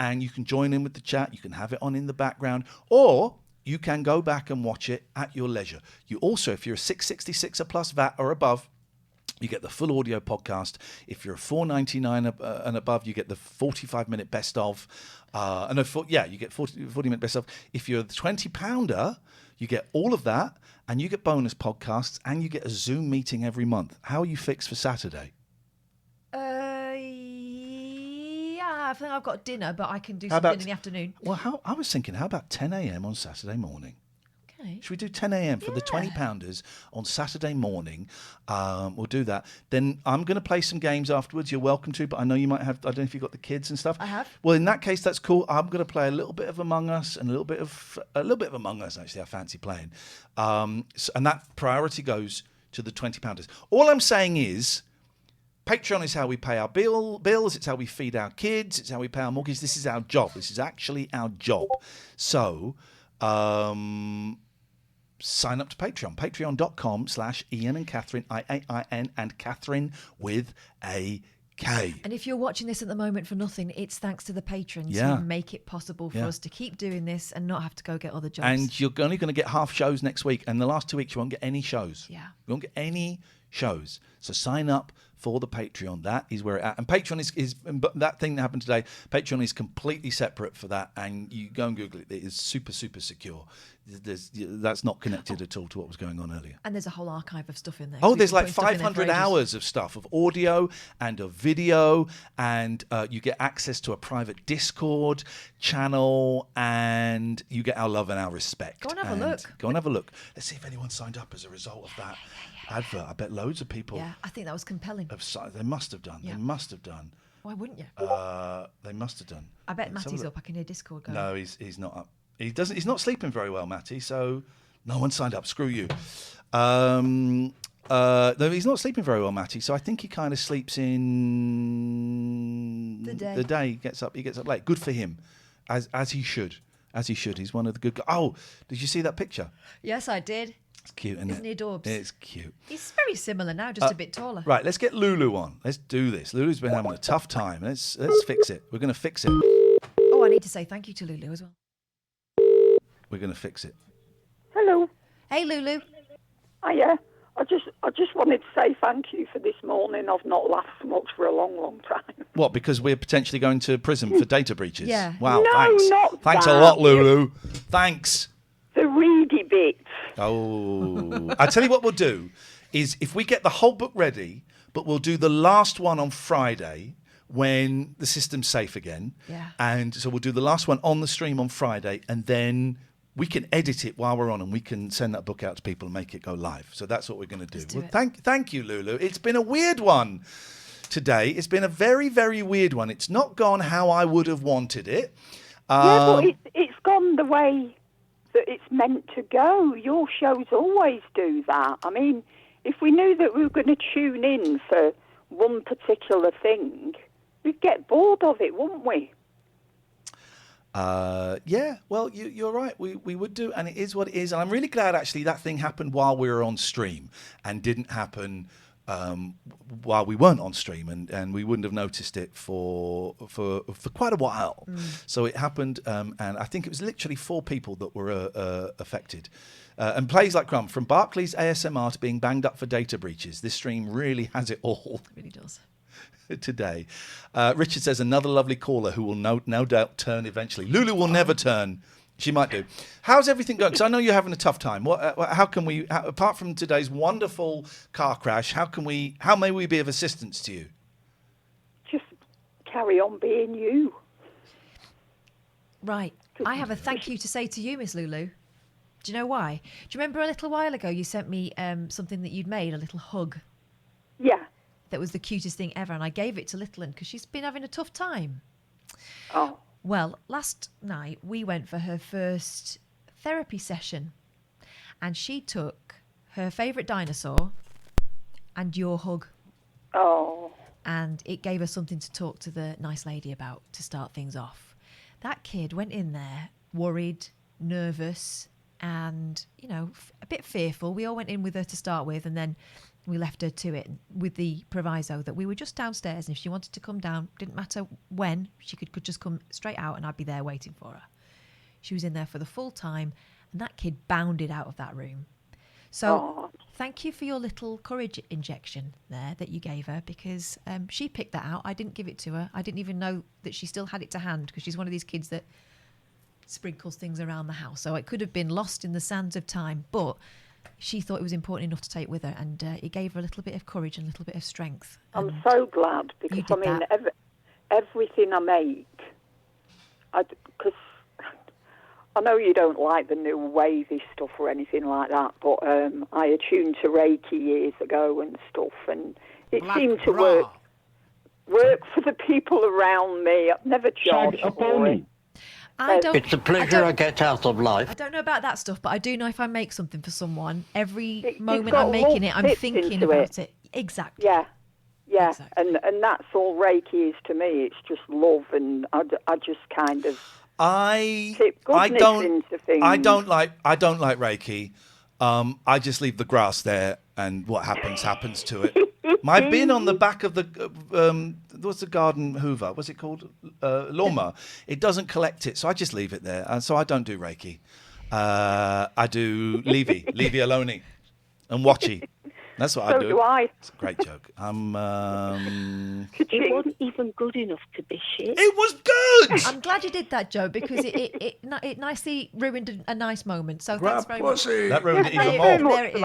Speaker 14: and you can join in with the chat. You can have it on in the background, or you can go back and watch it at your leisure. You also, if you're a 666 plus VAT or above, you get the full audio podcast. If you're a $4.99 and above, you get the 45-minute best of. You get 40-minute best of. If you're the £20-pounder, you get all of that, and you get bonus podcasts, and you get a Zoom meeting every month. How are you fixed for Saturday?
Speaker 8: Yeah, I think I've got dinner, but I can do something in the afternoon.
Speaker 14: Well, I was thinking, how about 10 a.m. on Saturday morning?
Speaker 8: Okay.
Speaker 14: Should we do 10 a.m. for the 20-pounders on Saturday morning? We'll do that. Then I'm going to play some games afterwards. You're welcome to, but I know you might have, I don't know if you've got the kids and stuff.
Speaker 8: I have.
Speaker 14: Well, in that case, that's cool. I'm going to play a little bit of Among Us and a little bit of Among Us, actually, I fancy playing. And that priority goes to the 20-pounders. All I'm saying is, Patreon is how we pay our bills. It's how we feed our kids. It's how we pay our mortgage. This is our job. This is actually our job. So, sign up to Patreon. Patreon.com/Iain and Katherine, IAIN, and Katherine with a K.
Speaker 8: And if you're watching this at the moment for nothing, it's thanks to the patrons who make it possible for us to keep doing this and not have to go get other jobs.
Speaker 14: And you're only going to get half shows next week. And the last 2 weeks, you won't get any shows.
Speaker 8: Yeah.
Speaker 14: You won't get any shows. So sign up for the Patreon. That is where it's at. And Patreon is that thing that happened today, Patreon is completely separate for that. And you go and Google it. It is super, super secure. That's not connected at all to what was going on earlier.
Speaker 8: And there's a whole archive of stuff in there.
Speaker 14: Oh, there's like 500 hours of stuff, of audio and of video, and you get access to a private Discord channel, and you get our love and our respect.
Speaker 8: Go and have a look.
Speaker 14: Go and have a look. Let's see if anyone signed up as a result of that advert. I bet loads of people.
Speaker 8: Yeah, I think that was compelling.
Speaker 14: They must have done.
Speaker 8: Yeah.
Speaker 14: They must have done.
Speaker 8: Why wouldn't you?
Speaker 14: They must have done.
Speaker 8: I bet Matty's up. I can hear Discord going.
Speaker 14: No, he's not up. He's not sleeping very well, Matty. So no one signed up. Screw you. No, he's not sleeping very well, Matty. So I think he kind of sleeps in
Speaker 8: the day.
Speaker 14: He gets up late. Good for him, as he should. As he should. He's one of the good guys. Oh, did you see that picture?
Speaker 8: Yes, I did.
Speaker 14: It's cute, isn't it?
Speaker 8: Isn't he adorbs?
Speaker 14: It's cute.
Speaker 8: He's very similar now, just a bit taller.
Speaker 14: Right, let's get Lulu on. Let's do this. Lulu's been having a tough time. Let's fix it. We're going to fix it.
Speaker 8: Oh, I need to say thank you to Lulu as well.
Speaker 14: We're going to fix it.
Speaker 16: Hello.
Speaker 8: Hey, Lulu.
Speaker 16: Hiya. I just wanted to say thank you for this morning. I've not laughed so much for a long, long time.
Speaker 14: What, because we're potentially going to prison for data breaches?
Speaker 16: Yeah.
Speaker 14: Wow,
Speaker 16: No,
Speaker 14: thanks.
Speaker 16: not
Speaker 14: Thanks
Speaker 16: that.
Speaker 14: a lot, Lulu. Thanks.
Speaker 16: The reedy bits.
Speaker 14: Oh. I tell you what we'll do is if we get the whole book ready, but we'll do the last one on Friday when the system's safe again.
Speaker 8: Yeah.
Speaker 14: And so we'll do the last one on the stream on Friday, and then we can edit it while we're on, and we can send that book out to people and make it go live. So that's what we're going to do.
Speaker 8: do
Speaker 14: Well,
Speaker 8: it.
Speaker 14: thank you, Lulu. It's been a weird one today. It's been a very, very weird one. It's not gone how I would have wanted it.
Speaker 16: Yeah, but it's gone the way that it's meant to go. Your shows always do that. I mean, if we knew that we were going to tune in for one particular thing, we'd get bored of it, wouldn't we?
Speaker 14: Yeah, well, you're right. We would do, and it is what it is. And I'm really glad, actually, that thing happened while we were on stream and didn't happen while we weren't on stream, and we wouldn't have noticed it for quite a while. So it happened, and I think it was literally 4 people that were affected. And plays like Crumb, from Barclays ASMR to being banged up for data breaches, this stream really has it all.
Speaker 8: It really does.
Speaker 14: today. Richard says another lovely caller who will no doubt turn eventually. Lulu will never turn. She might do. How's everything going? Because I know you're having a tough time. How can we, apart from today's wonderful car crash, how may we be of assistance to you?
Speaker 16: Just carry on being you.
Speaker 8: Right. I have a thank you to say to you, Miss Lulu. Do you know why? Do you remember a little while ago you sent me something that you'd made, a little hug?
Speaker 16: Yeah.
Speaker 8: That was the cutest thing ever, and I gave it to Little because she's been having a tough time.
Speaker 16: Oh.
Speaker 8: Well, last night we went for her first therapy session, and she took her favourite dinosaur and your hug.
Speaker 16: Oh.
Speaker 8: And it gave her something to talk to the nice lady about to start things off. That kid went in there worried, nervous, and, you know, a bit fearful. We all went in with her to start with, and then we left her to it with the proviso that we were just downstairs, and if she wanted to come down, didn't matter when, she could just come straight out and I'd be there waiting for her. She was in there for the full time, and that kid bounded out of that room. So thank you for your little courage injection there that you gave her, because she picked that out. I didn't give it to her. I didn't even know that she still had it to hand, because she's one of these kids that sprinkles things around the house. So it could have been lost in the sands of time, but she thought it was important enough to take with her, and it gave her a little bit of courage and a little bit of strength.
Speaker 16: I'm so glad, because I mean, everything I make, because I know you don't like the new wavy stuff or anything like that, but I attuned to Reiki years ago and stuff, and it seemed to work for the people around me. I've never charged for it.
Speaker 21: It's a pleasure I get out of life.
Speaker 8: I don't know about that stuff, but I do know if I make something for someone, every moment
Speaker 16: got
Speaker 8: I'm making
Speaker 16: love
Speaker 8: it, I'm
Speaker 16: bits
Speaker 8: thinking
Speaker 16: into
Speaker 8: about it. Exactly.
Speaker 16: Yeah. Exactly. And that's all Reiki is to me. It's just love, and I just kind of tip goodness into things.
Speaker 14: I don't like Reiki. I just leave the grass there, and what happens to it. My bin on the back of the what's the garden hoover? What's it called? Lawnmower. It doesn't collect it, so I just leave it there. And so I don't do Reiki. I do Levi Aloni, and Watchy. That's what I do.
Speaker 16: So do I.
Speaker 14: It's a great joke.
Speaker 21: It wasn't even good enough to be shit.
Speaker 14: It was good.
Speaker 8: I'm glad you did that, Joe, because it nicely ruined a nice moment. So thanks very much.
Speaker 14: That ruined it even more.
Speaker 8: There it is.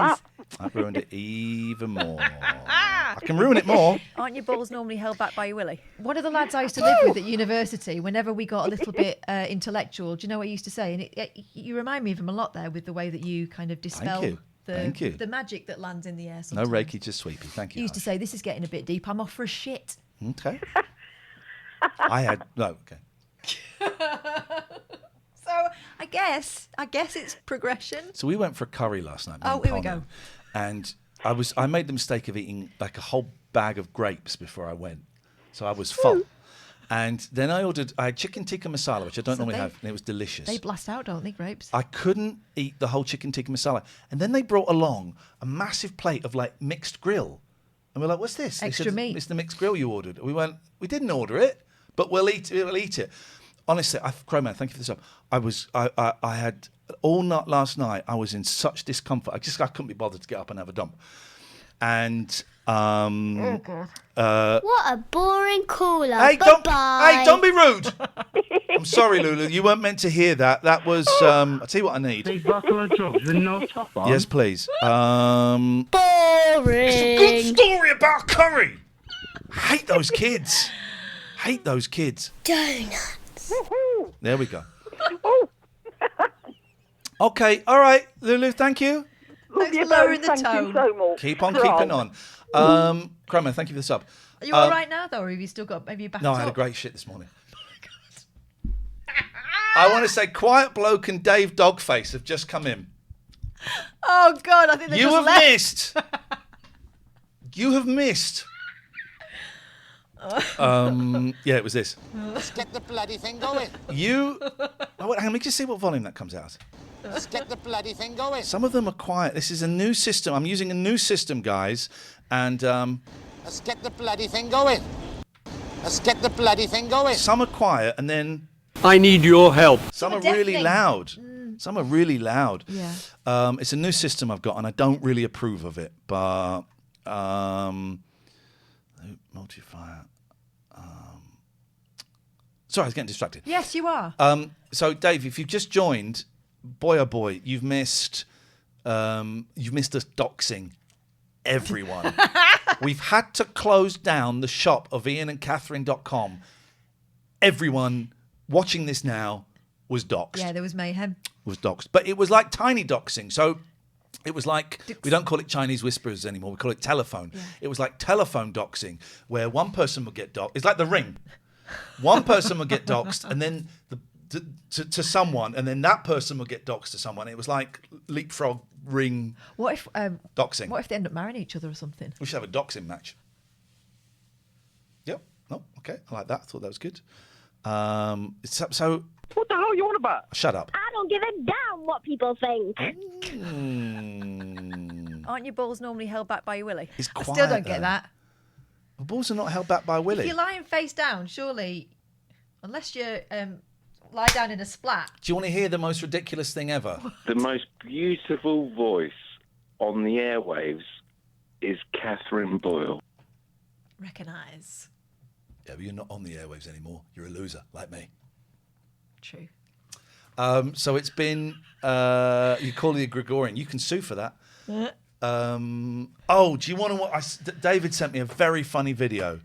Speaker 14: That ruined it even more. I can ruin it more.
Speaker 22: Aren't your balls normally held back by your willy?
Speaker 8: One of the lads I used to live with at university, whenever we got a little bit intellectual, do you know what he used to say? And you remind me of him a lot there with the way that you kind of dispel the magic that lands in the air sometimes.
Speaker 14: No Reiki, just sweepy. Thank you.
Speaker 8: He used to say, "This is getting a bit deep. I'm off for a shit."
Speaker 14: Okay. Okay.
Speaker 8: So I guess it's progression.
Speaker 14: So we went for a curry last night.
Speaker 8: Oh, here we go.
Speaker 14: And I made the mistake of eating like a whole bag of grapes before I went. So I was full. And then I had chicken tikka masala, which I don't normally have, and it was delicious.
Speaker 8: They blast out, don't they, grapes?
Speaker 14: I couldn't eat the whole chicken tikka masala. And then they brought along a massive plate of like mixed grill. And we're like, what's this?
Speaker 8: Extra meat.
Speaker 14: It's the mixed grill you ordered. We went, we didn't order it, but we'll eat it. Honestly, Crowman, thank you for this up. I had all night last night, I was in such discomfort. I couldn't be bothered to get up and have a dump. And
Speaker 4: oh God. What a boring caller.
Speaker 14: Hey,
Speaker 4: Bye-bye.
Speaker 14: don't be rude. I'm sorry, Lulu. You weren't meant to hear that. That was. I'll tell you what I need.
Speaker 21: Big bottle of drugs with no top on.
Speaker 14: Yes, please.
Speaker 4: Boring.
Speaker 14: It's a good story about curry. Hate those kids.
Speaker 4: Donuts.
Speaker 14: There we go. Okay, all right, Lulu. Thank you.
Speaker 8: Thanks for lowering the
Speaker 16: Thank
Speaker 8: tone.
Speaker 16: you so much.
Speaker 14: Keep on keeping on. Crowman, thank you for the sub.
Speaker 8: Are you all right now, though, or have you still got maybe back
Speaker 14: No,
Speaker 8: up?
Speaker 14: I had a great shit this morning. I want to say Quiet Bloke and Dave Dogface have just come in.
Speaker 8: Oh, God, I think they
Speaker 14: You
Speaker 8: just
Speaker 14: have
Speaker 8: left.
Speaker 14: missed. You have missed. Yeah, it was this.
Speaker 12: Let's get the bloody thing going.
Speaker 14: Hang on, let me just see what volume that comes out.
Speaker 12: Let's get the bloody thing going.
Speaker 14: Some of them are quiet. This is a new system. I'm using a new system, guys. And
Speaker 12: let's get the bloody thing going. Let's get the bloody thing going.
Speaker 14: Some are quiet, and then
Speaker 21: I need your help.
Speaker 14: some are really loud. Some are really loud.
Speaker 8: Yeah.
Speaker 14: It's a new system I've got, and I don't really approve of it. But Multiplier. Sorry, I was getting distracted.
Speaker 8: Yes, you are.
Speaker 14: So, Dave, if you've just joined, boy oh boy, you've missed us doxing everyone. We've had to close down the shop of IainandCatherine.com. Everyone watching this now was doxed.
Speaker 8: Yeah, there was mayhem.
Speaker 14: Was doxed. But it was like tiny doxing. So it was like, we don't call it Chinese whisperers anymore. We call it telephone. Yeah. It was like telephone doxing, where one person would get doxed. It's like the Ring. One person would get doxed, and then to someone, and then that person would get doxed to someone. It was like leapfrog Ring.
Speaker 8: What if
Speaker 14: doxing?
Speaker 8: What if they end up marrying each other or something?
Speaker 14: We should have a doxing match. Yep. No. Okay. I like that. I thought that was good. So.
Speaker 21: What the hell are you on about?
Speaker 14: Shut up.
Speaker 2: I don't give a damn what people think.
Speaker 8: Aren't your balls normally held back by your willy?
Speaker 14: It's
Speaker 8: I
Speaker 14: quiet,
Speaker 8: still don't get that.
Speaker 14: The balls are not held back by a willy.
Speaker 8: If you're lying face down, surely, unless you lie down in a splat.
Speaker 14: Do you want to hear the most ridiculous thing ever?
Speaker 11: The most beautiful voice on the airwaves is Katherine Boyle.
Speaker 8: Recognise.
Speaker 14: Yeah, but you're not on the airwaves anymore. You're a loser, like me.
Speaker 8: True.
Speaker 14: So it's been, you call it a Gregorian. You can sue for that. Do you want to watch? David sent me a very funny video.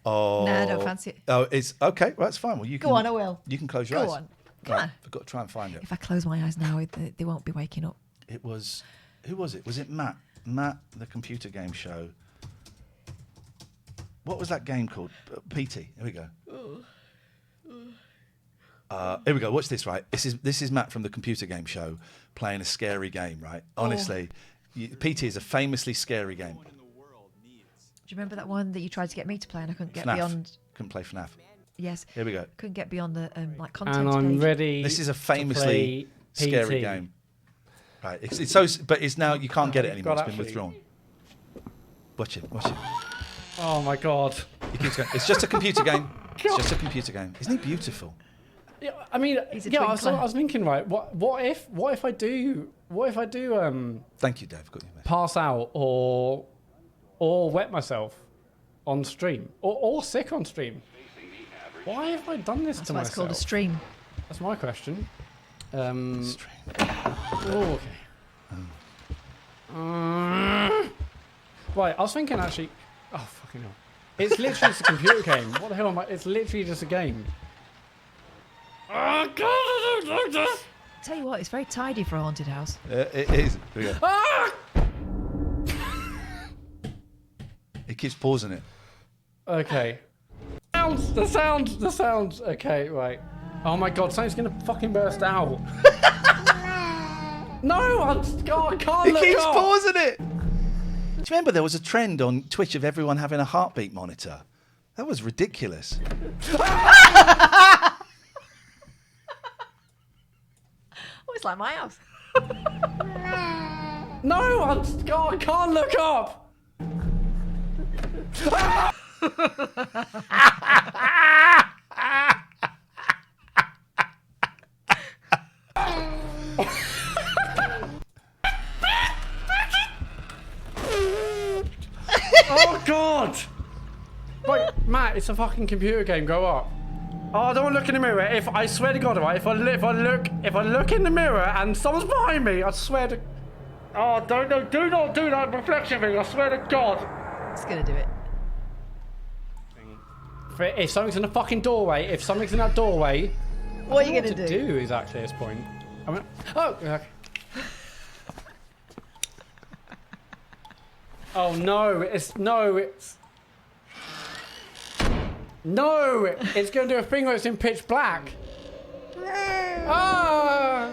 Speaker 14: Oh,
Speaker 8: no, I don't fancy it.
Speaker 14: Oh, it's okay. Well, that's fine. Well, you
Speaker 8: go
Speaker 14: can,
Speaker 8: on. I will.
Speaker 14: You can close your eyes.
Speaker 8: Go on. Come on.
Speaker 14: I've got to try and find it.
Speaker 8: If I close my eyes now, they won't be waking up.
Speaker 14: It was. Who was it? Was it Matt? Matt, the computer game show. What was that game called? PT. Here we go. Here we go. Watch this, right? This is Matt from the computer game show playing a scary game, right? Honestly, PT is a famously scary game.
Speaker 8: Do you remember that one that you tried to get me to play and I couldn't get
Speaker 14: FNAF.
Speaker 8: beyond?
Speaker 14: Couldn't play FNAF.
Speaker 8: Yes.
Speaker 14: Here we go.
Speaker 8: Couldn't get beyond the content.
Speaker 18: And I'm
Speaker 8: page.
Speaker 18: ready.
Speaker 14: This is a famously scary game. Right. It's so, but it's now you can't get it anymore. It's been withdrawn. Watch it. Watch it.
Speaker 18: Oh my god.
Speaker 14: He keeps going. It's just a computer game. It's just a computer game. Isn't he beautiful?
Speaker 18: Yeah, I mean, I was thinking, right? What if I do?
Speaker 14: Thank you, Dave. Got you.
Speaker 18: Pass out or wet myself on stream or sick on stream. Why have I done this
Speaker 8: That's
Speaker 18: to
Speaker 8: why
Speaker 18: myself?
Speaker 8: it's called a stream.
Speaker 18: That's my question.
Speaker 14: Stream.
Speaker 18: Oh, okay. Right, I was thinking actually. Oh fucking hell! It's literally just a computer game. What the hell am I? It's literally just a game. Oh God, I don't like this.
Speaker 8: Tell you what, it's very tidy for a haunted house.
Speaker 14: It is. Here we go.
Speaker 18: Ah!
Speaker 14: It keeps pausing it.
Speaker 18: Okay. The sounds. Okay, right. Oh my God, something's gonna fucking burst out. No, I can't.
Speaker 14: It keeps pausing it. Do you remember there was a trend on Twitch of everyone having a heartbeat monitor? That was ridiculous.
Speaker 8: Oh, it's like my house.
Speaker 18: No, I can't look up. Oh God! Right, Matt, it's a fucking computer game. Go up. Oh, don't look in the mirror. If I swear to God, right? If I look in the mirror and someone's behind me, I swear to. Oh, do not do that reflection thing. I swear to God.
Speaker 8: It's gonna do it.
Speaker 18: If something's in the fucking doorway, if something's in that doorway,
Speaker 8: what are you gonna
Speaker 18: do exactly at this point? I mean, oh, okay. Oh no! It's going to do a thing where it's in pitch black. Ah!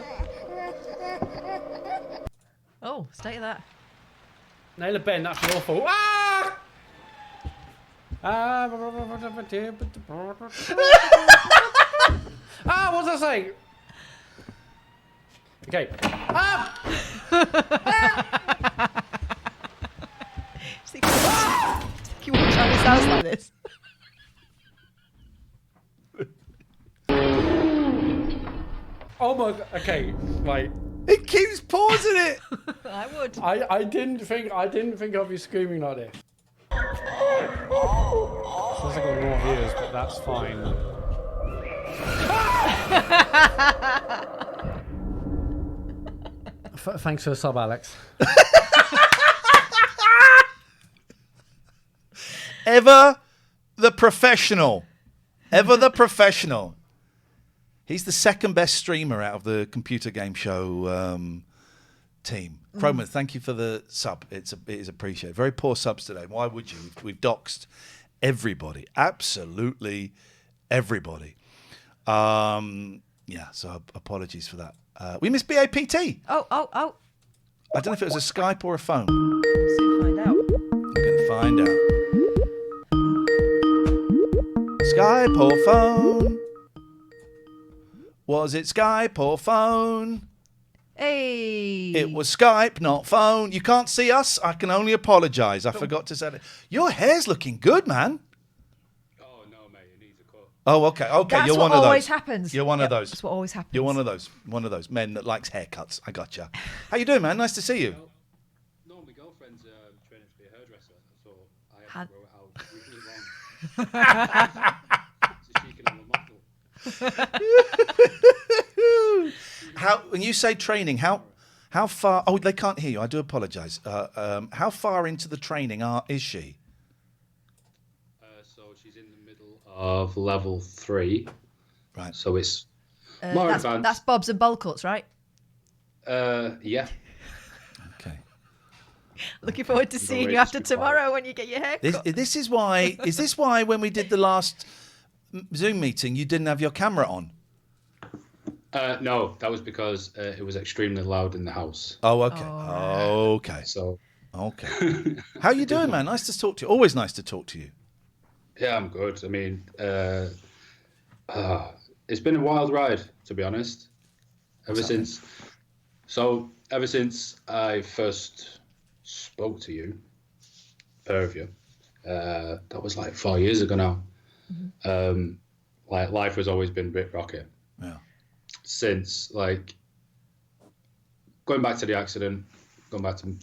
Speaker 8: Oh, state of that.
Speaker 18: Nail a Ben, that's awful. Ah! Ah, what does that say? Okay. Ah!
Speaker 8: You watch how it sounds like this.
Speaker 18: Oh my God. Okay, right.
Speaker 14: It keeps pausing it.
Speaker 8: I would.
Speaker 18: I didn't think I'd be screaming like this. Says I got more ears, but that's fine. Thanks for the sub, Alex.
Speaker 14: Ever the professional. Ever the professional. He's the second best streamer out of the computer game show team. Croman, thank you for the sub. It is appreciated. Very poor subs today. Why would you? We've doxed everybody. Absolutely everybody. Yeah, so apologies for that. We missed BAPT.
Speaker 8: Oh.
Speaker 14: I don't know if it was a Skype or a phone.
Speaker 8: Soon find out.
Speaker 14: We're going to find out. Skype or phone? Was it Skype or phone?
Speaker 8: Hey.
Speaker 14: It was Skype, not phone. You can't see us. I can only apologise. I forgot to say it. Your hair's looking good, man. Oh, okay.
Speaker 8: That's
Speaker 14: You're
Speaker 8: what
Speaker 14: one of those.
Speaker 8: always happens.
Speaker 14: You're one of
Speaker 8: Yep,
Speaker 14: those.
Speaker 8: That's what always happens.
Speaker 14: You're one of those men that likes haircuts. I gotcha. How you doing, man? Nice to see you.
Speaker 19: No, my girlfriend's training to be a hairdresser, so I have to grow it out really long. So she can have a model.
Speaker 14: How when you say training, how far? Oh, they can't hear you. I do apologise. How far into the training is she?
Speaker 19: So she's in the middle of level 3.
Speaker 14: Right.
Speaker 19: So it's more advanced.
Speaker 8: That's Bob's and bowl cuts, right?
Speaker 19: Yeah.
Speaker 14: Okay.
Speaker 8: Looking forward to seeing you after tomorrow when you get your hair cut.
Speaker 14: This is why. Is this why when we did the last Zoom meeting, you didn't have your camera on?
Speaker 19: No, that was because it was extremely loud in the house.
Speaker 14: Oh, okay. Okay.
Speaker 19: So.
Speaker 14: Okay. How you doing, man? Nice to talk to you. Always nice to talk to you.
Speaker 19: Yeah, I'm good. I mean, it's been a wild ride, to be honest. Ever since I first spoke to you, pair of you, that was like 4 years ago now.
Speaker 8: Mm-hmm.
Speaker 19: Like life has always been a bit rocky.
Speaker 14: Yeah.
Speaker 19: Since like going back to the accident, going back to me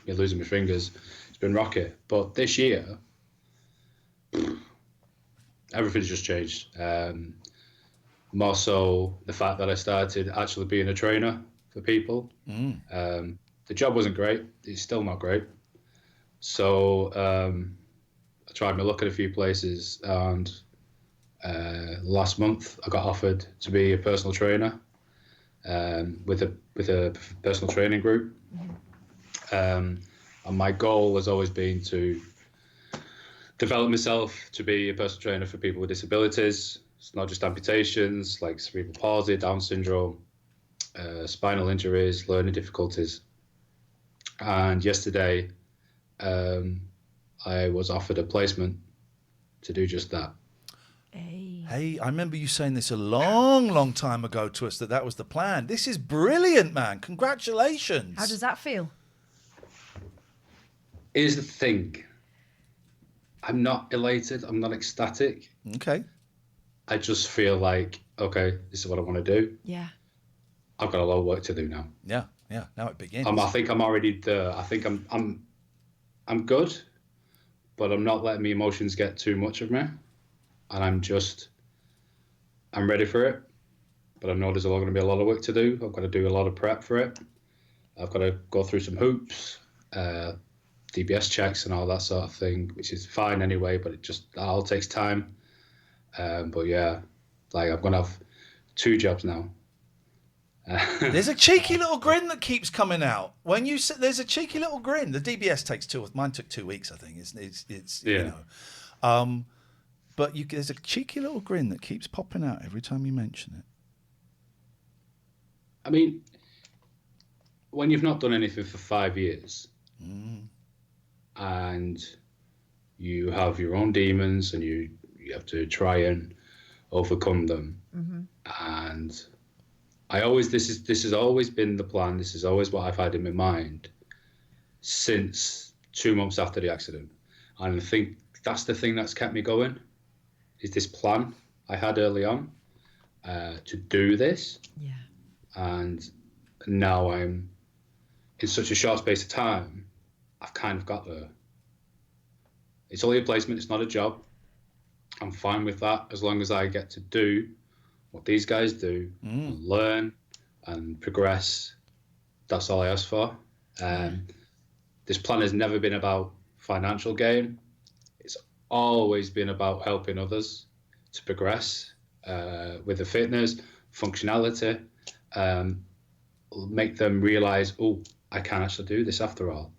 Speaker 19: losing my fingers, it's been rocky. But this year, everything's just changed. More so the fact that I started actually being a trainer for people. The job wasn't great. It's still not great. So I tried my luck at a few places, and last month I got offered to be a personal trainer with a personal training group. And my goal has always been to develop myself to be a personal trainer for people with disabilities. It's not just amputations, like cerebral palsy, Down syndrome, spinal injuries, learning difficulties. And yesterday, I was offered a placement to do just that.
Speaker 14: Hey, I remember you saying this a long time ago to us that was the plan. This is brilliant, man. Congratulations.
Speaker 8: How does that feel?
Speaker 19: Here's the thing. I'm not elated. I'm not ecstatic.
Speaker 14: Okay.
Speaker 19: I just feel like, okay, this is what I want to do.
Speaker 8: Yeah.
Speaker 19: I've got a lot of work to do now.
Speaker 14: Yeah. Now it begins.
Speaker 19: I think I'm already there. I think I'm good, but I'm not letting my emotions get too much of me, and I'm ready for it. But I know there's going to be a lot of work to do. I've got to do a lot of prep for it. I've got to go through some hoops, DBS checks and all that sort of thing, which is fine anyway, but that all takes time. But yeah, like I'm going to have 2 jobs now.
Speaker 14: There's a cheeky little grin that keeps coming out when you say there's a cheeky little grin. The DBS takes mine took 2 weeks, I think. It's
Speaker 19: yeah.
Speaker 14: You know, but there's a cheeky little grin that keeps popping out every time you mention it.
Speaker 19: I mean, when you've not done anything for 5 years, and you have your own demons, and you have to try and overcome them, and this has always been the plan. This is always what I've had in my mind since 2 months after the accident. And I think that's the thing that's kept me going, is this plan I had early on to do this.
Speaker 8: Yeah.
Speaker 19: And now I'm, in such a short space of time, I've kind of got there. It's only a placement, it's not a job. I'm fine with that as long as I get to do what these guys do, and learn and progress. That's all I ask for. This plan has never been about financial gain. It's always been about helping others to progress with the fitness, functionality, make them realize, oh, I can actually do this after all.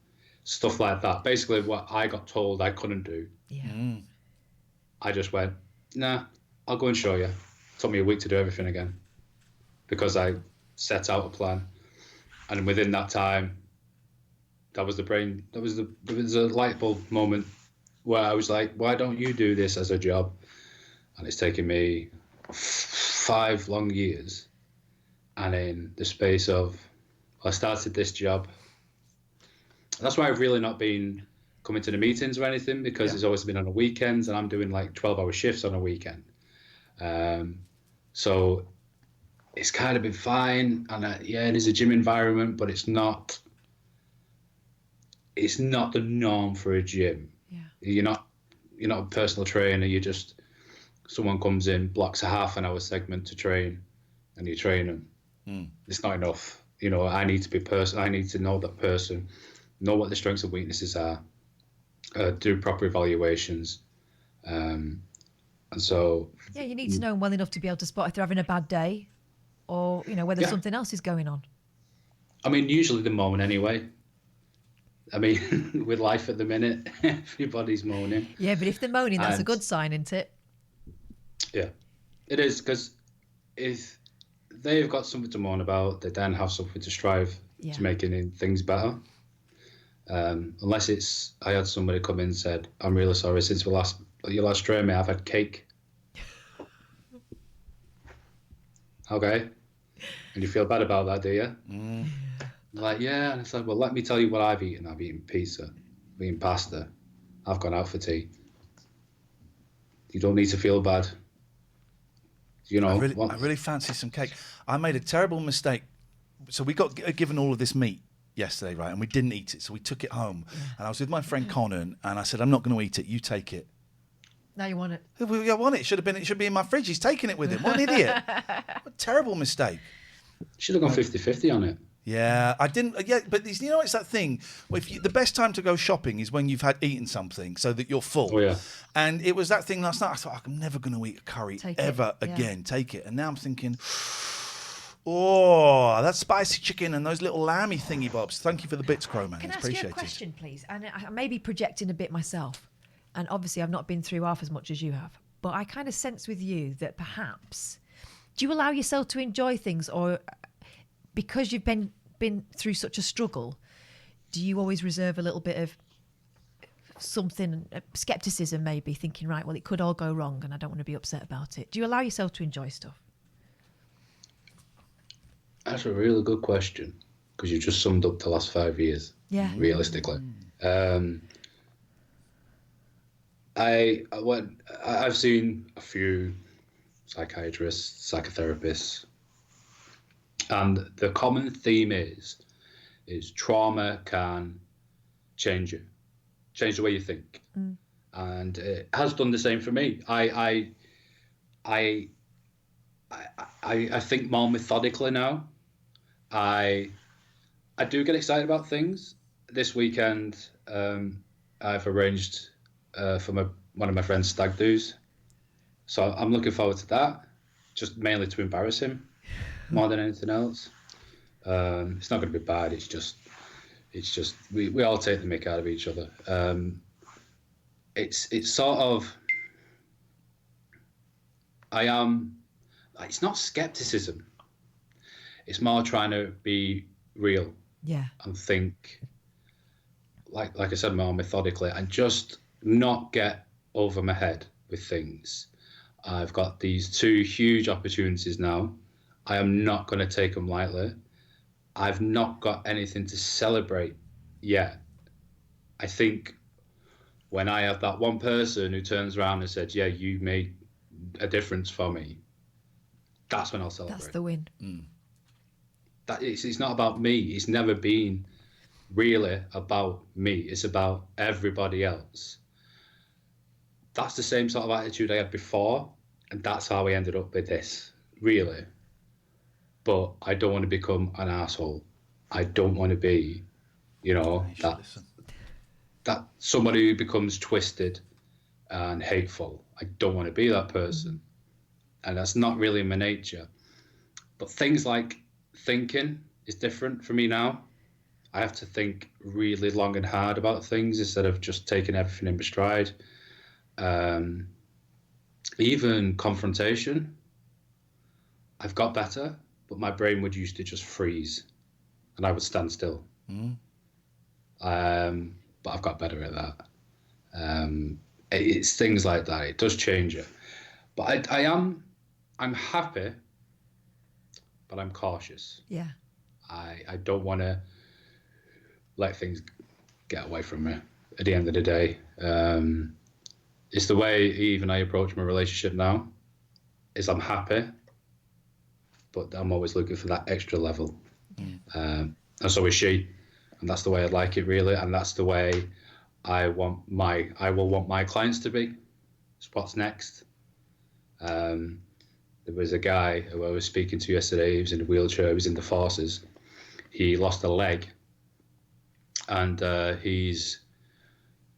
Speaker 19: Stuff like that. Basically, what I got told I couldn't do.
Speaker 8: Yeah.
Speaker 19: I just went, nah, I'll go and show you. It took me a week to do everything again because I set out a plan. And within that time, there was a light bulb moment where I was like, why don't you do this as a job? And it's taken me 5 long years. And in the space of, I started this job. That's why I've really not been coming to the meetings or anything, because it's always been on the weekends, and I'm doing like 12-hour shifts on a weekend. So it's kind of been fine. And it is a gym environment, but it's not the norm for a gym. Yeah. You're not a personal trainer. You just, someone comes in, blocks a half an hour segment to train, and you train them. It's not enough. I need to be I need to know that person, know what the strengths and weaknesses are, do proper evaluations, and so.
Speaker 8: Yeah, you need to know them well enough to be able to spot if they're having a bad day, or whether something else is going on.
Speaker 19: I mean, usually they're moaning anyway. I mean, with life at the minute, everybody's moaning.
Speaker 8: Yeah, but if they're moaning, that's a good sign, isn't it?
Speaker 19: Yeah, it is, because if they've got something to moan about, they then have something to strive to making things better. Unless it's, I had somebody come in and said, I'm really sorry, since you last trained me, I've had cake. Okay. And you feel bad about that, do you? Like, yeah. And it's like, well, let me tell you what I've eaten. I've eaten pizza, I've eaten pasta, I've gone out for tea. You don't need to feel bad.
Speaker 14: I really fancy some cake. I made a terrible mistake. So we got given all of this meat yesterday, right? And we didn't eat it. So we took it home. And I was with my friend Conan, and I said, I'm not going to eat it. You take it.
Speaker 8: Now you want it.
Speaker 14: I want it. It should be in my fridge. He's taking it with him. What an idiot. What a terrible mistake.
Speaker 19: Should have gone 50-50 on it.
Speaker 14: Yeah, I didn't. Yeah, but it's that thing. Where the best time to go shopping is when you've had eaten something, so that you're full.
Speaker 19: Oh yeah.
Speaker 14: And it was that thing last night. I thought, I'm never going to eat a curry again. Take it. And now I'm thinking, oh, that spicy chicken and those little lammy thingy bobs. Thank you for the bits, Crow Man.
Speaker 8: Can I ask
Speaker 14: Appreciated.
Speaker 8: you a question, please? And I may be projecting a bit myself, and obviously I've not been through half as much as you have. But I kind of sense with you that perhaps, do you allow yourself to enjoy things, or because you've been through such a struggle, do you always reserve a little bit of something, skepticism maybe, thinking, right, well, it could all go wrong and I don't want to be upset about it? Do you allow yourself to enjoy stuff?
Speaker 19: That's a really good question, because you just summed up the last 5 years.
Speaker 8: Yeah.
Speaker 19: Realistically. I've seen a few psychiatrists, psychotherapists, and the common theme is trauma can change you, change the way you think, and it has done the same for me. I think more methodically now. I do get excited about things. This weekend, I've arranged for one of my friend's stag do's, so I'm looking forward to that, just mainly to embarrass him more than anything else. It's not going to be bad. It's just we all take the mick out of each other. It's sort of, it's not skepticism. It's more trying to be real.
Speaker 8: Yeah.
Speaker 19: And think, like I said, more methodically, and just not get over my head with things. I've got these 2 huge opportunities now. I am not going to take them lightly. I've not got anything to celebrate yet. I think when I have that one person who turns around and says, yeah, you made a difference for me, that's when I'll celebrate.
Speaker 8: That's the win.
Speaker 19: That it's not about me. It's never been really about me. It's about everybody else. that's the same sort of attitude I had before, and that's how I ended up with this, really. But I don't want to become an asshole. I don't want to be, that somebody who becomes twisted and hateful. I don't want to be that person. And that's not really in my nature. But things like thinking is different for me now. I have to think really long and hard about things instead of just taking everything in stride. Even confrontation, I've got better, but my brain would used to just freeze and I would stand still. But I've got better at that. It's things like that. It does change you. But I'm happy, but I'm cautious.
Speaker 8: Yeah.
Speaker 19: I don't want to let things get away from me at the end of the day. It's the way even I approach my relationship now, is I'm happy, but I'm always looking for that extra level. And so is she. And that's the way I'd like it, really. And that's the way I will want my clients to be. It's what's next. There was a guy who I was speaking to yesterday. He was in a wheelchair. He was in the forces. He lost a leg, and he's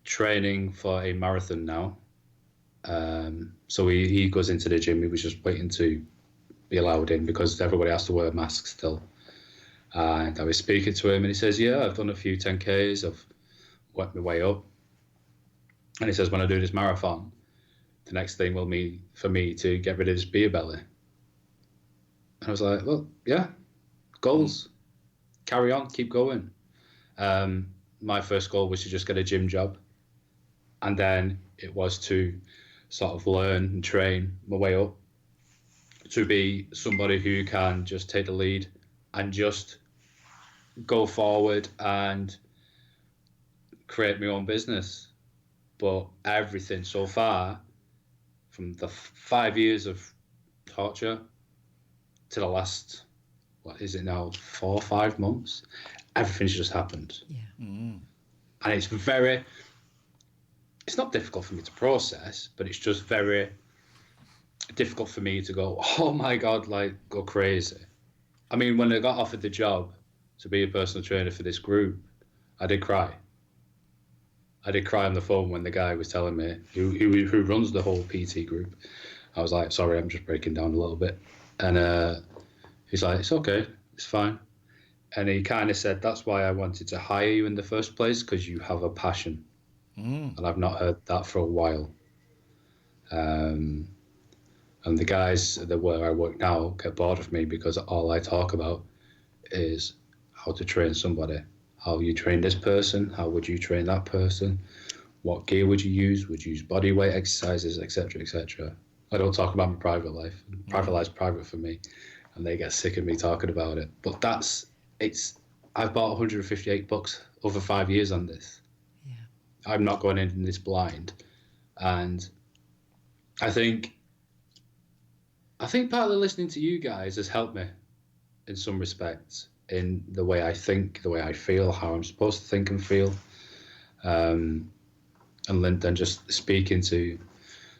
Speaker 19: training for a marathon now. So he goes into the gym. He was just waiting to be allowed in because everybody has to wear masks still. And I was speaking to him, and he says, "Yeah, I've done a few 10Ks. I've worked my way up." And he says, "When I do this marathon, the next thing will be for me to get rid of this beer belly." And I was like, "Well, yeah, goals. Carry on, keep going." My first goal was to just get a gym job. And then it was to sort of learn and train my way up to be somebody who can just take the lead and just go forward and create my own business. But everything so far, from the 5 years of torture to the last, what is it now, 4 or 5 months, everything's just happened.
Speaker 8: Yeah.
Speaker 19: And it's not difficult for me to process, but it's just very difficult for me to go, oh my God, like go crazy. I mean, when I got offered the job to be a personal trainer for this group, I did cry. I did cry on the phone when the guy was telling me, who runs the whole PT group. I was like, sorry, I'm just breaking down a little bit. And he's like, it's okay, it's fine. And he kind of said, that's why I wanted to hire you in the first place, because you have a passion. And I've not heard that for a while. And the guys where I work now get bored of me because all I talk about is how to train somebody. How you train this person, how would you train that person, what gear would you use body weight exercises, etc., etc. I don't talk about my private life. Private life's private for me, and they get sick of me talking about it. But I've bought 158 books over 5 years on this. Yeah. I'm not going in this blind. And I think partly listening to you guys has helped me in some respects, in the way I think, the way I feel, how I'm supposed to think and feel. And then just speaking to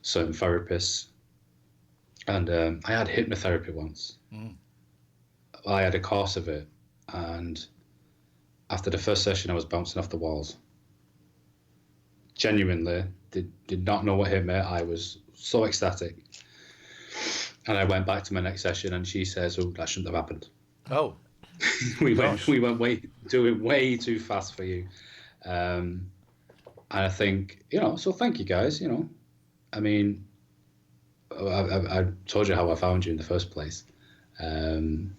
Speaker 19: certain therapists. And I had hypnotherapy once. I had a course of it. And after the first session, I was bouncing off the walls. Genuinely, did not know what hit me. I was so ecstatic. And I went back to my next session, and she says, "Oh, that shouldn't have happened."
Speaker 14: Oh.
Speaker 19: we went way too fast for you. And I think, so thank you guys, I mean, I told you how I found you in the first place. And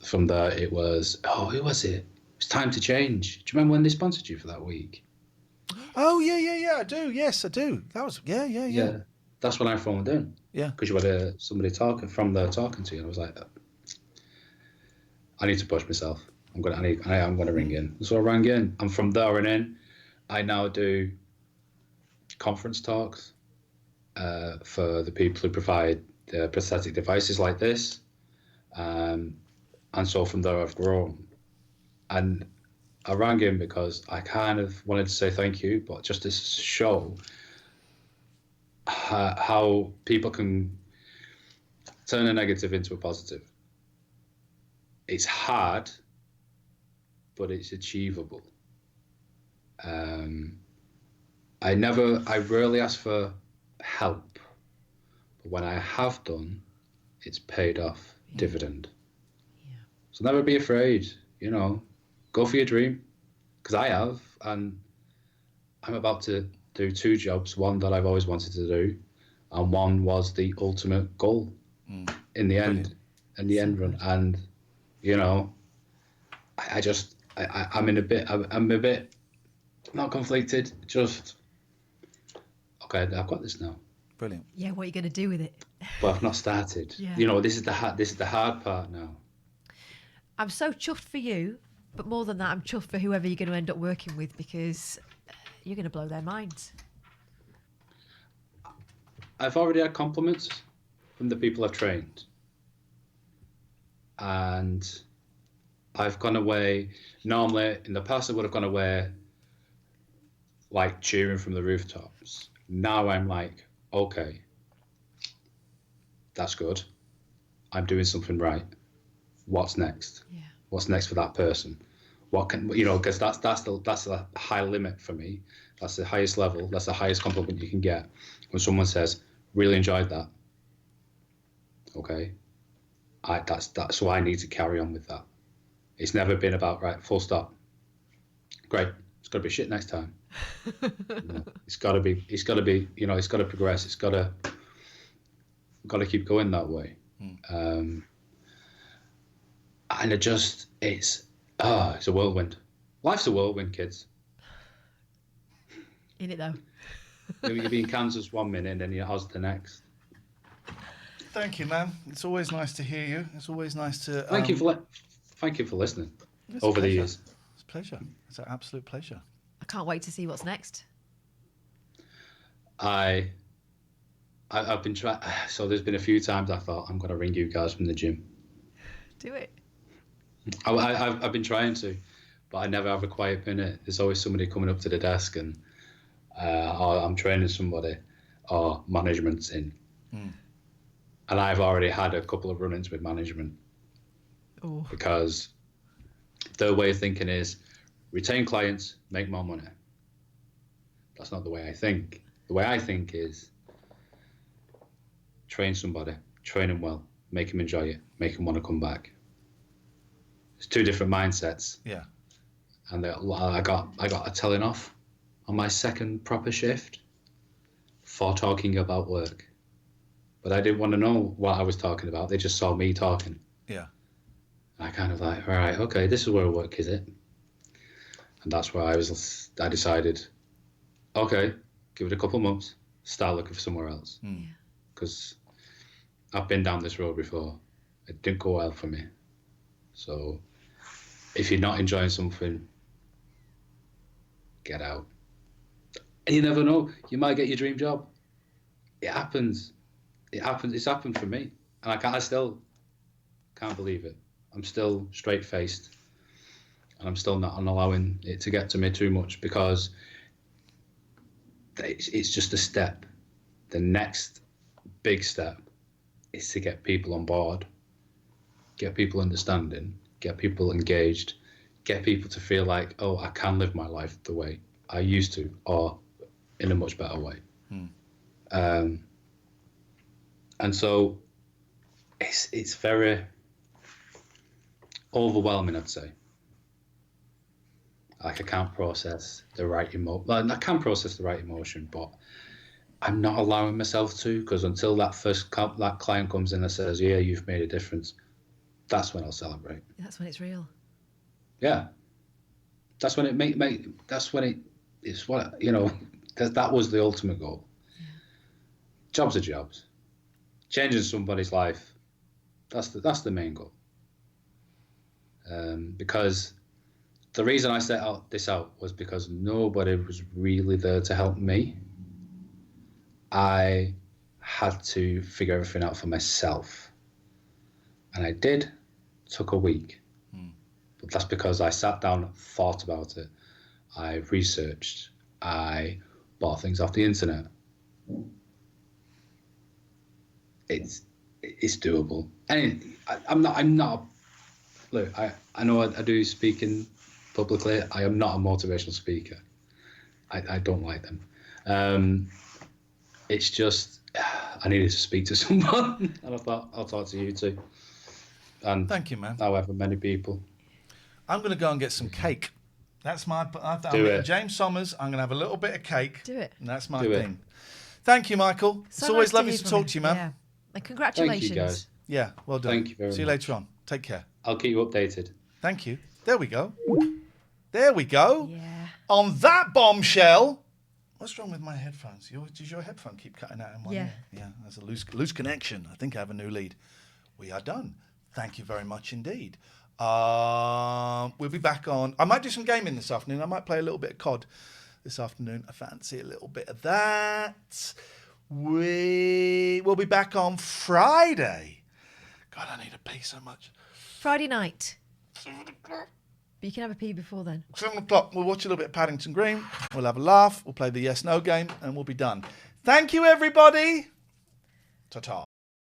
Speaker 19: from there it was, who was it? It was Time to Change. Do you remember when they sponsored you for that week?
Speaker 14: Oh, yeah, I do. Yes, I do. That was, yeah.
Speaker 19: That's when I phoned in.
Speaker 14: Yeah.
Speaker 19: Because you had somebody talking to you, and I was like, I need to push myself. I'm gonna ring in. So I rang in, and from there on in, I now do conference talks for the people who provide prosthetic devices like this, and so from there I've grown. And I rang in because I kind of wanted to say thank you, but just to show how people can turn a negative into a positive. It's hard, but it's achievable. I rarely ask for help, but when I have done, it's paid off dividend. Yeah. So never be afraid, go for your dream, because I have, and I'm about to do 2 jobs, one that I've always wanted to do, and one was the ultimate goal in the end, in the end run. And, I'm a bit not conflicted, just, okay, I've got this now.
Speaker 14: Brilliant.
Speaker 8: Yeah, what are you going to do with it?
Speaker 19: But I've not started.
Speaker 8: Yeah.
Speaker 19: This is the hard part now.
Speaker 8: I'm so chuffed for you, but more than that, I'm chuffed for whoever you're going to end up working with, because you're going to blow their minds.
Speaker 19: I've already had compliments from the people I've trained. And I've gone away, normally in the past I would have gone away like cheering from the rooftops. Now I'm like, okay, that's good. I'm doing something right. What's next? Yeah. What's next for that person? What can, because that's the high limit for me. That's the highest level. That's the highest compliment you can get when someone says, really enjoyed that. Okay. That's why I need to carry on with that. It's never been about, right, full stop. Great. It's got to be shit next time. It's got to be, it's got to progress. It's got to keep going that way. And it's a whirlwind. Life's a whirlwind, kids.
Speaker 8: In it, though.
Speaker 19: You'll be in Kansas one minute and then you're Oz the next.
Speaker 14: Thank you, man. It's always nice to hear you. It's always nice to...
Speaker 19: Thank you for listening over the years.
Speaker 14: It's a pleasure. It's an absolute pleasure.
Speaker 8: I can't wait to see what's next.
Speaker 19: I've been trying... So there's been a few times I thought, I'm going to ring you guys from the gym.
Speaker 8: Do it.
Speaker 19: I've been trying to, but I never have a quiet minute. There's always somebody coming up to the desk and or I'm training somebody or management's in. And I've already had a couple of run-ins with management.
Speaker 8: Ooh.
Speaker 19: Because their way of thinking is retain clients, make more money. That's not the way I think. The way I think is train somebody, train them well, make them enjoy it, make them want to come back. It's 2 different mindsets.
Speaker 14: Yeah.
Speaker 19: And I got a telling off on my second proper shift for talking about work. But I didn't want to know what I was talking about. They just saw me talking.
Speaker 14: Yeah.
Speaker 19: I kind of like, all right, okay, this is where work is it? And that's where I decided, okay, give it a couple of months, start looking for somewhere else. Because I've been down this road before. It didn't go well for me. So if you're not enjoying something, get out. And you never know, you might get your dream job. It happens. It's happened for me. And I still can't believe it. I'm still straight-faced. And I'm still not allowing it to get to me too much because it's just a step. The next big step is to get people on board, get people understanding, get people engaged, get people to feel like, oh, I can live my life the way I used to, or in a much better way. And so it's very overwhelming, I'd say. Like I can't process the right emotion. Well, I can process the right emotion, but I'm not allowing myself to, because until that client comes in and says, yeah, you've made a difference, that's when I'll celebrate.
Speaker 8: That's when it's real.
Speaker 19: Yeah. That's when it's what, because that was the ultimate goal. Yeah. Jobs are jobs. Changing somebody's life, that's the main goal. Because the reason I set this out was because nobody was really there to help me. I had to figure everything out for myself. And I did. Took a week. But that's because I sat down and thought about it. I researched. I bought things off the internet. it's doable. And I'm not. Look, I know I do speaking publicly. I am not a motivational speaker. I don't like them. It's just I needed to speak to someone, and I thought I'll talk to you too. And
Speaker 14: thank you, man.
Speaker 19: However many people.
Speaker 14: I'm going to go and get some cake. That's my.
Speaker 19: Do it.
Speaker 14: James Sommers. I'm going to have a little bit of cake.
Speaker 8: Do it.
Speaker 14: And that's my
Speaker 19: Do it.
Speaker 14: thing. Thank you, Michael.
Speaker 8: So
Speaker 14: it's always
Speaker 8: nice
Speaker 14: lovely
Speaker 8: hear
Speaker 14: to
Speaker 8: from
Speaker 14: talk to you, man.
Speaker 8: Yeah. And congratulations.
Speaker 19: Thank you, guys.
Speaker 14: Yeah, well done.
Speaker 19: Thank you very
Speaker 14: See you
Speaker 19: much.
Speaker 14: later on. Take care.
Speaker 19: I'll keep you updated.
Speaker 14: Thank you. There we go. There we go.
Speaker 8: Yeah.
Speaker 14: On that bombshell. What's wrong with my headphones? Does your headphone keep cutting out in one ear? Yeah, there's a loose connection. I think I have a new lead. We are done. Thank you very much indeed. We'll be back on. I might do some gaming this afternoon. I might play a little bit of COD this afternoon. I fancy a little bit of that. We will be back on Friday. God, I need a pee so much.
Speaker 8: Friday night. But you can have a pee before then.
Speaker 14: 7 o'clock, we'll watch a little bit of Paddington Green. We'll have a laugh. We'll play the yes-no game, and we'll be done. Thank you, everybody. Ta-ta.